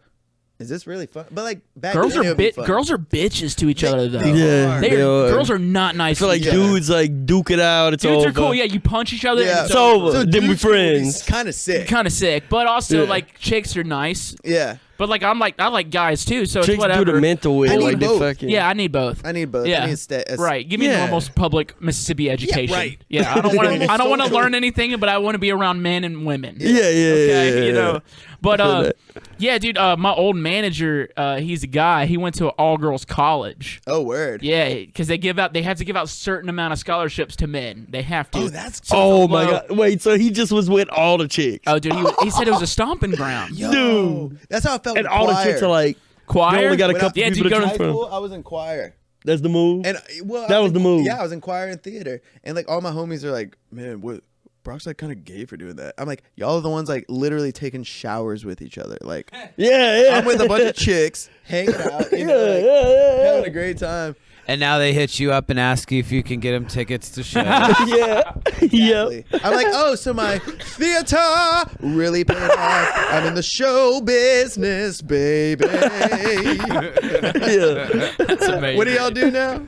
Speaker 3: is this really fun? But like back
Speaker 1: Girls
Speaker 3: then, it
Speaker 1: are
Speaker 3: would be fun.
Speaker 1: girls are bitches to each other though.
Speaker 5: yeah,
Speaker 1: They
Speaker 5: they
Speaker 1: are,
Speaker 5: are.
Speaker 1: girls are not nice.
Speaker 5: I feel like
Speaker 1: to each other.
Speaker 5: dudes like duke it out. It's
Speaker 1: Dudes
Speaker 5: over.
Speaker 1: are cool. Yeah, you punch each other.
Speaker 3: Yeah.
Speaker 1: And it's
Speaker 5: It's over.
Speaker 3: So
Speaker 5: Then we
Speaker 3: dude school is
Speaker 5: friends.
Speaker 3: kind of sick.
Speaker 1: kind of sick, but also
Speaker 5: Yeah.
Speaker 1: like chicks are nice.
Speaker 3: Yeah,
Speaker 1: But like I like guys too. So it's
Speaker 5: Chicks
Speaker 1: whatever.
Speaker 5: do the mental way.
Speaker 3: I need
Speaker 5: Like they
Speaker 3: both.
Speaker 5: fucking.
Speaker 1: Yeah, I need both.
Speaker 3: I need both.
Speaker 1: Yeah.
Speaker 3: I need
Speaker 1: Right. Give me
Speaker 5: Yeah.
Speaker 1: normal public Mississippi education.
Speaker 3: right.
Speaker 1: Yeah, I don't want to.
Speaker 3: Normal
Speaker 1: I don't want to
Speaker 3: social.
Speaker 1: learn anything, but I want to be around men and women.
Speaker 5: Yeah, yeah,
Speaker 1: Okay,
Speaker 5: yeah,
Speaker 1: you know. But
Speaker 5: feel that.
Speaker 1: yeah, dude. My old manager, he's a guy. He went to an all girls college.
Speaker 3: Oh, word.
Speaker 1: Yeah, because they have to give out certain amount of scholarships to men. They have to.
Speaker 3: Oh, that's
Speaker 5: Oh my
Speaker 1: low.
Speaker 5: god! Wait, so he just was with all the chicks,
Speaker 1: Oh, dude, he said it was a stomping ground.
Speaker 3: Yo,
Speaker 5: dude.
Speaker 3: that's how I felt.
Speaker 5: and
Speaker 3: with
Speaker 5: all the
Speaker 3: choir.
Speaker 5: chicks are like,
Speaker 1: Choir.
Speaker 5: they only got a
Speaker 3: When
Speaker 5: couple
Speaker 1: yeah,
Speaker 5: people
Speaker 1: dude,
Speaker 5: to
Speaker 1: go to
Speaker 5: choose
Speaker 3: high
Speaker 5: from.
Speaker 3: school, I was in choir.
Speaker 5: That's the move.
Speaker 3: And well,
Speaker 5: That was the move.
Speaker 3: Yeah, I was in choir and theater, and like all my homies are like, "Man, what? Brock's like kind of gay for doing that." I'm like, "Y'all are the ones like literally taking showers with each other. Like,
Speaker 5: yeah, yeah.
Speaker 3: I'm with a bunch of chicks hanging out, you
Speaker 5: yeah,
Speaker 3: know, like,
Speaker 5: yeah,
Speaker 3: having a great time."
Speaker 4: And now they hit you up and ask you if you can get them tickets to shows.
Speaker 5: yeah, yeah.
Speaker 3: I'm like, "Oh, so my theater really paid off. I'm in the show business, baby."
Speaker 5: Yeah.
Speaker 1: That's amazing.
Speaker 3: What do y'all do now?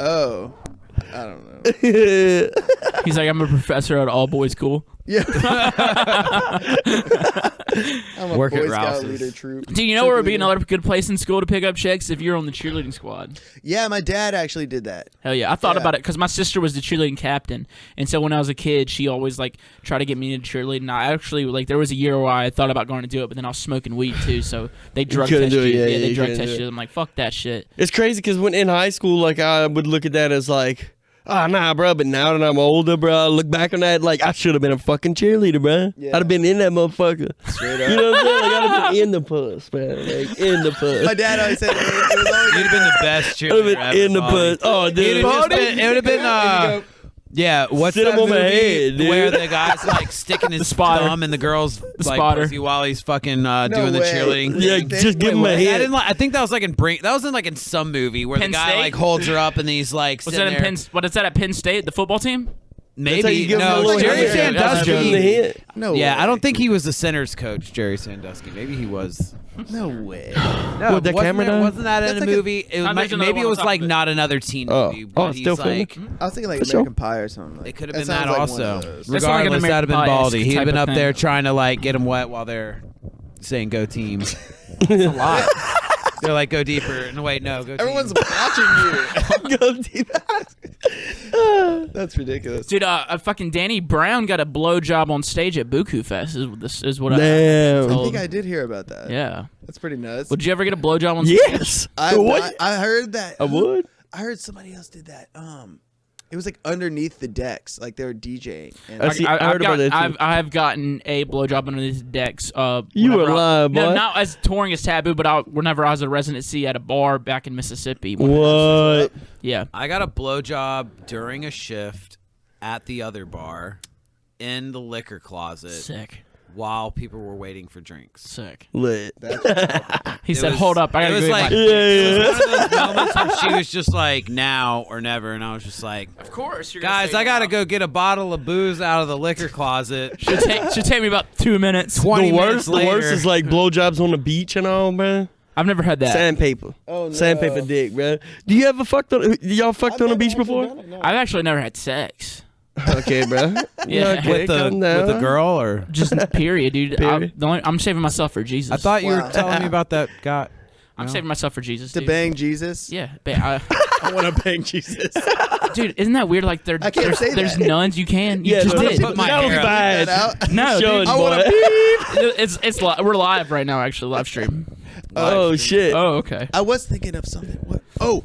Speaker 3: Oh, I don't know.
Speaker 1: He's like, I'm a professor at all boys school.
Speaker 3: Yeah. I'm a
Speaker 4: Work at
Speaker 3: Boy Scout
Speaker 4: Rouse's.
Speaker 3: leader troop.
Speaker 1: Do you know where would be
Speaker 3: Troop leader.
Speaker 1: another good place in school to pick up chicks if you're on the cheerleading squad?
Speaker 3: Yeah, my dad actually did that.
Speaker 1: Hell yeah, I thought
Speaker 3: Yeah.
Speaker 1: about it because my sister was the cheerleading captain, and so when I was a kid, she always like tried to get me into cheerleading. I actually like there was a year where I thought about going to do it, but then I was smoking weed too, so they drug
Speaker 5: couldn't
Speaker 1: test you.
Speaker 5: do it, yeah,
Speaker 1: they
Speaker 5: you
Speaker 1: drug
Speaker 5: couldn't
Speaker 1: test
Speaker 5: do
Speaker 1: you.
Speaker 5: it.
Speaker 1: I'm like, fuck that shit.
Speaker 5: It's crazy because when in high school, like I would look at that as like, oh nah, bro. But now that I'm older, bro, I look back on that like I should have been a fucking cheerleader, bro.
Speaker 3: Yeah.
Speaker 5: I'd have been in that motherfucker.
Speaker 3: Straight
Speaker 5: You know what I'm saying? Like I'd have been in the puss, man. Like in the puss.
Speaker 3: My dad always said it was always
Speaker 4: You'd have been the best
Speaker 5: I'd have
Speaker 4: cheerleader
Speaker 5: been
Speaker 4: ever,
Speaker 5: in the
Speaker 4: Bawldy.
Speaker 5: puss. Oh, dude.
Speaker 4: It would have been. Yeah, what's
Speaker 5: Sit
Speaker 4: that
Speaker 5: him on my
Speaker 4: movie
Speaker 5: head, dude.
Speaker 4: where the guy's like sticking his
Speaker 1: spotter.
Speaker 4: thumb in the girl's like
Speaker 1: spotter.
Speaker 4: pussy while he's fucking doing the
Speaker 3: way.
Speaker 4: cheerleading?
Speaker 5: Yeah,
Speaker 4: thing?
Speaker 5: just give him a
Speaker 4: I
Speaker 5: hit.
Speaker 4: didn't. I think that was like in some movie where
Speaker 1: Penn
Speaker 4: the guy
Speaker 1: State?
Speaker 4: like holds her up and he's like
Speaker 1: Was
Speaker 4: sitting
Speaker 1: that in
Speaker 4: there.
Speaker 1: Penn? What is that at Penn State? The football team?
Speaker 5: That's how you
Speaker 4: Maybe
Speaker 5: give him a
Speaker 4: no.
Speaker 5: little
Speaker 4: Jerry
Speaker 5: hit.
Speaker 1: That's
Speaker 5: That's
Speaker 1: a
Speaker 5: give him the
Speaker 1: joke.
Speaker 5: hit.
Speaker 3: No
Speaker 4: Yeah,
Speaker 3: way.
Speaker 4: I don't think he was the center's coach, Jerry Sandusky. Maybe he was.
Speaker 3: No way.
Speaker 4: No,
Speaker 5: What, the camera done?
Speaker 4: wasn't that in
Speaker 3: That's
Speaker 4: a
Speaker 3: like a-
Speaker 4: movie? It
Speaker 1: Sounds like another
Speaker 4: maybe
Speaker 1: one
Speaker 4: it
Speaker 1: on
Speaker 4: was
Speaker 1: top
Speaker 4: like
Speaker 1: of it.
Speaker 4: not another teen
Speaker 5: Oh.
Speaker 4: movie.
Speaker 5: Oh,
Speaker 4: But
Speaker 5: it's still
Speaker 4: he's
Speaker 5: filming?
Speaker 4: like,
Speaker 3: I was thinking like
Speaker 5: For sure.
Speaker 3: American Pie or something.
Speaker 4: it could have
Speaker 3: That
Speaker 4: been that
Speaker 3: sounds like one
Speaker 4: also.
Speaker 3: of those.
Speaker 1: That sounds like an
Speaker 4: Regardless, that'd have been
Speaker 1: American
Speaker 4: Bawldy.
Speaker 1: Pie-esque
Speaker 4: He'd have been
Speaker 1: type
Speaker 4: up
Speaker 1: of
Speaker 4: there
Speaker 1: thing.
Speaker 4: trying to like get him wet while they're saying "Go team." It's a lot. They're like, "Go deeper." No, wait, no, go team.
Speaker 3: Everyone's watching you.
Speaker 5: Go deep.
Speaker 3: That's ridiculous.
Speaker 1: Dude, fucking Danny Brown got a blowjob on stage at Buku Fest. Is what
Speaker 5: Damn.
Speaker 3: I
Speaker 1: told.
Speaker 3: think I did hear about that.
Speaker 1: Yeah.
Speaker 3: That's pretty nuts.
Speaker 1: Would you ever get a blowjob on stage?
Speaker 5: Yes.
Speaker 3: I
Speaker 5: What?
Speaker 3: heard that.
Speaker 5: I would.
Speaker 3: I heard somebody else did that. It was like underneath the decks, like they were DJing. And
Speaker 5: I see- I heard about that, too.
Speaker 1: I've gotten a blowjob under these decks.
Speaker 5: You
Speaker 1: whenever
Speaker 5: were lying,
Speaker 1: No,
Speaker 5: boy.
Speaker 1: not as touring as Taboo, but whenever I was a residency at a bar back in Mississippi.
Speaker 5: What?
Speaker 1: Yeah.
Speaker 4: I got a blowjob during a shift at the other bar in the liquor closet
Speaker 1: Sick.
Speaker 4: while people were waiting for drinks.
Speaker 1: Sick.
Speaker 5: Lit.
Speaker 1: He
Speaker 4: It
Speaker 1: said,
Speaker 4: was-
Speaker 1: "Hold up, I
Speaker 4: it
Speaker 1: gotta
Speaker 4: was
Speaker 1: go
Speaker 4: like,
Speaker 1: get my-"
Speaker 5: Yeah,
Speaker 4: It
Speaker 5: yeah.
Speaker 4: was one of those moments where she was just like, now or never, and I was just like,
Speaker 1: Of course, you're
Speaker 4: guys, I gotta go get a bottle of booze out of the liquor closet.
Speaker 1: Should take me about 2 minutes.
Speaker 4: 20
Speaker 5: The
Speaker 4: minutes
Speaker 5: worst
Speaker 4: later.
Speaker 5: is like blowjobs on the beach and all, man.
Speaker 1: I've never had that.
Speaker 5: Sandpaper.
Speaker 3: Oh, no.
Speaker 5: Sandpaper dick, bro. Do you ever fucked on? Y'all fucked on the beach before?
Speaker 1: I've actually never had sex.
Speaker 5: Okay, bro.
Speaker 1: Yeah.
Speaker 5: Okay, calm down.
Speaker 4: with the girl, or
Speaker 1: Just period, dude.
Speaker 5: Period.
Speaker 1: I'm saving myself for Jesus.
Speaker 4: I thought you
Speaker 3: Wow.
Speaker 4: were telling me about that guy.
Speaker 1: I'm saving myself for Jesus.
Speaker 3: to
Speaker 1: Dude.
Speaker 3: bang Jesus.
Speaker 1: Yeah,
Speaker 5: I want to bang Jesus.
Speaker 1: dude, isn't that weird? Like
Speaker 3: I can't say
Speaker 1: there's
Speaker 3: that.
Speaker 1: nuns you can. You
Speaker 5: Yeah,
Speaker 1: just
Speaker 5: no,
Speaker 1: did.
Speaker 4: put my
Speaker 5: that was
Speaker 4: hair up.
Speaker 5: bad.
Speaker 3: That out.
Speaker 1: No,
Speaker 5: Showing,
Speaker 1: dude,
Speaker 3: I want
Speaker 5: boy.
Speaker 3: to
Speaker 1: we're live right now. Actually, live stream.
Speaker 5: Oh shit.
Speaker 1: Oh, okay.
Speaker 3: I was thinking of something. What? Oh,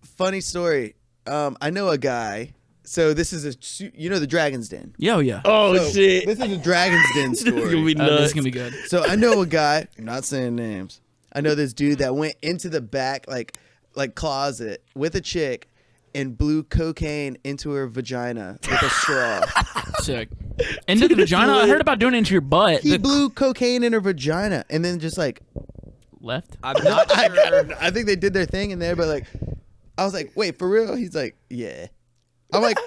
Speaker 3: funny story. I know a guy. So this is the Dragon's Den.
Speaker 1: Yo, yeah.
Speaker 5: Oh
Speaker 3: So,
Speaker 5: shit.
Speaker 3: This is a Dragon's Den
Speaker 5: This is gonna
Speaker 3: story.
Speaker 5: be
Speaker 1: This
Speaker 5: nuts.
Speaker 1: is gonna be good.
Speaker 3: So I know a guy. I'm not saying names. I know this dude that went into the back like closet with a chick and blew cocaine into her vagina with a straw.
Speaker 1: Sick. Into the vagina. I heard about doing it into your butt.
Speaker 3: He blew cocaine in her vagina and then just like
Speaker 1: Left.
Speaker 4: I'm not sure.
Speaker 3: I think they did their thing in there, but like I was like, wait, for real? He's like, yeah. I'm like,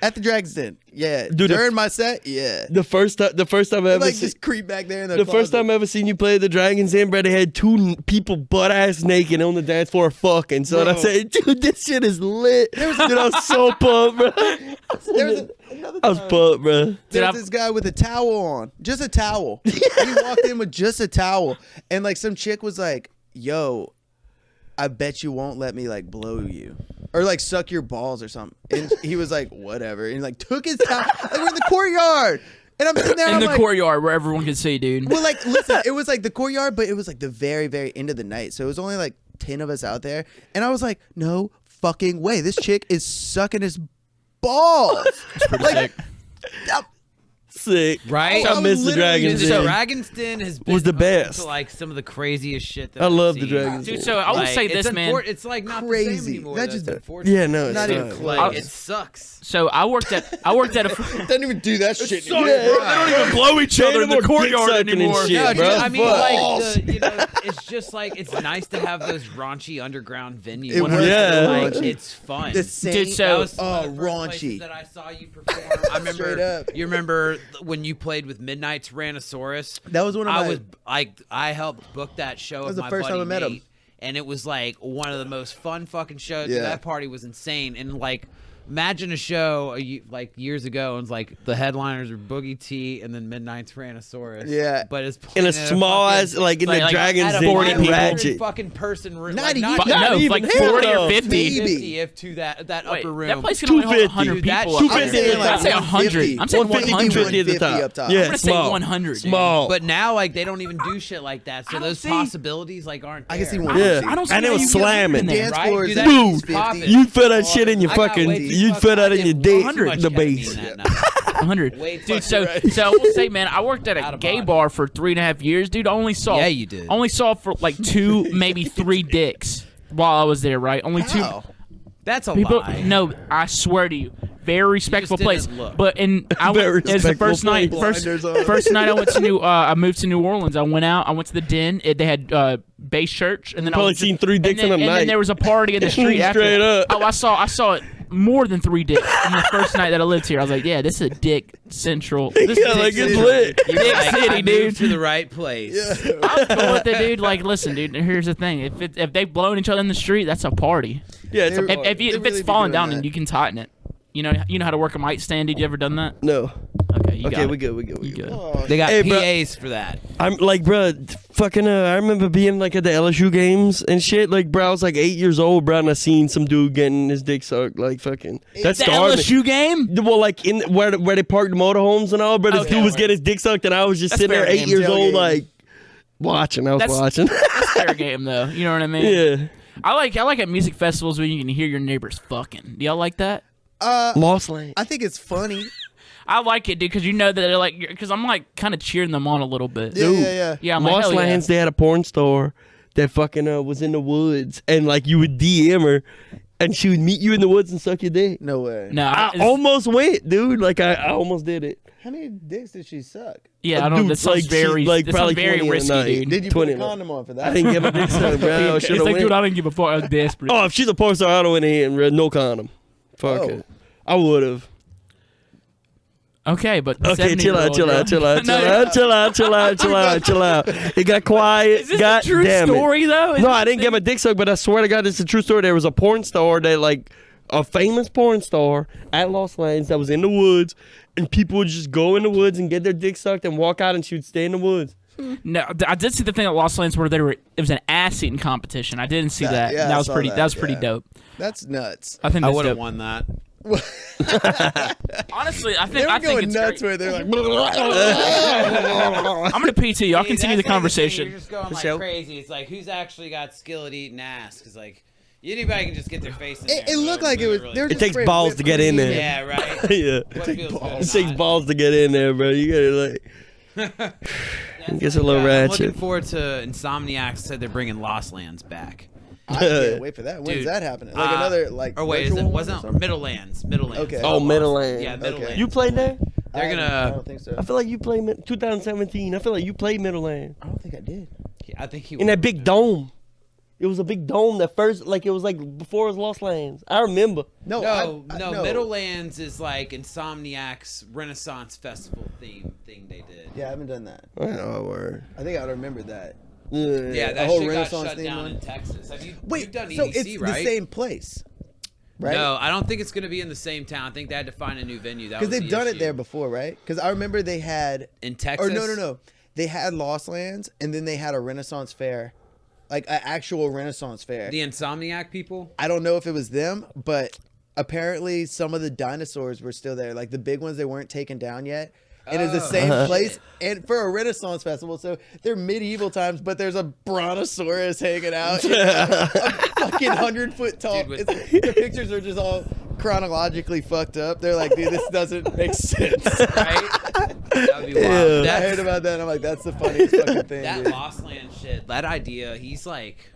Speaker 3: at the Dragon's Den, yeah.
Speaker 5: Dude,
Speaker 3: During my set, yeah.
Speaker 5: The first time I ever
Speaker 3: Like
Speaker 5: seen.
Speaker 3: just creep back there in
Speaker 5: The first time I ever seen you play the Dragons Den, bro, they had two people butt ass naked on the dance floor fucking. So I
Speaker 3: Bro.
Speaker 5: said, dude, this shit is lit. Dude, I was so pumped, bro.
Speaker 3: there was another
Speaker 5: I was
Speaker 3: time.
Speaker 5: pumped, bro.
Speaker 1: Dude,
Speaker 3: There's
Speaker 1: I've-
Speaker 3: this guy with a towel on, just a towel. He walked in with just a towel, and like some chick was like, "Yo, I bet you won't let me like blow you or like suck your balls or something." And he was like, "Whatever," and like took his towel. Like we're in the courtyard, and I'm sitting there.
Speaker 1: In
Speaker 3: I'm
Speaker 1: the
Speaker 3: like,
Speaker 1: courtyard where everyone can see, dude.
Speaker 3: well, like listen, it was like the courtyard, but it was like the very, very end of the night, so it was only like 10 of us out there, and I was like, "No fucking way, this chick is sucking his balls."
Speaker 1: It's pretty
Speaker 3: like,
Speaker 1: sick.
Speaker 5: Sick.
Speaker 4: Right?
Speaker 5: I miss the
Speaker 3: literally
Speaker 5: Dragons
Speaker 3: just-
Speaker 5: Den.
Speaker 4: Dragon's Den has been
Speaker 5: Was the
Speaker 4: home
Speaker 5: best.
Speaker 4: to like some of the craziest shit that
Speaker 5: I
Speaker 4: I've
Speaker 5: love the
Speaker 4: seen.
Speaker 5: Dragons
Speaker 1: Dude,
Speaker 5: Den.
Speaker 1: so I will
Speaker 4: Like,
Speaker 1: say
Speaker 4: it's
Speaker 1: this, man.
Speaker 4: It's like not the
Speaker 3: Crazy.
Speaker 4: same anymore.
Speaker 3: That
Speaker 4: That's
Speaker 3: just-
Speaker 4: unfortunate.
Speaker 5: Yeah, no, it's
Speaker 3: Not even
Speaker 5: not.
Speaker 3: close.
Speaker 4: Like it sucks.
Speaker 1: So I worked at a.
Speaker 3: Doesn't even do that shit.
Speaker 5: Yeah, they don't even blow each
Speaker 1: other in the courtyard anymore.
Speaker 5: And shit,
Speaker 4: No,
Speaker 5: bro.
Speaker 4: dude, I mean,
Speaker 5: Fuck.
Speaker 4: like, it's just like it's nice to have those raunchy underground venues.
Speaker 3: It
Speaker 5: was Yeah.
Speaker 4: like
Speaker 3: raunchy.
Speaker 4: it's fun.
Speaker 3: The same.
Speaker 1: Dude, so-
Speaker 4: That was some
Speaker 3: Oh,
Speaker 4: of the first places
Speaker 3: raunchy.
Speaker 4: that I saw you perform. I remember.
Speaker 3: Straight up.
Speaker 4: You remember when you played with Midnight's Rhinosaurus?
Speaker 3: That was one of my.
Speaker 4: I was like, I helped book that show.
Speaker 3: was
Speaker 4: with
Speaker 3: the
Speaker 4: my
Speaker 3: first time
Speaker 4: buddy
Speaker 3: I met him.
Speaker 4: Nate, and it was like one of the most fun fucking shows.
Speaker 3: Yeah.
Speaker 4: That party was insane, and like. Imagine a show like years ago, and it's like the headliners are Boogie T and then Midnight's Rhinosaurus.
Speaker 3: Yeah.
Speaker 4: but it's
Speaker 5: In a
Speaker 4: playing at
Speaker 5: small
Speaker 4: fucking-
Speaker 5: ass, like in
Speaker 1: like-
Speaker 5: the
Speaker 1: like
Speaker 5: Dragons
Speaker 4: at a
Speaker 5: Den,
Speaker 1: 40 people.
Speaker 5: ratchet.
Speaker 4: fucking person room.
Speaker 3: Not
Speaker 4: like,
Speaker 3: even-
Speaker 4: not
Speaker 1: No,
Speaker 5: even
Speaker 1: like
Speaker 5: hell
Speaker 1: 40
Speaker 5: no.
Speaker 1: or 50.
Speaker 3: Maybe.
Speaker 4: 50 if to that
Speaker 1: Wait,
Speaker 4: upper room.
Speaker 1: that place can only hold
Speaker 5: 250.
Speaker 1: 100
Speaker 4: Dude, that
Speaker 1: people.
Speaker 4: shit-
Speaker 1: up
Speaker 3: I'm
Speaker 1: there.
Speaker 3: saying like
Speaker 1: I'd say 100. I'm saying
Speaker 3: 150
Speaker 1: 100.
Speaker 5: at the top.
Speaker 3: up top.
Speaker 5: Yeah,
Speaker 1: I'm gonna say
Speaker 5: small.
Speaker 1: 100. dude.
Speaker 5: Small.
Speaker 4: But now, like, they don't even do shit like that. So
Speaker 1: I don't
Speaker 4: those
Speaker 1: see-
Speaker 4: possibilities, like, aren't there.
Speaker 3: I can see
Speaker 1: I
Speaker 3: one.
Speaker 1: don't-
Speaker 5: Yeah.
Speaker 1: I don't see
Speaker 5: And it
Speaker 1: how
Speaker 5: was
Speaker 1: you get
Speaker 5: slamming.
Speaker 1: in there.
Speaker 3: Dance
Speaker 4: Right?
Speaker 3: floors
Speaker 4: Dude,
Speaker 3: at
Speaker 4: that
Speaker 5: Dude,
Speaker 4: shit's
Speaker 3: 50.
Speaker 4: popping.
Speaker 5: You'd feel that shit in your
Speaker 4: I got
Speaker 5: fucking.
Speaker 4: way too
Speaker 5: You'd
Speaker 4: fucking-
Speaker 5: feel that
Speaker 4: I
Speaker 5: in your
Speaker 4: did
Speaker 5: dick,
Speaker 4: way too much
Speaker 5: the
Speaker 4: ketamine
Speaker 5: bass.
Speaker 4: that night.
Speaker 1: 100.
Speaker 4: Way
Speaker 1: Dude,
Speaker 4: fucking
Speaker 1: so I will say, man, I worked at
Speaker 4: Out
Speaker 1: a
Speaker 4: of
Speaker 1: gay
Speaker 4: body.
Speaker 1: bar for 3.5 years, dude. I only saw.
Speaker 4: Yeah, you did.
Speaker 1: Only saw for like 2, maybe 3 dicks while I was there. Right? Only 2.
Speaker 3: How?
Speaker 4: That's a
Speaker 1: People,
Speaker 4: lie.
Speaker 1: no, I swear to you, very respectful
Speaker 4: didn't
Speaker 1: place.
Speaker 4: look.
Speaker 1: But it was
Speaker 5: Very
Speaker 1: the
Speaker 5: respectful
Speaker 1: first night.
Speaker 5: place.
Speaker 1: First night I went to I moved to New Orleans. I went out. I went to the Den. They had base church, and then
Speaker 5: Probably
Speaker 1: I went
Speaker 5: seen 3 dicks
Speaker 1: and then,
Speaker 5: in a
Speaker 1: and
Speaker 5: night.
Speaker 1: then there was a party in the street after.
Speaker 5: Straight up.
Speaker 1: Oh, I saw it more than 3 dicks in the first night that I lived here. I was like, yeah, this is a dick central. This
Speaker 5: Yeah,
Speaker 1: is
Speaker 5: like
Speaker 1: dick
Speaker 5: it's
Speaker 1: central.
Speaker 5: lit.
Speaker 4: You're
Speaker 1: Dick
Speaker 4: like,
Speaker 1: City,
Speaker 4: I
Speaker 1: dude.
Speaker 4: moved to the right place.
Speaker 1: I'm going with it, dude. Like, listen, dude. Here's the thing: if they've blown each other in the street, that's a party.
Speaker 5: Yeah, it's a
Speaker 3: They're-
Speaker 1: If
Speaker 3: They
Speaker 1: it's
Speaker 3: really be
Speaker 1: falling
Speaker 3: doing
Speaker 1: down,
Speaker 3: that.
Speaker 1: and you can tighten it. You know how to work a mic stand. Did you ever done that?
Speaker 5: no.
Speaker 1: Okay, you got
Speaker 5: Okay,
Speaker 1: it.
Speaker 5: we good. We
Speaker 1: You good?
Speaker 3: Oh,
Speaker 4: They got
Speaker 5: Hey, bro.
Speaker 4: PAs for that.
Speaker 5: I'm like, bro, fucking. I remember being like at the LSU games and shit. Like, bro, I was like 8 years old, bro, and I seen some dude getting his dick sucked. Like, fucking. That
Speaker 1: The
Speaker 5: scarred me.
Speaker 1: LSU game?
Speaker 5: Well, like in where they parked the motorhomes and all, but this
Speaker 1: Okay,
Speaker 5: dude was
Speaker 1: right.
Speaker 5: getting his dick sucked, and I was just
Speaker 1: That's
Speaker 5: sitting there,
Speaker 1: fair
Speaker 5: 8
Speaker 1: game,
Speaker 5: years old,
Speaker 3: tailgating.
Speaker 5: like watching. I was
Speaker 1: That's-
Speaker 5: watching.
Speaker 1: That's fair game though. You know what I mean?
Speaker 5: Yeah.
Speaker 1: I like at music festivals when you can hear your neighbors fucking. Do y'all like that?
Speaker 5: Lost Lane.
Speaker 3: I think it's funny.
Speaker 1: I like it, dude, because you know that they're like, because I'm like kind of cheering them on a little bit.
Speaker 3: Yeah,
Speaker 5: Dude.
Speaker 3: yeah.
Speaker 1: Yeah, I'm like,
Speaker 5: Lost
Speaker 1: hell yeah.
Speaker 5: Lands, they had a porn store that fucking was in the woods, and like you would DM her, and she would meet you in the woods and suck your dick.
Speaker 3: No way.
Speaker 1: No,
Speaker 5: I
Speaker 1: it's-
Speaker 5: almost went, dude. Like I almost did it.
Speaker 3: How many dicks did she suck?
Speaker 1: yeah, I don't.
Speaker 5: Dude,
Speaker 1: That sounds
Speaker 5: like, she-
Speaker 1: very,
Speaker 5: like,
Speaker 1: that sounds
Speaker 5: probably
Speaker 1: very
Speaker 5: 20 a
Speaker 1: risky,
Speaker 5: night.
Speaker 1: dude.
Speaker 3: Did you
Speaker 5: 20
Speaker 3: put a
Speaker 5: of
Speaker 3: condom on for that?
Speaker 5: I didn't give a dick suck, bro. I
Speaker 1: It's
Speaker 5: should've
Speaker 1: like,
Speaker 5: went.
Speaker 1: dude, I didn't give a fuck. I was desperate.
Speaker 5: Oh, if she's a porn star, I'd have went in and no condom. Fuck
Speaker 3: Oh.
Speaker 5: it. I would have.
Speaker 1: Okay, but
Speaker 5: Okay, chill out,
Speaker 1: 70-year-old
Speaker 5: chill out, chill out,
Speaker 1: No,
Speaker 5: chill out, chill out, chill out, chill out, chill out. It got quiet.
Speaker 1: Is this
Speaker 5: God
Speaker 1: a true
Speaker 5: damn it.
Speaker 1: story though? Is
Speaker 5: No,
Speaker 1: this
Speaker 5: I didn't get my dick sucked, but I swear to God, it's a true story. There was a porn star that, like, a famous porn star at Lost Lands that was in the woods, and people would just go in the woods and get their dick sucked and walk out, and she would stay in the woods.
Speaker 1: No, I did see the thing at Lost Lands where it was an ass eating competition. I didn't see that.
Speaker 3: yeah,
Speaker 1: that
Speaker 3: I
Speaker 1: was
Speaker 3: saw
Speaker 1: pretty.
Speaker 3: that,
Speaker 1: That was pretty
Speaker 3: yeah.
Speaker 1: dope.
Speaker 3: That's nuts.
Speaker 1: I think
Speaker 4: I
Speaker 1: that's
Speaker 4: would have
Speaker 1: dope.
Speaker 4: won that.
Speaker 1: Honestly, I
Speaker 3: They
Speaker 1: think
Speaker 3: were
Speaker 1: I think
Speaker 3: going
Speaker 1: it's
Speaker 3: nuts
Speaker 1: great.
Speaker 3: where they're like,
Speaker 1: I'm gonna PT. Y'all continue the conversation.
Speaker 4: You're just going like
Speaker 5: sure.
Speaker 4: crazy. It's like who's actually got skill at eating ass? Because like anybody can just get their face in there.
Speaker 3: it looked like it was. They were
Speaker 5: It
Speaker 3: just
Speaker 5: takes
Speaker 3: spraying
Speaker 5: balls
Speaker 3: whipped
Speaker 5: to get in
Speaker 3: cream
Speaker 5: there.
Speaker 4: Yeah, right.
Speaker 5: Yeah.
Speaker 4: What feels good or
Speaker 5: It takes
Speaker 4: not.
Speaker 5: balls to get in there, bro. You gotta, like.
Speaker 4: That's
Speaker 5: Gets a little
Speaker 4: I'm
Speaker 5: ratchet.
Speaker 4: looking forward to Insomniacs said they're bringing Lost Lands back.
Speaker 3: I can't wait for that. When's
Speaker 4: Dude,
Speaker 3: that happening? Like another like.
Speaker 4: Or wait, is it
Speaker 3: virtual one or
Speaker 4: wasn't
Speaker 3: something?
Speaker 4: Middlelands?
Speaker 3: Okay.
Speaker 5: Oh, Middleland.
Speaker 4: Yeah, Middlelands.
Speaker 3: Okay.
Speaker 5: You played there?
Speaker 4: They're
Speaker 3: I
Speaker 4: gonna.
Speaker 3: don't think so.
Speaker 5: I feel like you played 2017. I feel like you played Middleland.
Speaker 3: I don't think I did.
Speaker 4: I think he
Speaker 5: In that big dome. It was a big dome that first, like, it was like before it was Lost Lands. I remember.
Speaker 3: No,
Speaker 4: No,
Speaker 3: I,
Speaker 4: no. Middlelands is like Insomniac's Renaissance Festival thing they did.
Speaker 3: Yeah, I haven't done that.
Speaker 5: Oh, word.
Speaker 3: I think I remember that.
Speaker 4: Yeah, that
Speaker 3: whole
Speaker 4: shit got
Speaker 3: Renaissance
Speaker 4: shut
Speaker 3: theme
Speaker 4: down
Speaker 3: one?
Speaker 4: in Texas. Have you?
Speaker 3: Wait,
Speaker 4: you've done
Speaker 3: so
Speaker 4: EDC,
Speaker 3: it's
Speaker 4: right?
Speaker 3: the same place, right?
Speaker 4: No, I don't think it's gonna be in the same town. I think they had to find a new venue. That
Speaker 3: because
Speaker 4: was
Speaker 3: they've
Speaker 4: the
Speaker 3: done it
Speaker 4: issue.
Speaker 3: there before, right? Because I remember they had,
Speaker 4: in Texas.
Speaker 3: or no, they had Lost Lands, and then they had a Renaissance fair, like an actual Renaissance fair.
Speaker 4: The Insomniac people.
Speaker 3: I don't know if it was them, but apparently some of the dinosaurs were still there, like the big ones. They weren't taken down yet. And it's the same place, and for a Renaissance festival, so they're medieval times, but there's a brontosaurus hanging out, a fucking 100-foot tall.
Speaker 4: Dude, with-
Speaker 3: The pictures are just all chronologically fucked up. They're like, dude, this doesn't make sense.
Speaker 4: Right? That'd be wild.
Speaker 5: Yeah.
Speaker 3: I
Speaker 4: That's-
Speaker 3: heard about that. And I'm like, that's the funniest fucking thing.
Speaker 4: that
Speaker 3: dude.
Speaker 4: Lost Land shit, that idea, he's like,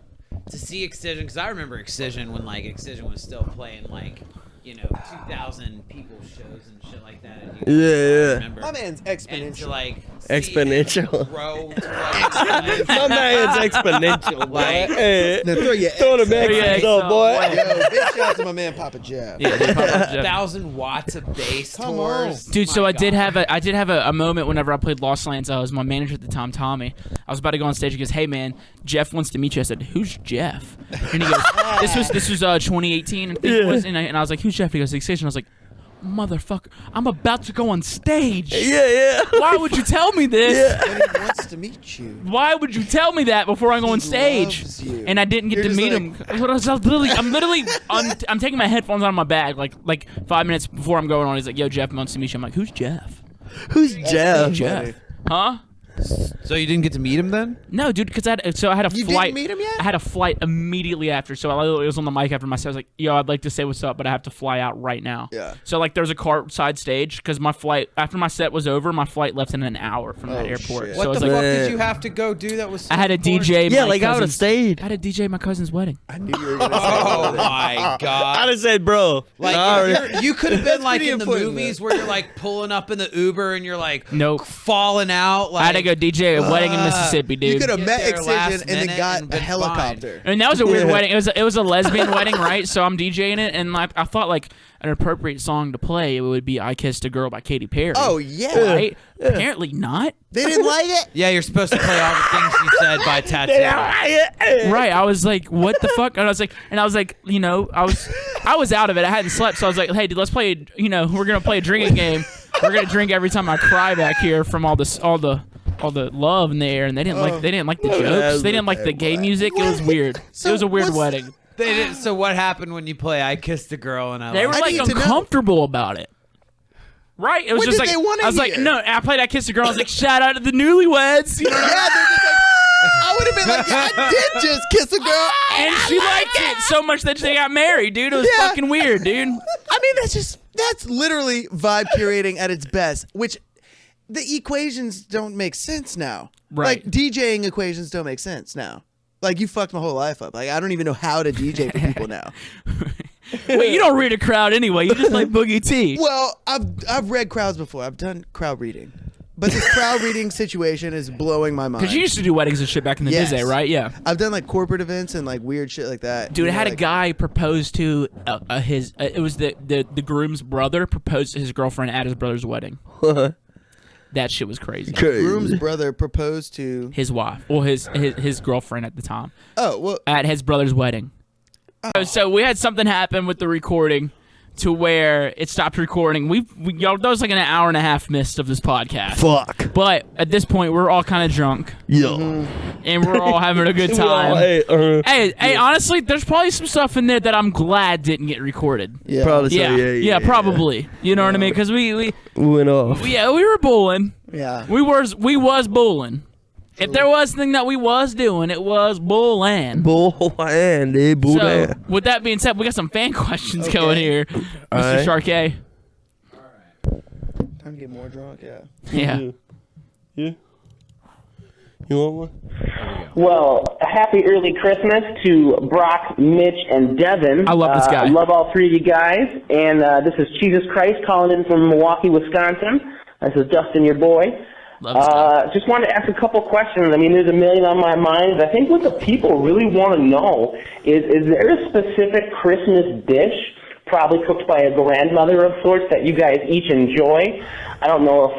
Speaker 4: to see Excision, because I remember Excision when like Excision was still playing like, 2,000 people shows and shit like that. And
Speaker 5: Yeah.
Speaker 4: remember.
Speaker 3: My man's
Speaker 4: And to
Speaker 3: exponential.
Speaker 4: like
Speaker 5: Exponential.
Speaker 4: grow to like,
Speaker 5: My man's exponential, boy.
Speaker 4: Like-
Speaker 5: Hey,
Speaker 3: Now throw your
Speaker 5: throw the
Speaker 3: X
Speaker 1: Yeah,
Speaker 5: Mexicans
Speaker 1: so-
Speaker 5: up, boy.
Speaker 3: Yo, big shout out to my man Papa Jeff.
Speaker 1: Yeah, dude, Papa Jeff.
Speaker 4: 1,000 watts of bass
Speaker 3: Come
Speaker 4: tours.
Speaker 3: on.
Speaker 1: Dude, so
Speaker 4: My
Speaker 1: I did
Speaker 4: God.
Speaker 1: have a moment whenever I played Lost Lands. I was my manager at the time, Tommy. I was about to go on stage. He goes, "Hey man, Jeff wants to meet you." I said, "Who's Jeff?" And he goes, "This was 2018, I think it was." And I was like, "Who's Jeff?" He goes, "The Excision." I was like, "Motherfucker, I'm about to go on stage.
Speaker 5: Yeah.
Speaker 1: Why would you tell me this?
Speaker 3: But he wants to meet you.
Speaker 1: Why would you tell me that before I go on
Speaker 3: He
Speaker 1: stage?"
Speaker 3: loves you.
Speaker 1: And I didn't get
Speaker 3: You're
Speaker 1: to
Speaker 3: just
Speaker 1: meet
Speaker 3: like-
Speaker 1: him. I'm taking my headphones out of my bag like 5 minutes before I'm going on. He's like, "Yo, Jeff wants to meet you." I'm like, "Who's Jeff?
Speaker 5: Who's Jeff?
Speaker 1: Jeff? Huh?"
Speaker 4: So you didn't get to meet him then?
Speaker 1: No, dude, because I had a
Speaker 3: You
Speaker 1: flight.
Speaker 3: didn't meet him yet?
Speaker 1: I had a flight immediately after, so I literally was on the mic after my set. I was like, "Yo, I'd like to say what's up, but I have to fly out right now."
Speaker 3: Yeah.
Speaker 1: So like, there's a car side stage because my flight after my set was over, my flight left in an hour from that
Speaker 3: Oh,
Speaker 1: airport.
Speaker 3: shit.
Speaker 1: So I
Speaker 4: What
Speaker 1: was
Speaker 4: the
Speaker 1: like,
Speaker 4: fuck
Speaker 5: Man.
Speaker 4: did you have to go do that was so
Speaker 1: I had a
Speaker 4: important?
Speaker 1: DJ.
Speaker 5: Yeah,
Speaker 1: my
Speaker 5: like I would have
Speaker 1: cousin's-
Speaker 5: stayed.
Speaker 1: I had a DJ my cousin's wedding.
Speaker 3: I knew you were gonna say
Speaker 4: Oh
Speaker 3: that.
Speaker 4: my god.
Speaker 5: I'd have said, bro.
Speaker 4: Like
Speaker 5: sorry.
Speaker 4: you could have been like
Speaker 3: pretty
Speaker 4: in the
Speaker 3: important,
Speaker 4: movies
Speaker 3: man.
Speaker 4: where you're like pulling up in the Uber and you're like
Speaker 1: Nope.
Speaker 4: falling out. Like,
Speaker 1: I had to go DJ a wedding in Mississippi, dude.
Speaker 3: You could have
Speaker 4: Get
Speaker 3: met
Speaker 4: there last
Speaker 3: Excision and then
Speaker 4: minute
Speaker 3: got
Speaker 4: and
Speaker 3: a
Speaker 4: been
Speaker 3: helicopter.
Speaker 1: And that was a weird
Speaker 5: Yeah.
Speaker 1: wedding. It was a lesbian wedding, right? So I'm DJing it, and like I thought like an appropriate song to play it would be "I Kissed a Girl" by Katy Perry.
Speaker 3: Oh yeah.
Speaker 1: right? Apparently not.
Speaker 3: They didn't like it.
Speaker 4: Yeah, you're supposed to play all the things you said by tattoo.
Speaker 1: Right. I was like, what the fuck? And I was like, you know, I was out of it. I hadn't slept, so I was like, hey, dude, let's play. We're gonna play a drinking game. We're gonna drink every time I cry back here from all the love in the air, and they didn't like the jokes. They didn't like the gay music. It was weird.
Speaker 3: So
Speaker 1: it was a weird
Speaker 3: what's-
Speaker 1: wedding.
Speaker 4: They did, so what happened when you play I Kissed a Girl and I
Speaker 1: They were
Speaker 3: I
Speaker 1: like
Speaker 3: need to know.
Speaker 1: uncomfortable about it. Right? It was
Speaker 3: What
Speaker 1: just
Speaker 3: did
Speaker 1: like
Speaker 3: they wanna
Speaker 1: I was like,
Speaker 3: hear?
Speaker 1: no. I played I Kissed a Girl. I was like, shout out to the newlyweds. You know?
Speaker 3: Yeah, they're just like, I would have been like, yeah, I did just kiss a girl.
Speaker 1: And she liked it so much that they got married, dude. It was
Speaker 3: Yeah.
Speaker 1: fucking weird, dude.
Speaker 3: I mean, that's literally vibe curating at its best, which the equations don't make sense now.
Speaker 1: Right.
Speaker 3: Like DJing equations don't make sense now. Like you fucked my whole life up. Like I don't even know how to DJ for people now.
Speaker 1: Wait, you don't read a crowd anyway. You just like Boogie T.
Speaker 3: Well, I've read crowds before. I've done crowd reading. But this crowd reading situation is blowing my mind.
Speaker 1: Because you used to do weddings and shit back in the
Speaker 3: Yes.
Speaker 1: day, right? Yeah.
Speaker 3: I've done like corporate events and like weird shit like that.
Speaker 1: Dude,
Speaker 3: You
Speaker 1: I
Speaker 3: know,
Speaker 1: had a
Speaker 3: like-
Speaker 1: guy propose to his. It was the groom's brother proposed to his girlfriend at his brother's wedding. That shit was crazy.
Speaker 3: groom's brother proposed to.
Speaker 1: His wife, or his girlfriend at the time,
Speaker 3: Oh well,
Speaker 1: at his brother's wedding. So we had something happen with the recording, to where it stopped recording. Y'all, that was like an hour and a half missed of this podcast.
Speaker 5: Fuck.
Speaker 1: But at this point, we're all kind of drunk,
Speaker 5: Yo.
Speaker 1: and we're all having a good time. Hey, honestly, there's probably some stuff in there that I'm glad didn't get recorded.
Speaker 3: yeah.
Speaker 5: Probably so.
Speaker 1: Yeah,
Speaker 5: Yeah,
Speaker 1: probably. You know what I mean? Because we
Speaker 5: Went off.
Speaker 1: were bulling.
Speaker 3: Yeah.
Speaker 1: We was bulling. If there was anything that we was doing, it was bulling.
Speaker 5: Bull and bull
Speaker 1: So, with that being said, we got some fan questions going here, Mr.
Speaker 5: Alright.
Speaker 1: Sharkey.
Speaker 3: Time to get more drunk. Yeah.
Speaker 1: Yeah.
Speaker 5: Yeah. You want one?
Speaker 6: Well, happy early Christmas to Brock, Mitch, and Devin.
Speaker 1: I love this guy.
Speaker 6: I love all three of you guys. And this is Jesus Christ calling in from Milwaukee, Wisconsin. This is Dustin, your boy.
Speaker 1: Love this guy.
Speaker 6: Just wanted to ask a couple questions. I mean, there's a million on my mind. I think what the people really want to know is there a specific Christmas dish, probably cooked by a grandmother of sorts, that you guys each enjoy? I don't know if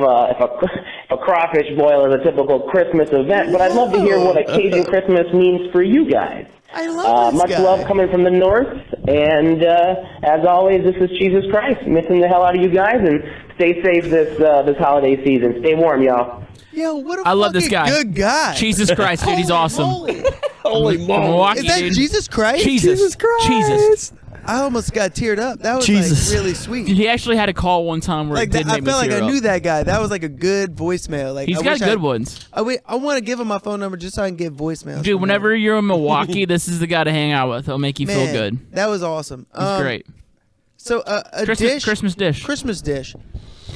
Speaker 6: a crawfish boil is a typical Christmas event, but I'd love to hear what a Cajun Christmas means for you guys.
Speaker 3: I love this
Speaker 6: Much
Speaker 3: guy.
Speaker 6: love coming from the north, and as always, this is Jesus Christ, missing the hell out of you guys, and stay safe this holiday season. Stay warm, y'all.
Speaker 3: Yo, what a
Speaker 1: I love this
Speaker 3: fucking
Speaker 1: guy.
Speaker 3: good guy.
Speaker 1: Jesus Christ, dude, he's
Speaker 3: Holy
Speaker 1: awesome.
Speaker 3: moly.
Speaker 5: Holy
Speaker 1: From
Speaker 5: moly.
Speaker 1: Milwaukee,
Speaker 3: Is that
Speaker 1: dude.
Speaker 3: Jesus Christ?
Speaker 1: Jesus
Speaker 5: Christ.
Speaker 1: Jesus.
Speaker 3: I almost got teared up. That was
Speaker 5: Jesus.
Speaker 3: like really sweet.
Speaker 1: He actually had a call one time where
Speaker 3: Like
Speaker 1: it did
Speaker 3: I
Speaker 1: make me
Speaker 3: felt like
Speaker 1: tear
Speaker 3: I
Speaker 1: up.
Speaker 3: knew that guy. That was like a good voicemail. Like
Speaker 1: He's
Speaker 3: I
Speaker 1: got
Speaker 3: wish
Speaker 1: good ones.
Speaker 3: I want to give him my phone number just so I can get voicemails.
Speaker 1: Dude,
Speaker 3: from
Speaker 1: whenever
Speaker 3: him.
Speaker 1: you're in Milwaukee, this is the guy to hang out with. He'll make you
Speaker 3: Man,
Speaker 1: feel good.
Speaker 3: That was awesome.
Speaker 1: He's great.
Speaker 3: So a
Speaker 1: Christmas dish.
Speaker 3: Christmas dish.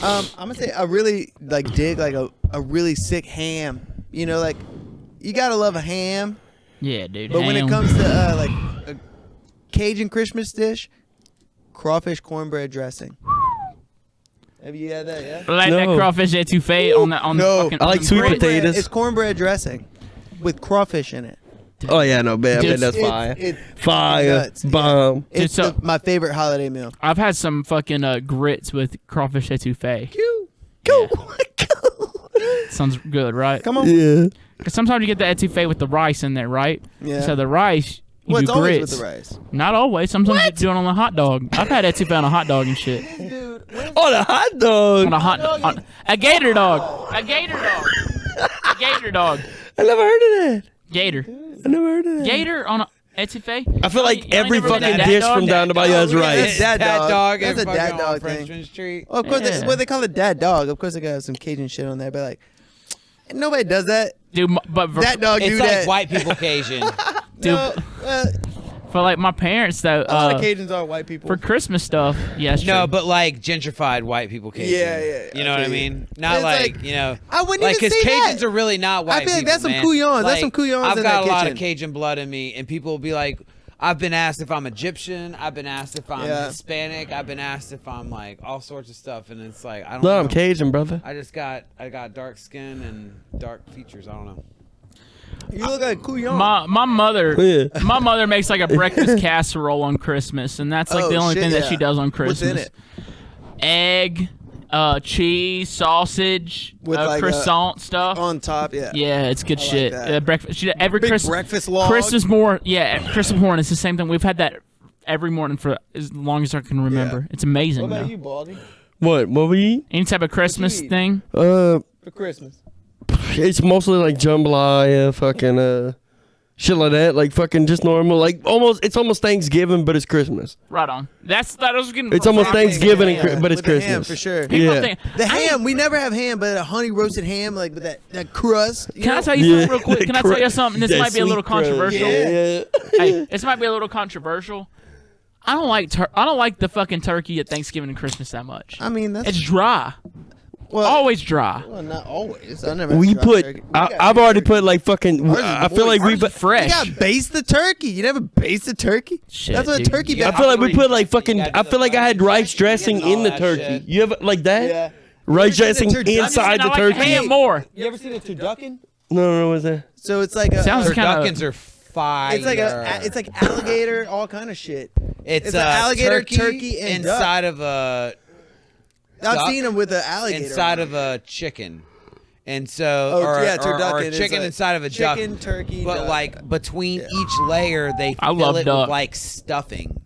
Speaker 3: I'm gonna say I really like dig like a really sick ham. You know, like you gotta love a ham.
Speaker 1: Yeah, dude.
Speaker 3: But when it
Speaker 1: ham.
Speaker 3: comes to like a Cajun Christmas dish, crawfish cornbread dressing. Have you had that? Yeah.
Speaker 1: like that
Speaker 5: No.
Speaker 1: crawfish etouffee on the
Speaker 3: No.
Speaker 1: fucking
Speaker 5: I like
Speaker 1: on the
Speaker 5: sweet
Speaker 1: grits.
Speaker 5: potatoes.
Speaker 3: It's cornbread dressing with crawfish in it.
Speaker 5: Oh yeah, no, man.
Speaker 1: Dude,
Speaker 5: That's
Speaker 3: It's-
Speaker 5: fire.
Speaker 3: it's
Speaker 5: Fire.
Speaker 3: nuts, yeah.
Speaker 5: Bomb.
Speaker 3: It's
Speaker 1: so-
Speaker 3: my favorite holiday meal.
Speaker 1: I've had some fucking grits with crawfish etouffee.
Speaker 5: Go.
Speaker 1: Sounds good, right?
Speaker 3: Come on.
Speaker 5: Yeah.
Speaker 1: Because sometimes you get the etouffee with the rice in there, right?
Speaker 3: Yeah.
Speaker 1: So the rice, you
Speaker 3: Well,
Speaker 1: do
Speaker 3: it's always
Speaker 1: grits.
Speaker 3: with the rice.
Speaker 1: Not always. Sometimes you do it on a hot dog. I've had etouffee on a hot dog and shit.
Speaker 3: Dude,
Speaker 5: On a hot dog.
Speaker 1: On a hot on a gator dog. A gator dog. A gator dog.
Speaker 5: I never heard of that.
Speaker 1: Gator.
Speaker 5: I never heard of that.
Speaker 1: Gator on a etouffee.
Speaker 5: I feel like
Speaker 1: You ain't
Speaker 5: every
Speaker 1: never been
Speaker 5: fucking
Speaker 1: to
Speaker 5: dish
Speaker 1: Dad
Speaker 5: from
Speaker 1: Dog?
Speaker 5: down to Bayou has
Speaker 3: Yeah,
Speaker 5: rice.
Speaker 3: Dad dog.
Speaker 4: That's
Speaker 3: That's a dad dog
Speaker 4: French
Speaker 3: thing.
Speaker 4: Street.
Speaker 3: Well, of course,
Speaker 1: Yeah.
Speaker 3: well, they call it dad dog. Of course, they got some Cajun shit on there, but like, Nobody does that.
Speaker 1: Dude, but
Speaker 3: That dog do
Speaker 4: It's like
Speaker 3: that.
Speaker 4: white people Cajun.
Speaker 1: dude,
Speaker 3: No,
Speaker 1: for like my parents though,
Speaker 3: a lot of Cajuns are white people.
Speaker 1: for Christmas stuff, yeah, it's
Speaker 4: No,
Speaker 1: true.
Speaker 4: but like gentrified white people Cajun.
Speaker 3: Yeah.
Speaker 4: You know what I
Speaker 3: feel you.
Speaker 4: mean? Not
Speaker 3: It's
Speaker 4: like,
Speaker 3: like-
Speaker 4: you know.
Speaker 3: I wouldn't
Speaker 4: like,
Speaker 3: even say
Speaker 4: Cajuns
Speaker 3: that.
Speaker 4: are really not white
Speaker 3: feel like
Speaker 4: people,
Speaker 3: that's some
Speaker 4: man.
Speaker 3: couillons. That's
Speaker 4: Like,
Speaker 3: some couillons
Speaker 4: I've
Speaker 3: in
Speaker 4: got
Speaker 3: that
Speaker 4: a lot
Speaker 3: kitchen.
Speaker 4: of Cajun blood in me, and people will be like, I've been asked if I'm Egyptian. I've been asked if I'm
Speaker 3: Yeah.
Speaker 4: Hispanic. I've been asked if I'm like all sorts of stuff, and it's like I don't
Speaker 5: No,
Speaker 4: know.
Speaker 5: I'm Cajun, brother.
Speaker 4: I got dark skin and dark features. I don't know.
Speaker 3: You look like a couillon.
Speaker 1: my mother,
Speaker 5: Yeah.
Speaker 1: my mother makes like a breakfast casserole on Christmas, and that's like
Speaker 3: Oh,
Speaker 1: the only
Speaker 3: shit,
Speaker 1: thing that
Speaker 3: yeah.
Speaker 1: she does on
Speaker 3: What's
Speaker 1: Christmas.
Speaker 3: in it?
Speaker 1: Egg, cheese, sausage,
Speaker 3: With like a-
Speaker 1: croissant stuff.
Speaker 3: On top, yeah.
Speaker 1: Yeah, it's good
Speaker 3: I like
Speaker 1: shit.
Speaker 3: that.
Speaker 1: Breakfast. She every
Speaker 3: Big
Speaker 1: Christmas.
Speaker 3: breakfast log.
Speaker 1: Christmas morning. Yeah, Christmas morning. It's the same thing. We've had that every morning for as long as I can remember. It's amazing.
Speaker 3: What about
Speaker 1: though.
Speaker 3: you, Bawldy?
Speaker 5: What we eat?
Speaker 1: Any type of Christmas
Speaker 3: eat?
Speaker 1: thing.
Speaker 3: For Christmas.
Speaker 5: It's mostly like jambalaya, fucking shit like that, like fucking just normal, like it's almost Thanksgiving, but it's Christmas.
Speaker 1: Right on. That was getting.
Speaker 5: It's almost Thanksgiving, but it's
Speaker 3: With the
Speaker 5: Christmas.
Speaker 3: ham, for sure.
Speaker 1: People
Speaker 5: Yeah.
Speaker 1: think-
Speaker 3: The
Speaker 1: I-
Speaker 3: ham, we never have ham, but a honey roasted ham, like with that crust.
Speaker 1: Can I tell you something real quick? Can I tell you
Speaker 5: Correct.
Speaker 1: something? This
Speaker 5: That
Speaker 1: might be a little
Speaker 5: sweet crust.
Speaker 1: controversial.
Speaker 5: Yeah.
Speaker 1: Hey, this might be a little controversial. I don't like the fucking turkey at Thanksgiving and Christmas that much.
Speaker 3: I mean, that's
Speaker 1: It's dry.
Speaker 3: well,
Speaker 1: Always dry.
Speaker 3: well, not always. I never.
Speaker 5: We
Speaker 3: had
Speaker 5: put.
Speaker 3: turkey.
Speaker 5: I've already put like fucking.
Speaker 3: Ours is
Speaker 5: I feel like
Speaker 3: moist.
Speaker 5: we.
Speaker 1: Ours is fresh.
Speaker 3: You gotta baste the turkey. You never baste the turkey.
Speaker 1: Shit,
Speaker 3: That's what
Speaker 1: dude.
Speaker 3: a turkey.
Speaker 4: Yeah,
Speaker 5: I
Speaker 3: baste.
Speaker 5: feel like we put like fucking.
Speaker 4: You gotta
Speaker 5: I
Speaker 4: do
Speaker 5: feel
Speaker 4: the
Speaker 5: like I had
Speaker 4: rice
Speaker 5: rice dressing
Speaker 4: dressing and
Speaker 5: in the
Speaker 4: all that
Speaker 5: turkey.
Speaker 4: shit.
Speaker 5: You ever like that?
Speaker 3: Yeah.
Speaker 5: Rice
Speaker 3: You ever seen
Speaker 5: dressing
Speaker 3: the turkey?
Speaker 5: inside
Speaker 1: I
Speaker 5: the
Speaker 1: like
Speaker 5: turkey.
Speaker 1: ham more.
Speaker 3: You ever seen a turducken?
Speaker 5: No, what's that?
Speaker 3: So it's like a.
Speaker 1: Sounds
Speaker 3: a-
Speaker 1: kinda-
Speaker 4: Turduckens are fire.
Speaker 3: it's like alligator, all kind of shit.
Speaker 4: It's
Speaker 3: an alligator, turkey, and duck.
Speaker 4: inside of a
Speaker 3: I've
Speaker 4: duck
Speaker 3: seen them with an alligator.
Speaker 4: inside
Speaker 3: on
Speaker 4: of a chicken. And so,
Speaker 3: Oh,
Speaker 4: or,
Speaker 3: yeah,
Speaker 4: or
Speaker 3: turducken
Speaker 4: a
Speaker 3: is
Speaker 4: chicken
Speaker 3: a
Speaker 4: inside of a
Speaker 3: chicken,
Speaker 4: duck.
Speaker 3: turkey,
Speaker 4: But
Speaker 3: duck.
Speaker 4: like between each layer, they
Speaker 1: I
Speaker 4: fill
Speaker 1: love
Speaker 4: it
Speaker 1: duck.
Speaker 4: with like stuffing.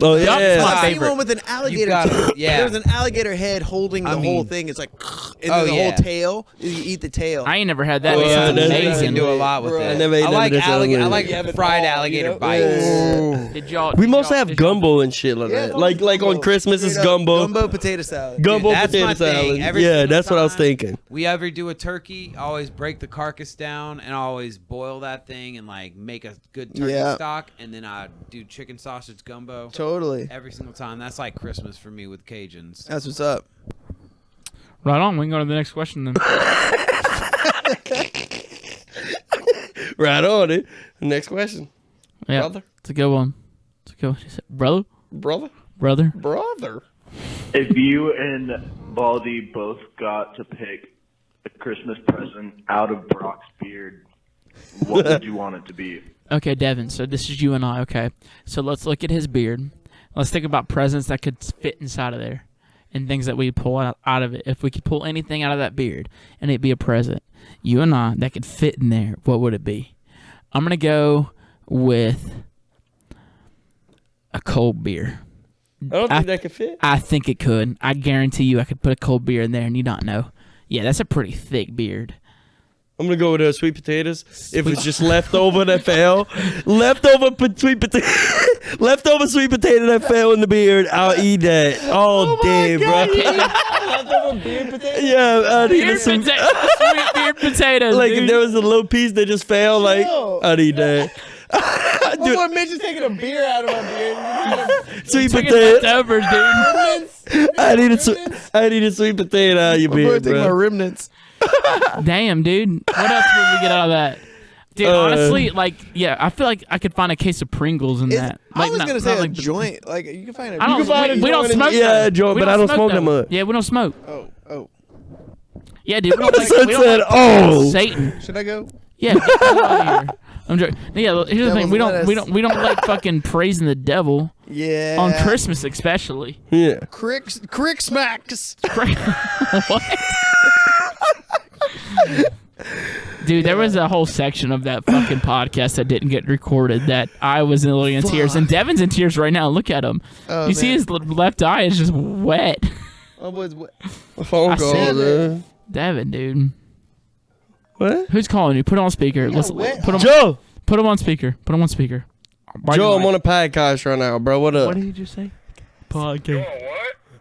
Speaker 5: Oh
Speaker 1: Duck's
Speaker 5: yeah.
Speaker 1: my
Speaker 3: I've seen
Speaker 1: favorite.
Speaker 3: one with an alligator.
Speaker 4: got it,
Speaker 3: tail.
Speaker 4: yeah.
Speaker 3: There's an alligator head holding the
Speaker 4: I
Speaker 3: whole
Speaker 4: mean-
Speaker 3: thing. It's like, and
Speaker 4: Oh,
Speaker 3: then the
Speaker 4: yeah.
Speaker 3: whole tail. You eat the tail.
Speaker 1: I ain't never had that.
Speaker 5: Oh,
Speaker 1: It
Speaker 5: yeah,
Speaker 1: sounds
Speaker 5: that's-
Speaker 4: You
Speaker 1: amazing.
Speaker 4: can do a lot with
Speaker 3: Bro.
Speaker 4: it.
Speaker 3: I
Speaker 5: never ate
Speaker 4: I
Speaker 5: none of
Speaker 4: like
Speaker 5: this
Speaker 4: alligator. I
Speaker 5: other
Speaker 4: like
Speaker 3: than-
Speaker 4: fried
Speaker 3: You
Speaker 4: alligator
Speaker 3: know?
Speaker 4: bites.
Speaker 1: Did y'all?
Speaker 5: We
Speaker 1: did
Speaker 5: mostly
Speaker 1: y'all-
Speaker 5: have
Speaker 1: did y'all-
Speaker 5: gumbo and shit like that. Like on Christmas it's
Speaker 3: Straight up
Speaker 5: gumbo.
Speaker 3: Gumbo potato salad.
Speaker 5: Gumbo
Speaker 4: Dude, that's
Speaker 5: potato
Speaker 4: my thing.
Speaker 5: salad.
Speaker 4: Every
Speaker 5: Yeah,
Speaker 4: single
Speaker 5: that's what I was
Speaker 4: time
Speaker 5: thinking.
Speaker 4: We ever do a turkey, I always break the carcass down and I always boil that thing and like make a good turkey
Speaker 3: Yeah.
Speaker 4: stock, and then I do chicken sausage gumbo
Speaker 3: Totally.
Speaker 4: every single time. That's like Christmas for me with Cajuns.
Speaker 3: That's what's up.
Speaker 1: Right on. We can go to the next question then.
Speaker 5: Right on it. Next question.
Speaker 1: Yeah,
Speaker 5: Brother.
Speaker 1: it's a good one. It's a good one. She said, brother,
Speaker 5: Brother.
Speaker 1: brother.
Speaker 7: If you and Bawldy both got to pick a Christmas present out of Brock's beard, what would you want it to be?
Speaker 1: Okay, Devin. So this is you and I. Okay, so let's look at his beard. Let's think about presents that could fit inside of there, and things that we pull out of it. If we could pull anything out of that beard, and it'd be a present, you and I, that could fit in there, what would it be? I'm gonna go with a cold beer.
Speaker 5: I don't think that could fit.
Speaker 1: I think it could. I guarantee you, I could put a cold beer in there and you not know. Yeah, that's a pretty thick beard.
Speaker 5: I'm gonna go with sweet potatoes. If it's just leftover that fell, leftover sweet potato, leftover sweet potato that fell in the beard, I'll eat that all day, bro.
Speaker 3: Leftover beard potato.
Speaker 5: Yeah, I'd eat
Speaker 1: Beard
Speaker 5: some.
Speaker 1: sweet beard potatoes.
Speaker 5: Like
Speaker 1: dude.
Speaker 5: if there was a little piece that just fell, like
Speaker 3: Chill.
Speaker 5: I'd eat that.
Speaker 3: What more Mitch is taking a beer out of my beard?
Speaker 5: Sweet
Speaker 1: Chicken
Speaker 5: potato.
Speaker 1: leftovers, dude.
Speaker 5: I'd eat a sweet potato out of your
Speaker 3: I'm going
Speaker 5: beard,
Speaker 3: to take my
Speaker 5: bro.
Speaker 3: remnants.
Speaker 1: Damn, dude. What else would we get out of that? Dude, honestly, like, yeah, I feel like I could find a case of Pringles in that.
Speaker 3: I
Speaker 1: Like,
Speaker 3: was
Speaker 1: not-
Speaker 3: gonna say
Speaker 1: not
Speaker 3: a
Speaker 1: like-
Speaker 3: joint. Like you can find a.
Speaker 1: I don't.
Speaker 5: can find a
Speaker 1: We don't
Speaker 5: joint in-
Speaker 1: smoke.
Speaker 5: yeah,
Speaker 1: though.
Speaker 5: a joint,
Speaker 1: We
Speaker 5: but I don't smoke
Speaker 1: though.
Speaker 5: that much.
Speaker 1: Yeah, we don't smoke.
Speaker 3: Oh.
Speaker 1: Yeah, dude. We don't like,
Speaker 5: Son
Speaker 1: we don't
Speaker 5: said,
Speaker 1: like
Speaker 5: "Oh."
Speaker 1: Satan.
Speaker 3: Should I go?
Speaker 1: Yeah, get the hell out of here. I'm joking. Yeah, here's the thing.
Speaker 3: Devil's
Speaker 1: We don't
Speaker 3: lettuce.
Speaker 1: like fucking praising the devil
Speaker 3: Yeah.
Speaker 1: on Christmas, especially.
Speaker 5: Yeah.
Speaker 3: Crick smacks.
Speaker 1: What? Dude, there was a whole section of that fucking podcast that didn't get recorded that I was literally in tears. And Devin's in tears right now. Look at him.
Speaker 3: Oh,
Speaker 1: You see
Speaker 3: man.
Speaker 1: his left eye is just wet.
Speaker 3: Oh, boys, what?
Speaker 5: A phone
Speaker 1: I
Speaker 5: call,
Speaker 1: said
Speaker 5: man.
Speaker 1: Devin, dude.
Speaker 5: What?
Speaker 1: Who's calling you? Put it on speaker. Listen,
Speaker 3: wet.
Speaker 1: put him on speaker. Put him on speaker. Why
Speaker 5: Joe,
Speaker 1: do
Speaker 5: I'm
Speaker 1: you
Speaker 5: on a podcast right now, bro. What up?
Speaker 1: What did you just say? Podcast.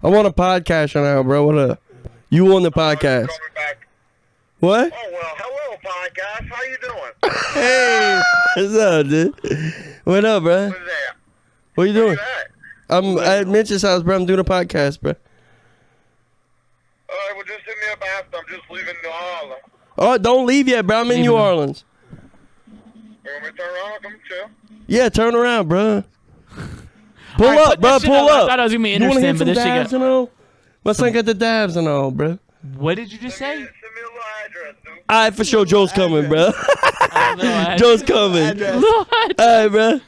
Speaker 5: I'm on a podcast right now, bro. What up? You on the podcast? What?
Speaker 8: Oh, well, hello, podcast. How you doing?
Speaker 3: Hey.
Speaker 5: What's up, dude? What up, bro?
Speaker 8: What's that?
Speaker 5: What you doing?
Speaker 8: Where you at?
Speaker 5: I'm at Mitch's house, bro. I'm doing a podcast, bro.
Speaker 8: All right, well, just hit me up after. I'm just leaving New Orleans.
Speaker 5: Oh, don't leave yet, bro. I'm in New Orleans.
Speaker 8: You want me to turn around? Come chill.
Speaker 5: Yeah, turn around, bro. Pull
Speaker 1: All right,
Speaker 5: up,
Speaker 1: put
Speaker 5: bro.
Speaker 1: that shit
Speaker 5: Pull
Speaker 1: up.
Speaker 5: up.
Speaker 1: I thought it was gonna be
Speaker 5: You wanna
Speaker 1: interesting,
Speaker 5: hit
Speaker 1: but
Speaker 5: some
Speaker 1: this shit
Speaker 5: dabs
Speaker 1: got.
Speaker 5: and all? My son got the dabs and all, bro.
Speaker 1: What did you just say?
Speaker 8: Send me a little address, dude.
Speaker 5: All right, for sure. Joe's coming, bro.
Speaker 1: Little
Speaker 5: Joe's coming.
Speaker 3: Address.
Speaker 5: All right, bro.
Speaker 8: All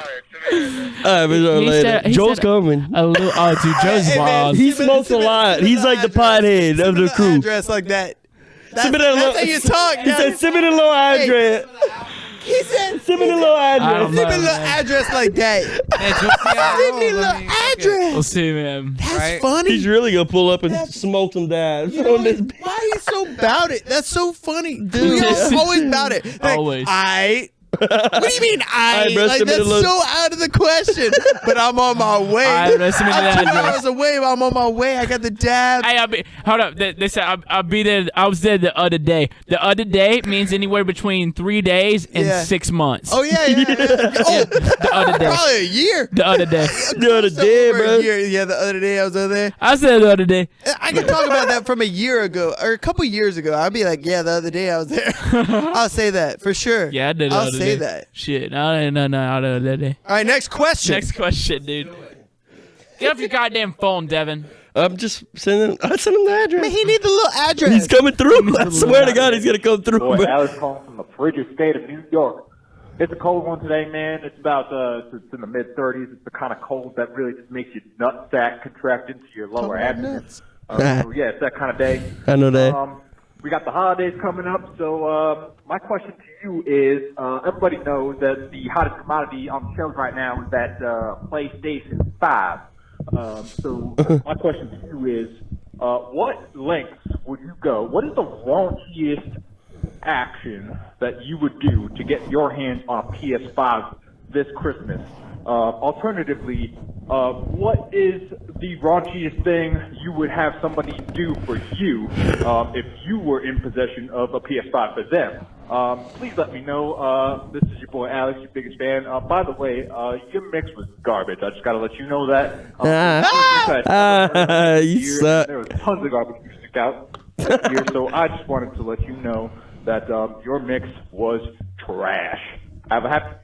Speaker 8: right, send me an address.
Speaker 5: All right, for sure.
Speaker 1: He
Speaker 5: Later.
Speaker 1: said- he
Speaker 5: Joe's
Speaker 1: said-
Speaker 5: coming.
Speaker 1: A little, oh, dude, Joe's
Speaker 3: Hey, man,
Speaker 1: wild.
Speaker 5: He smokes a lot. He's like the pothead of the crew.
Speaker 3: Address like that. That's,
Speaker 5: Send me that
Speaker 3: that's
Speaker 5: little-
Speaker 3: how you talk.
Speaker 5: He said, send me the little address.
Speaker 3: He said,
Speaker 5: Send me the little
Speaker 1: I
Speaker 5: address.
Speaker 1: don't
Speaker 3: send me a
Speaker 1: know,
Speaker 3: little
Speaker 1: man.
Speaker 3: address like that. Send me a little address.
Speaker 1: We'll see, man.
Speaker 3: That's
Speaker 4: Right?
Speaker 3: funny.
Speaker 5: He's really gonna pull up and smoke some dabs
Speaker 3: You know,
Speaker 5: on this.
Speaker 3: why are you so about it? That's so funny, dude.
Speaker 1: Yeah.
Speaker 3: You're always about it. Like,
Speaker 1: Always.
Speaker 3: What do you mean
Speaker 5: Alright, bro,
Speaker 3: like,
Speaker 5: send me
Speaker 3: that's
Speaker 5: the little-
Speaker 3: so out of the question. But I'm on my way.
Speaker 1: Alright, bro, send me the
Speaker 3: I'm 2
Speaker 1: address.
Speaker 3: hours away, but I'm on my way. I got the dab.
Speaker 1: Hey, hold up. They said I'll be there. I was there the other day. The other day means anywhere between 3 days and
Speaker 3: Yeah.
Speaker 1: 6 months.
Speaker 3: Oh yeah. Oh,
Speaker 1: The other day.
Speaker 3: probably a year.
Speaker 1: The other day.
Speaker 5: The other day,
Speaker 3: Over a
Speaker 5: bro.
Speaker 3: year. Yeah, the other day I was over there.
Speaker 1: I was there the other day.
Speaker 3: I can talk about that from a year ago or a couple years ago. I'd be like, yeah, the other day I was there. I'll say that for sure.
Speaker 1: Yeah, I did. The
Speaker 3: I'll
Speaker 1: other
Speaker 3: say
Speaker 1: day.
Speaker 3: that.
Speaker 1: Shit. No, the other day.
Speaker 3: All right, next question.
Speaker 1: Next question, dude. Get off your goddamn phone, Devin.
Speaker 5: I'm just sending. I sent him the address.
Speaker 3: Man, he needs the little address.
Speaker 5: He's coming through. I swear to God, he's gonna come through.
Speaker 9: Boy,
Speaker 5: bro.
Speaker 9: Alex calling from the frigid state of New York. It's a cold one today, man. It's about it's in the mid 30s. It's the kind of cold that really just makes your nutsack contract into your lower abdomen.
Speaker 3: nuts.
Speaker 9: So yeah, it's that kind of day.
Speaker 5: I know that.
Speaker 9: We got the holidays coming up, so my question to you is: everybody knows that the hottest commodity on the shelves right now is that PlayStation 5. So my question to you is: what lengths would you go? What is the raunchiest action that you would do to get your hands on a PS5 this Christmas? Alternatively, what is the raunchiest thing you would have somebody do for you if you were in possession of a PS5 for them? Please let me know. This is your boy Alex, your biggest fan. By the way, your mix was garbage. I just got to let you know that.
Speaker 5: You suck.
Speaker 9: There was tons of garbage music out this year, so I just wanted to let you know that your mix was trash. Have a happy.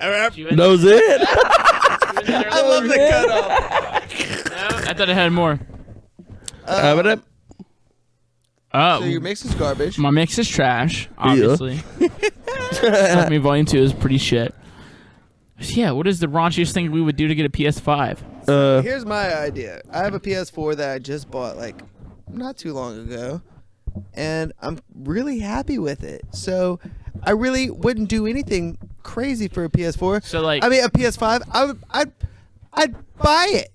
Speaker 5: That was it.
Speaker 3: I love the cutoff.
Speaker 1: I thought it had more. Oh,
Speaker 3: So your mix is garbage.
Speaker 1: my mix is trash, obviously. Fuck Me Volume 2 is pretty shit. Yeah, what is the raunchiest thing we would do to get a PS5?
Speaker 3: Here's my idea. I have a PS4 that I just bought like not too long ago, and I'm really happy with it. So I really wouldn't do anything crazy for a PS4.
Speaker 1: So, like-
Speaker 3: I mean, a PS5. I'd buy it.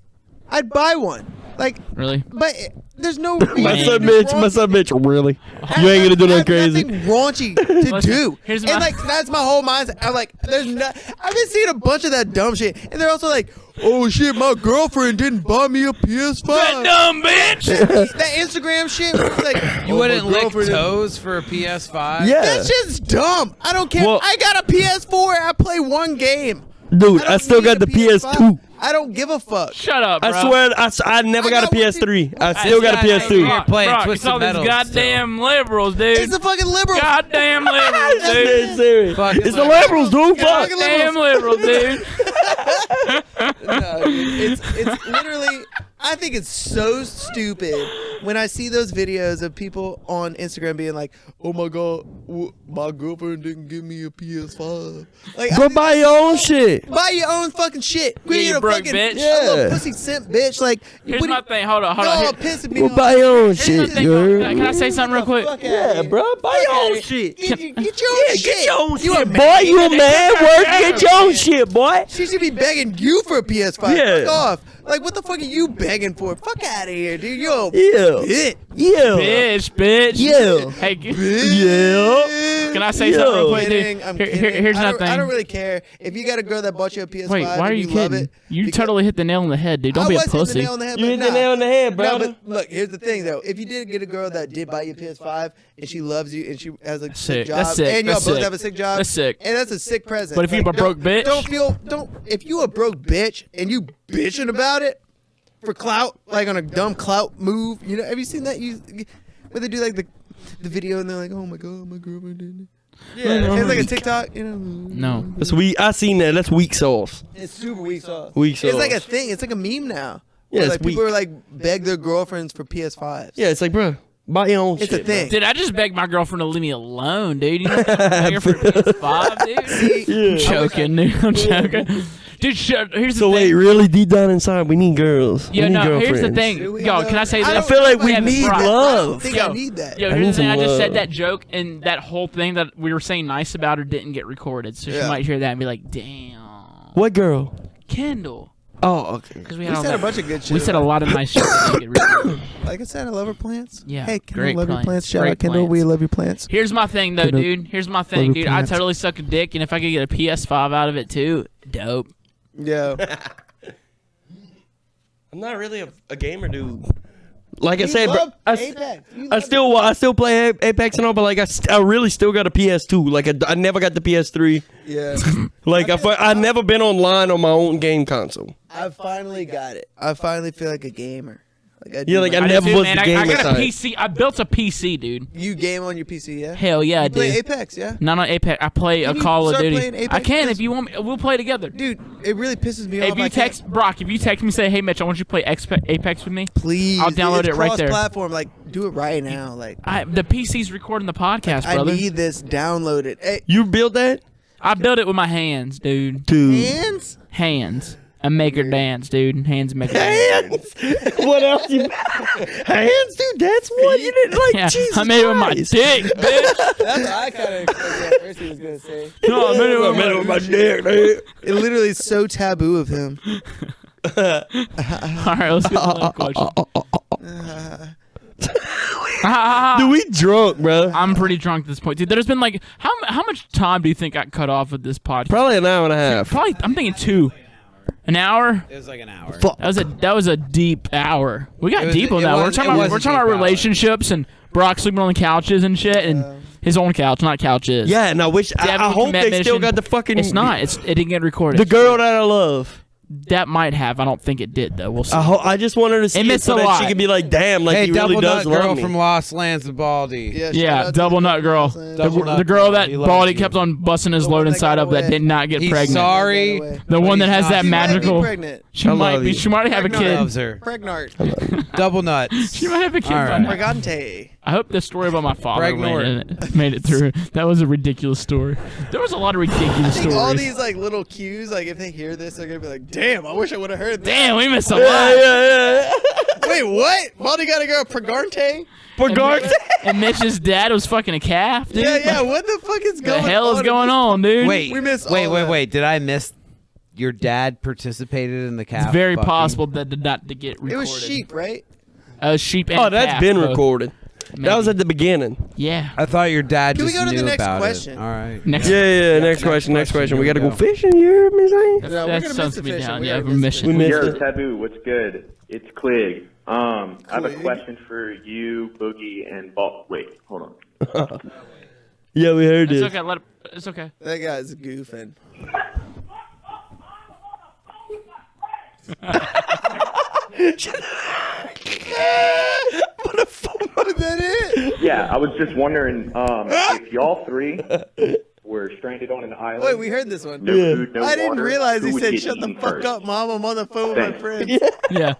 Speaker 3: I'd buy one. Like,
Speaker 1: Really?
Speaker 3: but there's no.
Speaker 5: My
Speaker 3: reason
Speaker 5: son
Speaker 3: to do
Speaker 5: bitch. My
Speaker 3: wrong.
Speaker 5: son bitch. Really? You ain't gonna do nothing crazy.
Speaker 3: Nothing raunchy to
Speaker 1: Listen,
Speaker 3: do.
Speaker 1: here's
Speaker 3: and
Speaker 1: my-
Speaker 3: like that's my whole mindset. I'm like, there's no. I've been seeing a bunch of that dumb shit, and they're also like, oh shit, my girlfriend didn't buy me a PS5.
Speaker 1: That dumb bitch!
Speaker 3: That Instagram shit. Where it's like,
Speaker 4: You
Speaker 3: oh,
Speaker 4: wouldn't
Speaker 3: my
Speaker 4: lick
Speaker 3: girlfriend didn't-
Speaker 4: toes for a PS5?
Speaker 5: Yeah,
Speaker 3: That shit's dumb. I don't care.
Speaker 5: Well-
Speaker 3: I got a PS4. I play one game.
Speaker 5: dude. I
Speaker 3: don't
Speaker 5: still
Speaker 3: need
Speaker 5: got
Speaker 3: a
Speaker 5: the PS2.
Speaker 3: I don't give a fuck.
Speaker 1: Shut up, bro.
Speaker 5: I swear, I never
Speaker 3: I
Speaker 5: got a
Speaker 3: got one
Speaker 5: PS3. I still got a
Speaker 4: got-
Speaker 5: PS2.
Speaker 4: You're playing
Speaker 1: Brock, it's
Speaker 4: Twisted
Speaker 1: all these
Speaker 4: Metal
Speaker 1: goddamn liberals, dude.
Speaker 3: It's the fucking liberals.
Speaker 1: Goddamn liberals,
Speaker 5: That's
Speaker 1: dude.
Speaker 5: dead serious.
Speaker 4: Fuck
Speaker 5: It's
Speaker 4: it.
Speaker 5: the liberals, dude. Fuck.
Speaker 1: Damn liberals, dude.
Speaker 3: No, dude, it's literally. I think it's so stupid when I see those videos of people on Instagram being like, "Oh my god, my girlfriend didn't give me a PS5." Like,
Speaker 5: Go buy your own shit.
Speaker 3: buy your own fucking shit. Quit
Speaker 1: you
Speaker 3: being a
Speaker 1: broke
Speaker 3: fucking
Speaker 1: bitch.
Speaker 3: a little
Speaker 5: Yeah.
Speaker 3: pussy simp bitch. Like,
Speaker 1: Here's
Speaker 3: what
Speaker 1: my
Speaker 3: do
Speaker 1: thing. Hold on.
Speaker 3: you,
Speaker 1: Here-
Speaker 3: no, pissing me
Speaker 5: Go
Speaker 3: off.
Speaker 5: buy your own
Speaker 1: Here's my
Speaker 5: shit,
Speaker 1: thing.
Speaker 5: girl.
Speaker 1: Can I say something real quick?
Speaker 3: Fuck
Speaker 5: Yeah,
Speaker 3: outta
Speaker 5: bro.
Speaker 3: here.
Speaker 5: Buy your own
Speaker 3: Fuck
Speaker 5: shit.
Speaker 3: Get your own shit.
Speaker 5: Get your own
Speaker 3: You a
Speaker 5: shit,
Speaker 3: man.
Speaker 5: boy. You a man. Work. Get your own shit, boy.
Speaker 3: She should be begging you for a PS5.
Speaker 5: Yeah.
Speaker 3: Fuck off. Like, what the fuck are you begging for? Fuck out of here, dude. Yo,
Speaker 5: Yeah.
Speaker 3: Bitch.
Speaker 5: Yeah.
Speaker 1: Bitch.
Speaker 5: Yeah.
Speaker 1: Hey,
Speaker 5: Yeah.
Speaker 1: can I say something real quick,
Speaker 3: Kidding,
Speaker 1: dude?
Speaker 3: I'm
Speaker 1: Here-
Speaker 3: kidding.
Speaker 1: here's
Speaker 3: I
Speaker 1: another
Speaker 3: don't, I
Speaker 1: thing.
Speaker 3: don't really care if you got a girl that bought you a PS5.
Speaker 1: Wait, why are
Speaker 3: and
Speaker 1: you
Speaker 3: love
Speaker 1: kidding?
Speaker 3: it,
Speaker 1: You
Speaker 3: because-
Speaker 1: totally hit the nail on the head, dude. Don't
Speaker 3: I
Speaker 1: be a
Speaker 3: was hitting
Speaker 1: pussy.
Speaker 3: the nail on the head,
Speaker 5: You
Speaker 3: but
Speaker 5: hit the nail on the head,
Speaker 3: No,
Speaker 5: brother.
Speaker 3: but look, here's the thing though. If you did get a girl that did buy you a PS5 and she loves you and she has a
Speaker 1: Sick.
Speaker 3: sick job
Speaker 1: That's sick.
Speaker 3: and y'all
Speaker 1: That's
Speaker 3: both
Speaker 1: sick.
Speaker 3: have a sick job,
Speaker 1: That's sick.
Speaker 3: and that's a sick present.
Speaker 1: But if you a broke bitch-
Speaker 3: if you a broke bitch and you bitching about it for clout, like on a dumb clout move, you know, have you seen that? Where they do like the video and they're like, oh my god, my girlfriend did it.
Speaker 5: Yeah.
Speaker 3: It's like a TikTok, you know.
Speaker 1: No.
Speaker 5: That's weak. I seen that. That's weak sauce.
Speaker 3: It's super weak sauce.
Speaker 5: Weak
Speaker 3: It's
Speaker 5: sauce.
Speaker 3: like a thing. It's like a meme now.
Speaker 5: Yeah,
Speaker 3: Where,
Speaker 5: it's
Speaker 3: like people
Speaker 5: weak.
Speaker 3: are like beg their girlfriends for PS5s.
Speaker 5: Yeah, it's like, bro, buy your own
Speaker 3: It's
Speaker 5: shit.
Speaker 3: a thing.
Speaker 1: Did I just beg my girlfriend to leave me alone, dude? You know what I'm here for PS5, dude?
Speaker 5: Yeah.
Speaker 1: I'm joking, dude. I'm joking. Dude, here's the
Speaker 5: So
Speaker 1: thing.
Speaker 5: wait, really deep down inside, we need girls.
Speaker 1: Yo,
Speaker 5: we need
Speaker 1: no, here's the
Speaker 5: girlfriends.
Speaker 1: thing.
Speaker 3: Do we,
Speaker 1: Yo,
Speaker 3: though?
Speaker 1: can I say this?
Speaker 3: I
Speaker 5: I feel like we
Speaker 1: Yeah,
Speaker 5: need
Speaker 1: Brock.
Speaker 3: I don't
Speaker 5: love.
Speaker 3: think I need that.
Speaker 1: Yo,
Speaker 5: I
Speaker 1: here's
Speaker 5: need
Speaker 1: the thing. I
Speaker 5: some
Speaker 1: just
Speaker 5: love.
Speaker 1: said that joke, and that whole thing that we were saying nice about her didn't get recorded. So she
Speaker 3: Yeah.
Speaker 1: might hear that and be like, damn.
Speaker 5: What girl?
Speaker 1: Kendall.
Speaker 5: Oh, okay.
Speaker 1: Because we
Speaker 3: We
Speaker 1: had all
Speaker 3: said a
Speaker 1: that.
Speaker 3: bunch of good shit.
Speaker 1: We said a lot of nice shit that didn't get recorded.
Speaker 3: Like I said, I love her plants.
Speaker 1: Yeah,
Speaker 3: Hey, Kendall,
Speaker 1: great
Speaker 3: love your
Speaker 1: plants.
Speaker 3: plants. Shout
Speaker 1: Great
Speaker 3: out, Kendall.
Speaker 1: plants.
Speaker 3: We love your plants.
Speaker 1: Here's my thing, though,
Speaker 3: Kendall,
Speaker 1: dude. Here's my thing,
Speaker 3: love
Speaker 1: dude.
Speaker 3: your
Speaker 1: I
Speaker 3: plants.
Speaker 1: totally suck a dick, and if I could get a PS5 out of it, too, dope.
Speaker 3: Yeah.
Speaker 5: I'm not really a gamer, dude. Like I
Speaker 3: You
Speaker 5: said, bro,
Speaker 3: love
Speaker 5: I
Speaker 3: Apex. You love
Speaker 5: I still play Apex and all, but like I really still got a PS2. Like I never got the PS3.
Speaker 3: Yeah.
Speaker 5: Like I never been online on my own game console.
Speaker 3: I finally got it. I finally feel like a gamer. Like I do
Speaker 5: Yeah, like
Speaker 3: my-
Speaker 5: I
Speaker 1: I
Speaker 5: never
Speaker 1: do,
Speaker 5: was
Speaker 1: man.
Speaker 5: the
Speaker 1: I
Speaker 5: gamer
Speaker 1: got a
Speaker 5: type.
Speaker 1: PC. I built a PC, dude.
Speaker 3: You game on your PC, yeah?
Speaker 1: Hell yeah, I
Speaker 3: You play
Speaker 1: do.
Speaker 3: Apex, yeah?
Speaker 1: Not on Apex. I play a
Speaker 3: Can you
Speaker 1: Call of
Speaker 3: start
Speaker 1: Duty.
Speaker 3: playing Apex?
Speaker 1: I can
Speaker 3: Because-
Speaker 1: if you want me. We'll play together.
Speaker 3: Dude, it really pisses me
Speaker 1: If
Speaker 3: off.
Speaker 1: you
Speaker 3: I
Speaker 1: text
Speaker 3: can't-
Speaker 1: Brock, if you text me and say, "Hey Mitch, I want you to play Apex with me,"
Speaker 3: please,
Speaker 1: I'll download
Speaker 3: it's
Speaker 1: it right there.
Speaker 3: Cross-platform, like do it right now. Like
Speaker 1: the PC's recording the podcast,
Speaker 3: I
Speaker 1: brother.
Speaker 3: need this downloaded. Hey,
Speaker 5: You built that,
Speaker 1: I built it with my hands, dude.
Speaker 5: dude?
Speaker 3: hands?
Speaker 1: Hands. I make her dance, dude. Hands make her dance.
Speaker 5: Hands. What else? You hands, dude? That's what you did. Like
Speaker 1: Yeah,
Speaker 5: Jesus
Speaker 1: I made it with my
Speaker 5: Christ.
Speaker 1: dick, bitch.
Speaker 3: That's what I kind of expected at first he was gonna say.
Speaker 1: No, I made it with
Speaker 5: I made it
Speaker 1: my
Speaker 5: with my dick, dude.
Speaker 3: It literally is so taboo of him.
Speaker 1: All right, let's get to the question.
Speaker 5: Dude, we drunk, bro.
Speaker 1: I'm pretty drunk at this point, dude. There's been like how much time do you think got cut off with this podcast?
Speaker 5: Probably an hour and a half.
Speaker 1: Probably I'm thinking 2. An hour?
Speaker 4: It was like an hour.
Speaker 5: Fuck.
Speaker 1: That was a deep hour. We got
Speaker 4: It was-
Speaker 1: deep on
Speaker 4: it
Speaker 1: that.
Speaker 4: was-
Speaker 1: We're
Speaker 4: it
Speaker 1: talking
Speaker 4: was
Speaker 1: about
Speaker 4: a deep hour.
Speaker 1: relationships and Brock sleeping on the couches and shit and his own couch, not couches.
Speaker 5: Yeah, and I wish I
Speaker 1: Devil
Speaker 5: hope they
Speaker 1: commit
Speaker 5: still
Speaker 1: mission.
Speaker 5: got the fucking.
Speaker 1: It's not. It didn't get recorded.
Speaker 5: the girl that I love.
Speaker 1: That might have. I don't think it did though. We'll see.
Speaker 5: I just want her to see it
Speaker 1: missed
Speaker 5: so
Speaker 1: a
Speaker 5: that
Speaker 1: lot.
Speaker 5: she could be like, damn, like
Speaker 4: Hey,
Speaker 5: he really
Speaker 4: double
Speaker 5: does
Speaker 4: nut girl
Speaker 5: love me.
Speaker 4: from Lost Lands of Baldy.
Speaker 3: shout
Speaker 1: Yeah,
Speaker 3: out to
Speaker 1: double
Speaker 3: the
Speaker 1: nut girl.
Speaker 4: Double nut
Speaker 1: The girl that
Speaker 4: he loves
Speaker 1: Bawldy
Speaker 4: you.
Speaker 1: kept on busting his
Speaker 3: The
Speaker 1: load
Speaker 3: one that
Speaker 1: inside
Speaker 3: got
Speaker 1: of that
Speaker 3: away.
Speaker 1: did not get
Speaker 4: He's
Speaker 1: pregnant.
Speaker 4: sorry.
Speaker 3: By the way.
Speaker 1: The one that has that
Speaker 3: She might be
Speaker 1: magical.
Speaker 3: pregnant.
Speaker 1: She
Speaker 5: I
Speaker 1: might
Speaker 5: love
Speaker 1: be.
Speaker 5: you.
Speaker 1: She might have a
Speaker 3: Pregnant.
Speaker 1: kid.
Speaker 4: Loves her.
Speaker 3: Pregnant.
Speaker 4: Double nuts.
Speaker 1: She might have a kid.
Speaker 4: All
Speaker 1: by
Speaker 4: right.
Speaker 1: now.
Speaker 3: Pregante.
Speaker 1: I hope the story about my father
Speaker 4: Pregnant.
Speaker 1: made it through. That was a ridiculous story. There was a lot of ridiculous
Speaker 3: I think
Speaker 1: stories.
Speaker 3: all these like little cues, like if they hear this, they're gonna be like, "Damn, I wish I would have heard that."
Speaker 1: Damn, we missed a
Speaker 5: Yeah,
Speaker 1: lot.
Speaker 5: yeah, yeah.
Speaker 3: Wait, what? Baldy got to go Pregante?
Speaker 5: Pregante.
Speaker 1: And Mitch's dad was fucking a calf, dude.
Speaker 3: Yeah, yeah. What the fuck is
Speaker 1: The
Speaker 3: going on?
Speaker 1: hell is going on, dude?
Speaker 4: Wait,
Speaker 3: We missed
Speaker 4: wait,
Speaker 3: all
Speaker 4: wait,
Speaker 3: that.
Speaker 4: wait. Did I miss? Your dad participated in the calf.
Speaker 1: It's very
Speaker 4: fucking?
Speaker 1: possible that did not to get recorded.
Speaker 3: It was sheep, right?
Speaker 1: Sheep and
Speaker 5: Oh, that's
Speaker 1: calf,
Speaker 5: been
Speaker 1: both.
Speaker 5: recorded. That was at the beginning.
Speaker 1: Yeah.
Speaker 4: I thought your dad
Speaker 3: Can we
Speaker 4: just
Speaker 3: go to the
Speaker 4: knew
Speaker 3: next
Speaker 4: about
Speaker 3: question?
Speaker 4: it. All right.
Speaker 1: Next.
Speaker 5: Yeah, yeah. Next question. Next question. We got to go fishing. You heard me saying?
Speaker 3: No, we're
Speaker 1: That
Speaker 3: gonna
Speaker 1: sounds
Speaker 3: miss
Speaker 1: to
Speaker 3: the
Speaker 1: be
Speaker 3: fishing.
Speaker 1: down.
Speaker 3: We
Speaker 1: Yeah,
Speaker 3: already
Speaker 1: we're
Speaker 3: missed
Speaker 1: missing.
Speaker 5: We missed
Speaker 10: Yo,
Speaker 5: it.
Speaker 10: Taboo, what's good? It's Clig. I have a
Speaker 3: Clig?
Speaker 10: question for you, Boogie, and Ball. Wait, hold on.
Speaker 5: Yeah, we heard
Speaker 1: It's
Speaker 5: it.
Speaker 1: okay. It's okay.
Speaker 3: That guy's goofing.
Speaker 5: What the fuck?
Speaker 3: Is that it?
Speaker 10: Yeah, I was just wondering if y'all three were stranded on an island.
Speaker 3: Wait, we heard this one.
Speaker 10: No food, no
Speaker 3: I didn't
Speaker 10: water,
Speaker 3: realize
Speaker 10: who
Speaker 3: he
Speaker 10: would
Speaker 3: said,
Speaker 10: get
Speaker 3: "Shut the
Speaker 10: eaten
Speaker 3: fuck
Speaker 10: first?"
Speaker 3: up, mom. I'm on the phone with my
Speaker 10: Thanks.
Speaker 3: friends."
Speaker 1: Yeah.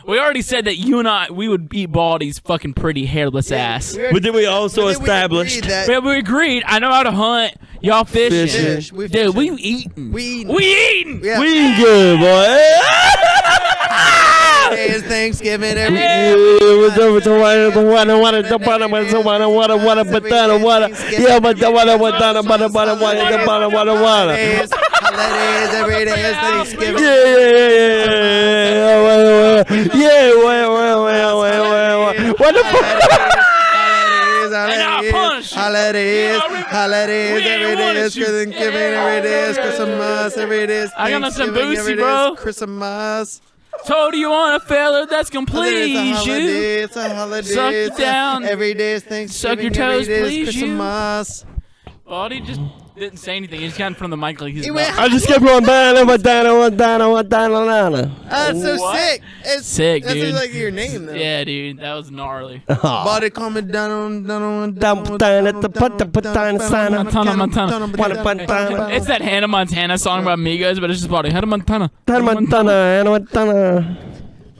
Speaker 1: We already said that you and I, we would eat Baldy's fucking pretty hairless ass.
Speaker 5: But then we also
Speaker 3: But then we
Speaker 5: established.
Speaker 3: agreed that
Speaker 1: But we agreed. I know how to hunt. Y'all fishing.
Speaker 5: Fish.
Speaker 3: we
Speaker 1: Dude, we
Speaker 3: fishing.
Speaker 1: eating.
Speaker 3: We eating.
Speaker 1: We eating.
Speaker 3: Yeah.
Speaker 5: We ain't good, boy.
Speaker 3: Today is Thanksgiving. Every holidays, every day is Thanksgiving.
Speaker 5: Yeah. What
Speaker 1: punch you.
Speaker 3: Holidays,
Speaker 1: We ain't
Speaker 3: every day
Speaker 1: wanted
Speaker 3: is
Speaker 1: you.
Speaker 3: Thanksgiving, every day is Christmas, every day is
Speaker 1: I got some
Speaker 3: Thanksgiving,
Speaker 1: Boosie,
Speaker 3: every day
Speaker 1: bro.
Speaker 3: is Christmas.
Speaker 1: Told you on a fella that's gonna
Speaker 3: It's a
Speaker 1: please
Speaker 3: holiday,
Speaker 1: you.
Speaker 3: it's a holiday.
Speaker 1: Suck you
Speaker 3: it's a-
Speaker 1: down.
Speaker 3: Every day is Thanksgiving,
Speaker 1: Suck your toes,
Speaker 3: every day is
Speaker 1: please you.
Speaker 3: Christmas.
Speaker 1: Bawldy just didn't say anything. He just got in front of the mic like he's
Speaker 3: He
Speaker 1: about-
Speaker 3: went-
Speaker 5: I just kept going down.
Speaker 3: That's so
Speaker 1: What?
Speaker 3: sick. It's
Speaker 1: Sick,
Speaker 3: that's
Speaker 1: dude.
Speaker 3: like your name, though.
Speaker 1: Yeah, dude, that was gnarly.
Speaker 3: Body coming down.
Speaker 1: It's that Hannah Montana song about Migos, but it's just Bawldy. Hannah Montana.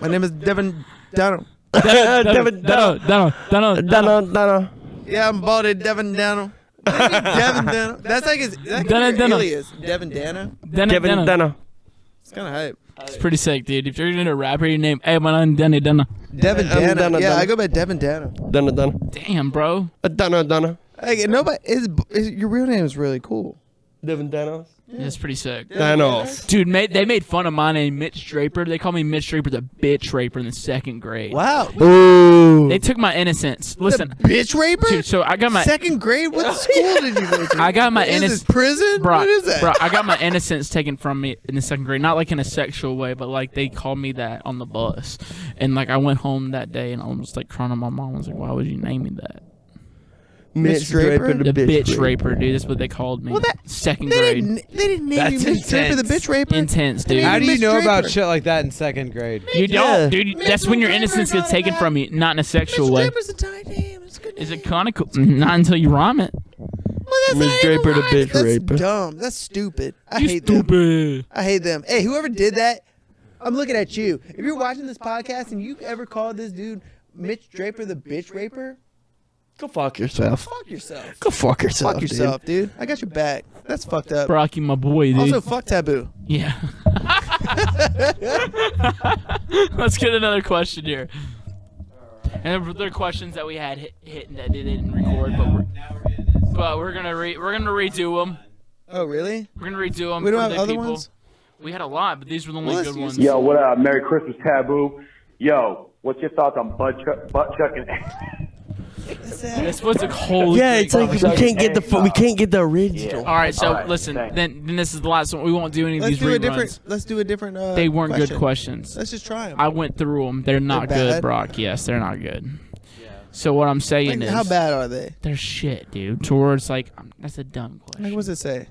Speaker 3: My name is Devin Dano.
Speaker 5: Devin
Speaker 1: Dano.
Speaker 3: Yeah, I'm Baldy Devin Dano. Devin Dano. That's like his
Speaker 1: Dano.
Speaker 3: alias. Devin Dano.
Speaker 5: Dano.
Speaker 3: It's kind of hype.
Speaker 1: It's pretty sick, dude. If you're gonna a rapper, your name, hey, my name's Denny Dana.
Speaker 3: Devin
Speaker 5: I'm
Speaker 3: Dano.
Speaker 5: Dano,
Speaker 3: Yeah,
Speaker 5: Dano.
Speaker 3: I go by Devin Dano.
Speaker 5: Dano.
Speaker 1: Damn, bro.
Speaker 5: Dano.
Speaker 3: Like, nobody. Your real name is really cool.
Speaker 5: Devin Dano.
Speaker 1: Yeah, it's pretty sick.
Speaker 5: Thanos.
Speaker 1: Dude, they made fun of my name, Mitch Draper. They called me Mitch Draper the bitch raper in the 2nd grade.
Speaker 3: Wow.
Speaker 5: Ooh.
Speaker 1: They took my innocence. Listen,
Speaker 3: Bitch raper?
Speaker 1: dude, so I got my
Speaker 3: 2nd grade? What school did you go to?
Speaker 1: I got my
Speaker 3: Is
Speaker 1: innocence.
Speaker 3: it prison?
Speaker 1: Bro,
Speaker 3: What is that?
Speaker 1: Bro, I got my innocence taken from me in the 2nd grade. Not like in a sexual way, but like they called me that on the bus. And like I went home that day and I was like crying to my mom. I was like, why would you name me that?
Speaker 3: Mitch Draper?
Speaker 1: The bitch raper, dude. That's what they called me.
Speaker 3: Well, that-
Speaker 1: 2nd
Speaker 3: They
Speaker 1: grade.
Speaker 3: didn't name
Speaker 4: That's
Speaker 3: you Mitch Draper the
Speaker 4: intense.
Speaker 3: bitch raper.
Speaker 1: Intense, dude.
Speaker 4: How do you
Speaker 3: Mitch
Speaker 4: know about
Speaker 3: Draper.
Speaker 4: shit like that in 2nd grade?
Speaker 1: You don't,
Speaker 5: Yeah.
Speaker 1: dude. That's when your innocence gets taken from you, not in a sexual way.
Speaker 3: Draper's a tight name. It's a good
Speaker 1: Is
Speaker 3: name.
Speaker 1: it kind of cool? Not until you rhyme it.
Speaker 3: Well, that's
Speaker 5: Mitch
Speaker 3: not
Speaker 5: Draper
Speaker 3: even
Speaker 5: the
Speaker 3: right.
Speaker 5: bitch
Speaker 3: That's
Speaker 5: raper.
Speaker 3: dumb. That's stupid. I
Speaker 1: You
Speaker 3: hate them.
Speaker 1: stupid.
Speaker 3: I hate them. Hey, whoever did that, I'm looking at you. If you're watching this podcast and you ever called this dude Mitch Draper the bitch raper,
Speaker 5: Go fuck yourself.
Speaker 3: fuck yourself.
Speaker 5: Go fuck yourself.
Speaker 3: Fuck yourself, dude. I got your back. That's fucked up.
Speaker 1: Brocky, my boy, dude.
Speaker 3: Also, fuck Taboo.
Speaker 1: Yeah. Let's get another question here. And there are questions that we had hit that they didn't record, but we're gonna redo them.
Speaker 3: Oh, really?
Speaker 1: We're gonna redo them.
Speaker 3: We don't
Speaker 1: for
Speaker 3: have
Speaker 1: the
Speaker 3: other
Speaker 1: people.
Speaker 3: ones?
Speaker 1: We had a lot, but these were the only
Speaker 3: Well,
Speaker 1: good
Speaker 3: let's
Speaker 1: ones.
Speaker 3: use-
Speaker 10: Yo, what up? Merry Christmas, Taboo. Yo, what's your thoughts on butt chucking?
Speaker 1: This was a whole.
Speaker 5: Yeah, it's like we can't get the original.
Speaker 1: All right, so
Speaker 10: All right,
Speaker 1: listen.
Speaker 10: thanks.
Speaker 1: Then this is the last one. We won't do any of
Speaker 3: Let's
Speaker 1: these
Speaker 3: do a
Speaker 1: reruns.
Speaker 3: different. Let's do a different.
Speaker 1: They weren't
Speaker 3: question.
Speaker 1: good questions.
Speaker 3: Let's just try them.
Speaker 1: I went through them. They're not
Speaker 3: They're
Speaker 1: good,
Speaker 3: bad?
Speaker 1: Brock. Yes, they're not good. So what I'm saying is,
Speaker 3: How bad are they?
Speaker 1: they're shit, dude. Towards like, that's a dumb question.
Speaker 3: Like, what's it say?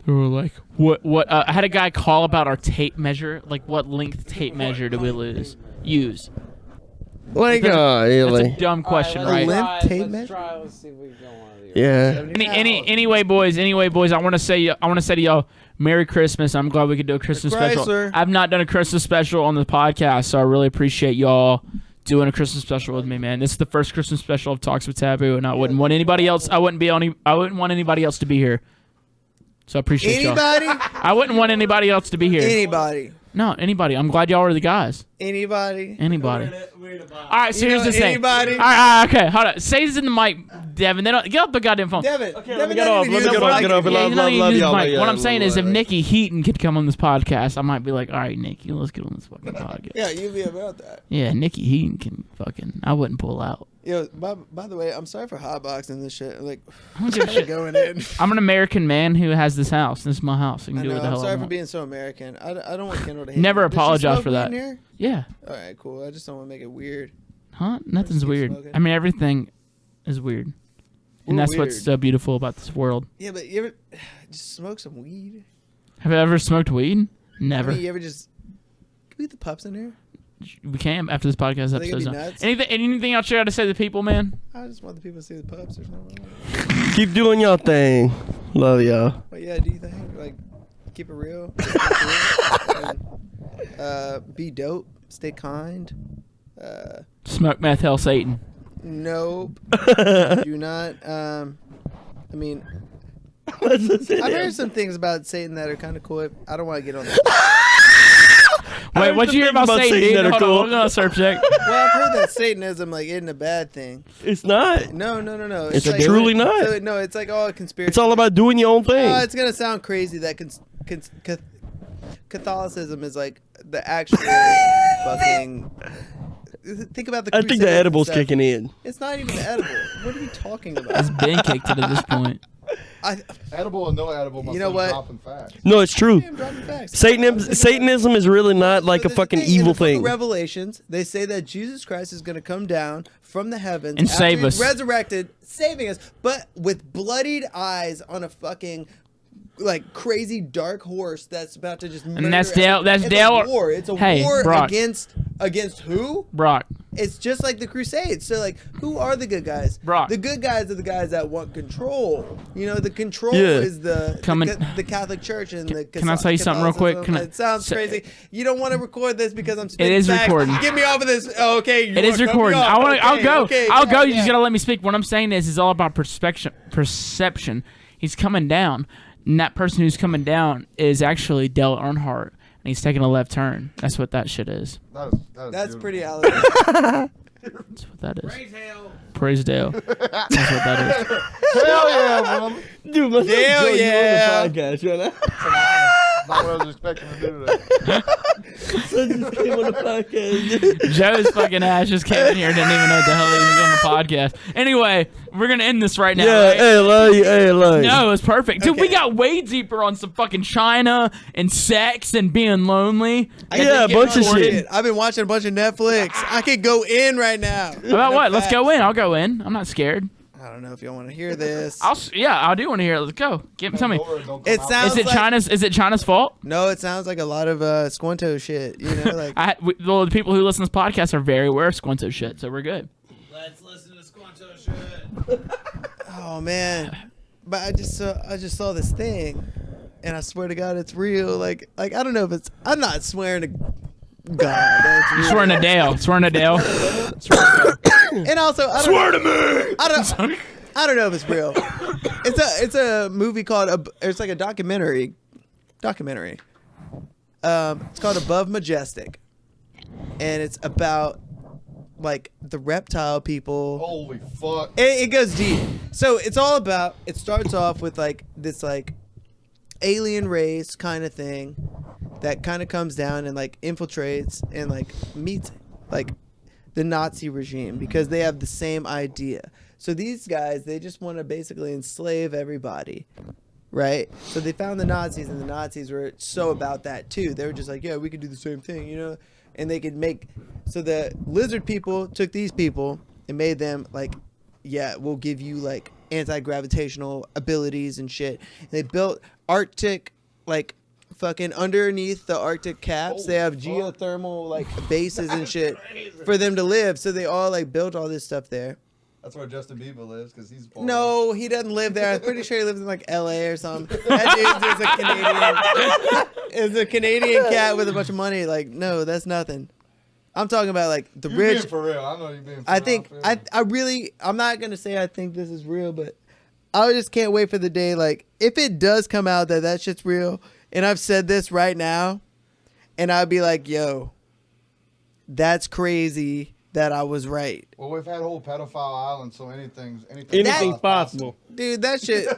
Speaker 1: They were like, what? I had a guy call about our tape measure. Like, what length tape measure do we use?
Speaker 5: Like,
Speaker 1: That's
Speaker 5: really?
Speaker 1: a dumb question, right?
Speaker 3: Length tape measure?
Speaker 4: Let's see if we can go on.
Speaker 5: Yeah.
Speaker 1: Anyway, boys. I want to say to y'all, Merry Christmas. I'm glad we could do a Christmas special.
Speaker 3: Chrysler.
Speaker 1: I've not done a Christmas special on the podcast, so I really appreciate y'all doing a Christmas special with me, man. This is the first Christmas special of Talks with Taboo, and I wouldn't want anybody else. I wouldn't want anybody else to be here. So I appreciate y'all.
Speaker 3: Anybody?
Speaker 1: I wouldn't want anybody else to be here.
Speaker 3: Anybody?
Speaker 1: No, anybody. I'm glad y'all are the guys.
Speaker 3: Anybody?
Speaker 1: Anybody. All right, so here's the thing.
Speaker 3: Anybody?
Speaker 1: All right, okay, hold on. Say this in the mic, Devin. They don't get off the goddamn phone.
Speaker 3: Devin. Devin
Speaker 5: get off,
Speaker 3: doesn't
Speaker 5: let
Speaker 3: even
Speaker 5: me
Speaker 3: use
Speaker 5: get
Speaker 3: the
Speaker 5: off,
Speaker 3: mic.
Speaker 5: get off.
Speaker 1: Yeah,
Speaker 5: Love,
Speaker 1: he's not even
Speaker 5: love
Speaker 1: using
Speaker 5: y'all,
Speaker 1: the mic.
Speaker 5: yeah,
Speaker 1: What I'm saying is, if
Speaker 5: love.
Speaker 1: Nikki Heaton could come on this podcast, I might be like, all right, Nikki, let's get on this fucking podcast.
Speaker 3: Yeah, you be about that.
Speaker 1: Yeah, Nikki Heaton can fucking. I wouldn't pull out.
Speaker 3: Yo, by the way, I'm sorry for hotboxing this shit. Like,
Speaker 1: I don't give a shit.
Speaker 3: going in.
Speaker 1: I'm an American man who has this house. This is my house. I can
Speaker 3: I
Speaker 1: do
Speaker 3: know,
Speaker 1: what the
Speaker 3: I'm
Speaker 1: hell I
Speaker 3: sorry for
Speaker 1: want.
Speaker 3: being so American. I don't want Kendall to hate
Speaker 1: Never
Speaker 3: me. Does she
Speaker 1: apologize
Speaker 3: smoke
Speaker 1: for
Speaker 3: weed
Speaker 1: that.
Speaker 3: in here?
Speaker 1: Yeah.
Speaker 3: All right, cool. I just don't want to make it weird.
Speaker 1: Huh? Nothing's
Speaker 3: keep
Speaker 1: weird.
Speaker 3: smoking.
Speaker 1: I mean, everything is weird.
Speaker 3: We're
Speaker 1: And that's
Speaker 3: weird.
Speaker 1: what's so beautiful about this world.
Speaker 3: Yeah, but you ever just smoke some weed?
Speaker 1: Have you ever smoked weed? Never.
Speaker 3: I mean, you ever just can we get the pups in here?
Speaker 1: We can after this podcast
Speaker 3: Are they gonna
Speaker 1: episode's
Speaker 3: be
Speaker 1: done.
Speaker 3: nuts?
Speaker 1: Anything else you got to say to the people, man?
Speaker 3: I just want the people to see the pups. There's no wrong.
Speaker 5: Keep doing your thing. Love y'all.
Speaker 3: But yeah, do you think like keep it real? And, be dope. Stay kind.
Speaker 1: Smoke meth, hell, Satan.
Speaker 3: Nope. Do not. I mean, I've heard some things about Satan that are kind of cool. I don't want to get on that.
Speaker 1: Wait, what'd you hear about Satan, dude?
Speaker 5: that are
Speaker 1: Hold on,
Speaker 5: cool?
Speaker 1: we're gonna search check.
Speaker 3: Well, I've heard that Satanism like isn't a bad thing.
Speaker 5: It's not.
Speaker 3: No.
Speaker 5: It's
Speaker 3: like,
Speaker 5: truly not.
Speaker 3: So, no, it's like all a conspiracy.
Speaker 5: It's all about doing your own thing.
Speaker 3: It's gonna sound crazy that Catholicism is like the actual fucking Think about the.
Speaker 5: I think the
Speaker 3: Crusades and
Speaker 5: edible's
Speaker 3: stuff.
Speaker 5: kicking in.
Speaker 3: It's not even edible. What are you talking
Speaker 1: It's
Speaker 3: about?
Speaker 1: been kicked at this point.
Speaker 11: Edible or no edible, my
Speaker 3: You know
Speaker 11: son's
Speaker 3: what?
Speaker 11: dropping facts.
Speaker 5: No, it's true.
Speaker 3: I'm dropping facts.
Speaker 5: Satanism is really not like a
Speaker 3: there's
Speaker 5: fucking
Speaker 3: thing, in
Speaker 5: evil
Speaker 3: the book of
Speaker 5: thing.
Speaker 3: Revelations, they say that Jesus Christ is going to come down from the heavens
Speaker 1: And
Speaker 3: after
Speaker 1: save
Speaker 3: he's
Speaker 1: us.
Speaker 3: resurrected, saving us, but with bloodied eyes on a fucking like crazy dark horse that's about to just murder
Speaker 1: that's Dale-
Speaker 3: everyone.
Speaker 1: that's
Speaker 3: It's
Speaker 1: Dale-
Speaker 3: a war. It's a
Speaker 1: Hey,
Speaker 3: war
Speaker 1: Brock.
Speaker 3: against who?
Speaker 1: Brock.
Speaker 3: It's just like the Crusades. So like, who are the good guys?
Speaker 1: Brock.
Speaker 3: The good guys are the guys that want control. You know, the control
Speaker 5: Yeah.
Speaker 3: is the
Speaker 1: Coming-
Speaker 3: the Catholic Church and the.
Speaker 1: Can I tell you something real quick?
Speaker 3: Catholicism.
Speaker 1: Can I-
Speaker 3: It sounds
Speaker 1: say-
Speaker 3: crazy. You don't want to record this because I'm spitting
Speaker 1: is
Speaker 3: facts.
Speaker 1: recording.
Speaker 3: Get me off of this. Oh, okay. You
Speaker 1: It is
Speaker 3: wanna cut me
Speaker 1: recording.
Speaker 3: off.
Speaker 1: I'll go.
Speaker 3: Okay,
Speaker 1: I'll
Speaker 3: yeah,
Speaker 1: go. You
Speaker 3: yeah.
Speaker 1: just gotta let me speak. What I'm saying is, it's all about perception. He's coming down, and that person who's coming down is actually Dale Earnhardt, and he's taking a left turn. That's what that shit is.
Speaker 11: That is
Speaker 3: That's
Speaker 11: beautiful.
Speaker 3: pretty elegant.
Speaker 1: That's what that is.
Speaker 4: Praise Hail.
Speaker 1: Praise Dale. That's what that is.
Speaker 11: Hell yeah, man.
Speaker 5: Dude, let's
Speaker 3: Hell
Speaker 5: Joe,
Speaker 3: yeah.
Speaker 5: you on the podcast right now.
Speaker 11: Not what I was expecting to do today.
Speaker 5: So just came on the podcast.
Speaker 1: Joe's fucking ass just came in here and didn't even know what the hell he was doing on the podcast. Anyway, we're gonna end this right now.
Speaker 5: Yeah,
Speaker 1: right?
Speaker 5: hey, love you, hey, love you.
Speaker 1: No, it's perfect. Dude, we
Speaker 3: Okay.
Speaker 1: got way deeper on some fucking China and sex and being lonely.
Speaker 5: Yeah, a bunch of shit.
Speaker 3: I've been watching a bunch of Netflix. I could go in right now.
Speaker 1: About what? Let's go in. I'll go in. I'm not scared.
Speaker 3: I don't know if y'all want to hear this.
Speaker 1: I do want to hear it. Let's go. Tell me.
Speaker 11: Don't come
Speaker 3: It
Speaker 11: out.
Speaker 3: sounds
Speaker 1: Is it
Speaker 3: like,
Speaker 1: China's? Is it China's fault?
Speaker 3: No, it sounds like a lot of Squinto shit. You know, like
Speaker 1: Well, the people who listen to this podcast are very aware of Squinto shit, so we're good.
Speaker 4: Let's listen to Squanto shit.
Speaker 3: oh man. But I just saw this thing, and I swear to God, it's real. Like I don't know if it's. I'm not swearing to God. That's real.
Speaker 1: Swearing to Dale. Swearing to Dale.
Speaker 3: And also, I don't swear to me. I don't know if it's real. It's a movie called. It's like a documentary. It's called Above Majestic, and it's about like the reptile people.
Speaker 11: Holy fuck.
Speaker 3: It goes deep. So it's all about. It starts off with like this like alien race kind of thing that kind of comes down and like infiltrates and like meets like the Nazi regime because they have the same idea. So these guys, they just want to basically enslave everybody, right? So they found the Nazis, and the Nazis were so about that too. They were just like, yeah, we could do the same thing, you know? And they could make. So the lizard people took these people and made them like, yeah, we'll give you like anti-gravitational abilities and shit. And they built Arctic, like fucking underneath the Arctic caps, they have geothermal like bases and shit for them to live. So they all like built all this stuff there.
Speaker 11: That's where Justin Bieber lives because he's born.
Speaker 3: No, he doesn't live there. I'm pretty sure he lives in like LA or something. That dude's just a Canadian. Is a Canadian cat with a bunch of money. Like, no, that's nothing. I'm talking about like the
Speaker 11: You
Speaker 3: rich.
Speaker 11: being for real. I know you being for
Speaker 3: I
Speaker 11: real.
Speaker 3: think I really I'm not gonna say I think this is real, but I just can't wait for the day like if it does come out that shit's real, and I've said this right now, and I'd be like, yo, that's crazy that I was right.
Speaker 11: Well, we've had whole pedophile island, so anything's
Speaker 5: Anything's possible.
Speaker 3: Dude, that shit.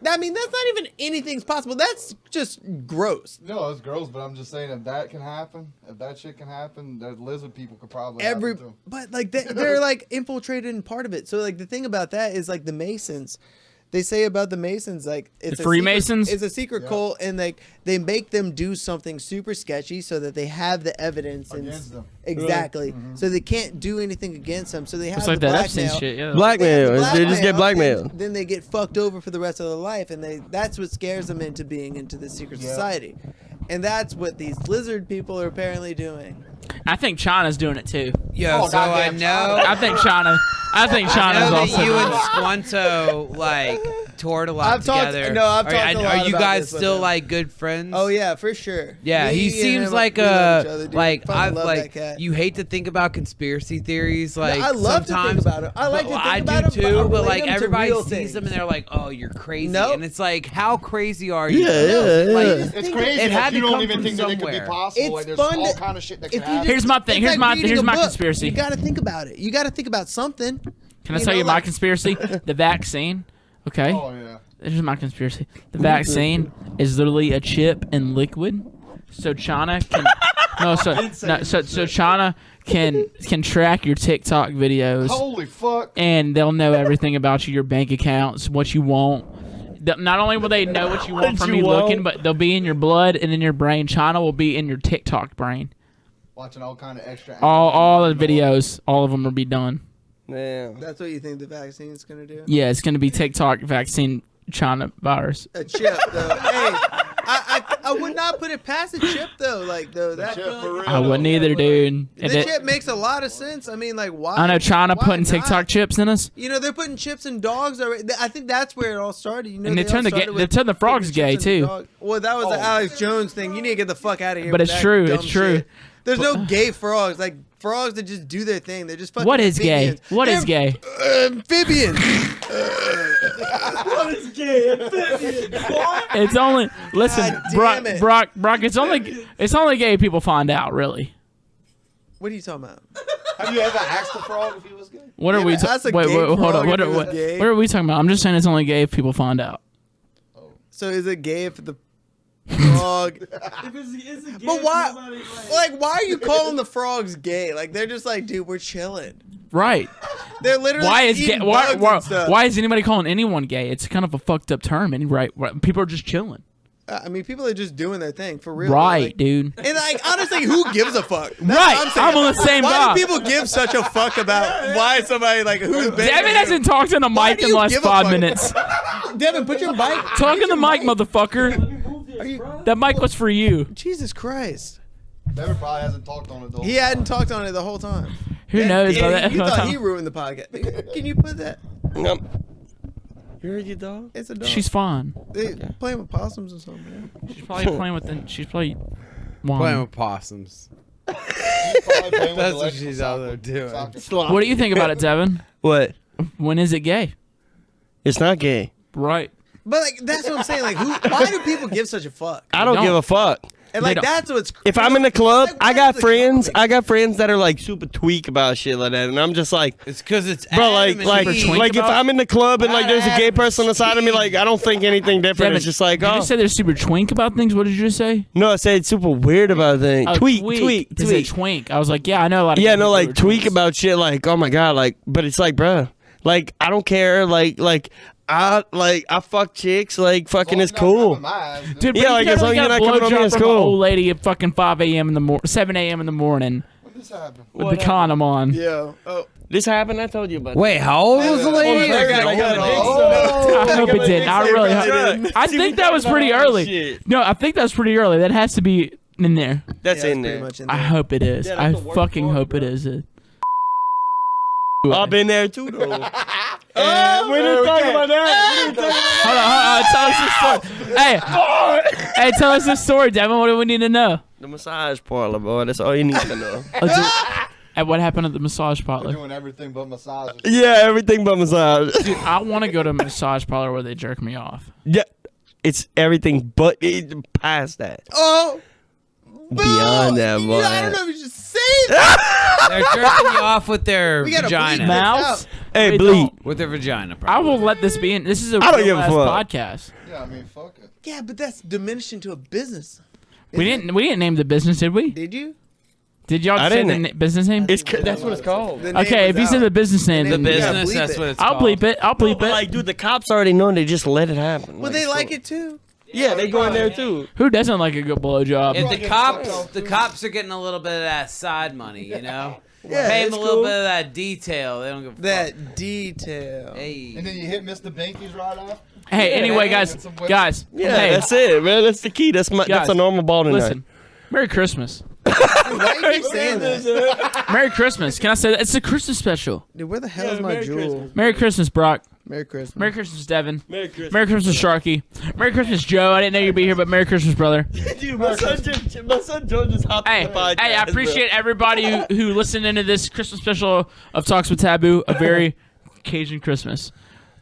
Speaker 3: I mean, that's not even anything's possible. That's just gross.
Speaker 11: No, it's gross, but I'm just saying if that can happen, if that shit can happen, the lizard people could probably happen too.
Speaker 3: But like they're like infiltrated in part of it. So like the thing about that is like the Masons. They say about the Masons like it's
Speaker 1: The Freemasons?
Speaker 3: It's a secret cult, and like they make them do something super sketchy so that they have the evidence
Speaker 11: Against them.
Speaker 3: Exactly. So they can't do anything against them. So they have
Speaker 1: It's like
Speaker 3: the
Speaker 1: that Epstein
Speaker 3: blackmail.
Speaker 1: shit. Yeah.
Speaker 5: Blackmail. They just get
Speaker 3: Blackmail,
Speaker 5: blackmailed.
Speaker 3: Then they get fucked over for the rest of their life, and that's what scares them into being into the secret society. And that's what these lizard people are apparently doing.
Speaker 1: I think China's doing it too.
Speaker 4: Yo, so I
Speaker 11: goddamn
Speaker 4: know.
Speaker 1: I think China. I think
Speaker 4: I
Speaker 1: China's
Speaker 4: know
Speaker 1: also.
Speaker 4: that you
Speaker 1: doing
Speaker 4: and
Speaker 1: it.
Speaker 4: Squanto like toured a lot
Speaker 3: I've talked-
Speaker 4: together.
Speaker 3: no, I've
Speaker 4: Are-
Speaker 3: talked
Speaker 4: and
Speaker 3: a lot
Speaker 4: Are you
Speaker 3: about
Speaker 4: guys
Speaker 3: this with
Speaker 4: still
Speaker 3: him.
Speaker 4: like good friends?
Speaker 3: Oh yeah, for sure.
Speaker 4: Yeah,
Speaker 3: Me
Speaker 4: he
Speaker 3: and
Speaker 4: seems
Speaker 3: him,
Speaker 4: like
Speaker 3: we love each other, dude.
Speaker 4: like
Speaker 3: Fucking
Speaker 4: I
Speaker 3: love
Speaker 4: like
Speaker 3: that cat.
Speaker 4: you hate to think about conspiracy theories like
Speaker 3: I love to think
Speaker 4: sometimes,
Speaker 3: about it. I like
Speaker 4: but
Speaker 3: to think
Speaker 4: I
Speaker 3: about
Speaker 4: do
Speaker 3: them, but I
Speaker 4: too, but
Speaker 3: relate
Speaker 4: like
Speaker 3: them to
Speaker 4: everybody
Speaker 3: real
Speaker 4: sees
Speaker 3: things.
Speaker 4: them and they're like, "Oh, you're crazy,"
Speaker 3: Nope.
Speaker 4: and it's like, how crazy are you?
Speaker 5: Yeah,
Speaker 4: Like,
Speaker 5: yeah.
Speaker 11: It's crazy
Speaker 4: It had
Speaker 11: that you
Speaker 4: to
Speaker 11: don't
Speaker 4: come
Speaker 11: even
Speaker 4: from
Speaker 11: think that it could be
Speaker 4: somewhere.
Speaker 11: possible.
Speaker 3: It's
Speaker 11: Like, there's
Speaker 3: fun
Speaker 11: all
Speaker 3: to-
Speaker 11: kind of shit that
Speaker 3: If
Speaker 11: can
Speaker 3: you
Speaker 11: happen.
Speaker 1: Here's my thing.
Speaker 3: it's
Speaker 1: Here's
Speaker 3: like
Speaker 1: my
Speaker 3: reading
Speaker 1: here's
Speaker 3: a
Speaker 1: my
Speaker 3: book.
Speaker 1: conspiracy.
Speaker 3: You got to think about it. You got to think about something.
Speaker 1: Can I
Speaker 3: You
Speaker 1: tell
Speaker 3: know,
Speaker 1: you my
Speaker 3: like-
Speaker 1: conspiracy? The vaccine. Okay.
Speaker 11: Oh yeah.
Speaker 1: This is my conspiracy. The vaccine is literally a chip in liquid, so China can. So China can track your TikTok videos.
Speaker 11: Holy fuck.
Speaker 1: And they'll know everything about you, your bank accounts, what you want. Not only will they know what you want from you looking, but they'll be in your blood and in your brain. China will be in your TikTok brain.
Speaker 11: Watching all kind of extra.
Speaker 1: All the videos, all of them will be done.
Speaker 5: Yeah.
Speaker 3: That's what you think the vaccine's gonna do?
Speaker 1: Yeah, it's gonna be TikTok vaccine China virus.
Speaker 3: A chip, though. Hey, I would not put it past a chip, though. Like, though that.
Speaker 1: I wouldn't either, dude.
Speaker 3: The chip makes a lot of sense. I mean, like, why?
Speaker 1: I know China
Speaker 3: why
Speaker 1: putting
Speaker 3: not?
Speaker 1: TikTok chips in us.
Speaker 3: You know, they're putting chips in dogs already. I think that's where it all started. You know,
Speaker 1: And they turned the frogs gay too.
Speaker 3: Well, that was the Alex Jones thing. You need to get the fuck out of here.
Speaker 1: But
Speaker 3: with
Speaker 1: it's
Speaker 3: that
Speaker 1: true.
Speaker 3: dumb
Speaker 1: It's true.
Speaker 3: shit. There's no gay frogs. Like frogs that just do their thing. They're just fucking.
Speaker 1: What is gay?
Speaker 3: amphibians.
Speaker 1: What is
Speaker 3: They're
Speaker 1: gay?
Speaker 3: Amphibians.
Speaker 5: What is gay?
Speaker 1: It's only listen,
Speaker 3: God damn
Speaker 1: Brock.
Speaker 3: it.
Speaker 1: It's only gay people find out. Really.
Speaker 3: What are you talking about?
Speaker 11: Have you ever asked a frog if he was gay?
Speaker 1: What are we?
Speaker 3: that's a
Speaker 1: Wait,
Speaker 3: gay
Speaker 1: hold
Speaker 3: frog
Speaker 1: on.
Speaker 3: if it was gay.
Speaker 1: What are we talking about? I'm just saying it's only gay if people find out.
Speaker 3: So is it gay if the frog? But why? Like, why are you calling the frogs gay? Like, they're just like, dude, we're chilling.
Speaker 1: Right.
Speaker 3: They're literally
Speaker 1: Why is
Speaker 3: eating
Speaker 1: gay?
Speaker 3: bugs and stuff.
Speaker 1: Why is anybody calling anyone gay? It's kind of a fucked up term, and right, people are just chilling.
Speaker 3: I mean, people are just doing their thing for real.
Speaker 1: Right,
Speaker 3: like,
Speaker 1: dude.
Speaker 3: And like, honestly, who gives a fuck? That's
Speaker 1: Right,
Speaker 3: what saying.
Speaker 1: I'm on the same
Speaker 3: Why
Speaker 1: vibe.
Speaker 3: do people give such a fuck about why somebody like who's bigger?
Speaker 1: Devin hasn't talked in a
Speaker 3: Why
Speaker 1: mic
Speaker 3: do
Speaker 1: in the
Speaker 3: you
Speaker 1: last
Speaker 3: give a
Speaker 1: 5
Speaker 3: fuck?
Speaker 1: minutes.
Speaker 3: Devin, put your mic.
Speaker 1: Talk in the mic, motherfucker. That mic was for you.
Speaker 3: Jesus Christ.
Speaker 11: Devin probably hasn't talked on it the whole
Speaker 3: He hadn't talked on it the whole time.
Speaker 1: Who knows?
Speaker 3: Yeah,
Speaker 1: about that?
Speaker 3: you thought he ruined the podcast. Can you put that?
Speaker 5: You heard your dog?
Speaker 3: It's a dog.
Speaker 1: She's fine.
Speaker 3: They playing with possums or something. Man.
Speaker 1: She's probably playing with the. She's probably.
Speaker 4: Playing with possums. That's what she's out there doing.
Speaker 1: What do you think about it, Devin?
Speaker 5: What?
Speaker 1: When is it gay?
Speaker 5: It's not gay.
Speaker 1: Right.
Speaker 3: But like, that's what I'm saying. Like, why do people give such a fuck?
Speaker 5: I don't give a fuck.
Speaker 3: And like, that's what's.
Speaker 5: If I'm in the club,
Speaker 3: like,
Speaker 5: I
Speaker 3: why
Speaker 5: got
Speaker 3: is the
Speaker 5: friends. I got friends that are like super tweak about shit like that, and I'm just like,
Speaker 4: it's because it's
Speaker 5: bro, like
Speaker 1: twink
Speaker 5: if
Speaker 1: about
Speaker 5: I'm in the club and like there's a gay person inside of me, like I don't think anything different.
Speaker 1: Devin,
Speaker 5: It's just like,
Speaker 1: did you
Speaker 5: oh,
Speaker 1: just say they're super twink about things? What did you just say?
Speaker 5: no, I said super weird about things.
Speaker 1: Oh,
Speaker 5: tweak.
Speaker 1: Is it twink? I was like, yeah, I know a lot of
Speaker 5: Yeah,
Speaker 1: people
Speaker 5: no,
Speaker 1: who
Speaker 5: like
Speaker 1: are
Speaker 5: tweak
Speaker 1: twinks.
Speaker 5: about shit, like oh my god, like, but it's like, bro, like I don't care, like I fuck chicks, like fucking is cool.
Speaker 1: Dude,
Speaker 5: Yeah, like as long as you're not coming on me, it's
Speaker 1: from an old
Speaker 5: cool.
Speaker 1: lady at fucking 5 a.m. in the morning, 7 a.m. in the morning.
Speaker 11: When this happened?
Speaker 1: With the condom on.
Speaker 3: Yeah. Oh.
Speaker 5: This happened. I told you about.
Speaker 4: Wait, how old was the lady?
Speaker 1: I hope it didn't. I really hope. I think that was pretty early. No, I think that was pretty early. That has to be in there.
Speaker 5: That's in
Speaker 3: pretty
Speaker 5: there.
Speaker 3: much in
Speaker 1: I
Speaker 3: there.
Speaker 1: hope it is.
Speaker 5: Yeah,
Speaker 1: I
Speaker 5: that's the worst
Speaker 1: fucking
Speaker 5: part,
Speaker 1: hope
Speaker 5: bro.
Speaker 1: it is.
Speaker 5: I've been there too, though. We didn't talk about that.
Speaker 1: Hold on. Tell us the story. Hey, tell us the story, Devin. What do we need to know?
Speaker 5: The massage parlor, boy. That's all you need to know.
Speaker 1: And what happened at the massage
Speaker 11: They're
Speaker 1: parlor?
Speaker 11: doing everything but massages.
Speaker 5: Yeah, everything but massage.
Speaker 1: Dude, I want to go to a massage parlor where they jerk me off.
Speaker 5: Yeah, it's everything but past that.
Speaker 3: Oh.
Speaker 5: Beyond that, boy.
Speaker 3: I don't know if you should say that.
Speaker 4: They're jerking you off with their
Speaker 3: We gotta bleep
Speaker 4: vagina.
Speaker 3: this
Speaker 1: Mouths?
Speaker 3: out.
Speaker 5: Hey,
Speaker 1: Wait,
Speaker 5: bleep.
Speaker 1: don't.
Speaker 4: With their vagina.
Speaker 1: I will let this be in. This is a
Speaker 5: I don't
Speaker 1: real
Speaker 5: give a
Speaker 1: ass
Speaker 5: fuck.
Speaker 1: podcast.
Speaker 11: Yeah, I mean, fuck it.
Speaker 3: Yeah, but that's diminished into a business.
Speaker 1: We didn't name the business, did we?
Speaker 3: Did you?
Speaker 1: Did y'all
Speaker 5: I
Speaker 1: say
Speaker 5: didn't.
Speaker 1: the business name?
Speaker 5: That's what it's called.
Speaker 3: The name
Speaker 1: Okay,
Speaker 3: was
Speaker 1: if you
Speaker 3: out.
Speaker 1: said the business name,
Speaker 3: The
Speaker 1: then
Speaker 3: name-
Speaker 4: business,
Speaker 3: bleep
Speaker 4: that's
Speaker 3: it.
Speaker 4: what it's
Speaker 1: I'll
Speaker 4: called.
Speaker 1: bleep it. I'll bleep
Speaker 5: But
Speaker 1: it.
Speaker 5: like, dude, the cops already know. They just let it happen.
Speaker 3: Well, they like it too.
Speaker 5: Yeah, they go in there too.
Speaker 1: Who doesn't like a good blowjob?
Speaker 4: If the cops are getting a little bit of that side money, you know?
Speaker 3: Yeah,
Speaker 4: Pay them
Speaker 3: it's
Speaker 4: a little
Speaker 3: cool.
Speaker 4: bit of that detail. They don't give a fuck.
Speaker 3: That detail.
Speaker 4: Hey.
Speaker 11: And then you hit Mr. Binky's right off.
Speaker 1: Hey, anyway, guys,
Speaker 5: Yeah,
Speaker 1: hey,
Speaker 5: that's it, man. That's the key. That's
Speaker 1: Guys,
Speaker 5: a normal ball tonight.
Speaker 1: listen. Merry Christmas.
Speaker 3: Why do you keep saying that?
Speaker 1: Merry Christmas. Can I say that? It's a Christmas special.
Speaker 3: Dude, where the hell is my
Speaker 5: Merry
Speaker 3: jewel?
Speaker 5: Christmas.
Speaker 1: Merry Christmas, Brock.
Speaker 3: Merry Christmas.
Speaker 1: Merry Christmas, Devin.
Speaker 5: Merry Christmas.
Speaker 1: Merry Christmas, Sharky. Merry Christmas, Joe. I didn't know you'd be here, but Merry Christmas, brother.
Speaker 5: Dude, my son Joe just hopped
Speaker 1: Hey,
Speaker 5: on the podcast.
Speaker 1: hey, I appreciate everybody who listened into this Christmas special of Talks with Taboo, a very Cajun Christmas.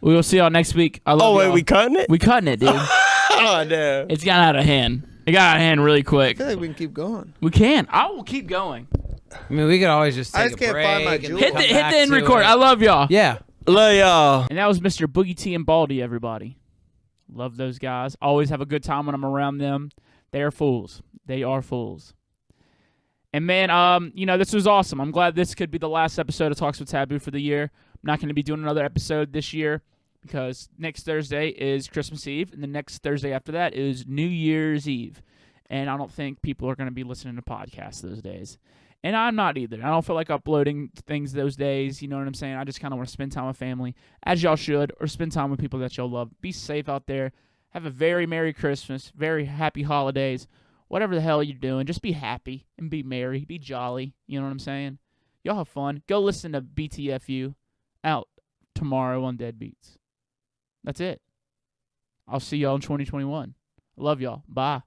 Speaker 1: We will see y'all next week. I love
Speaker 5: Oh, wait,
Speaker 1: y'all.
Speaker 5: we cutting it?
Speaker 1: We cutting it, dude.
Speaker 5: Oh, damn.
Speaker 1: It's got out of hand. It got out of hand really
Speaker 3: I
Speaker 1: quick.
Speaker 3: feel like we can keep going.
Speaker 1: We can. I will keep going.
Speaker 4: I mean, we could always just
Speaker 3: I
Speaker 4: take
Speaker 3: just
Speaker 4: a
Speaker 3: can't
Speaker 4: break.
Speaker 3: find my
Speaker 4: and
Speaker 3: jewel.
Speaker 4: then
Speaker 1: Hit the
Speaker 4: come
Speaker 1: hit
Speaker 4: back
Speaker 1: the end
Speaker 4: to
Speaker 1: record.
Speaker 4: it.
Speaker 1: I love y'all.
Speaker 4: Yeah.
Speaker 5: Love y'all.
Speaker 1: And that was Mr. Boogie T and Bawldy, everybody. Love those guys. Always have a good time when I'm around them. They are fools. They are fools. And man, this was awesome. I'm glad this could be the last episode of Talks with Taboo for the year. I'm not going to be doing another episode this year because next Thursday is Christmas Eve, and the next Thursday after that is New Year's Eve. And I don't think people are going to be listening to podcasts those days. And I'm not either. I don't feel like uploading things those days. You know what I'm saying? I just kind of want to spend time with family, as y'all should, or spend time with people that y'all love. Be safe out there. Have a very Merry Christmas, very happy holidays. Whatever the hell you're doing, just be happy and be merry, be jolly. You know what I'm saying? Y'all have fun. Go listen to BTFU out tomorrow on Deadbeats. That's it. I'll see y'all in 2021. Love y'all. Bye.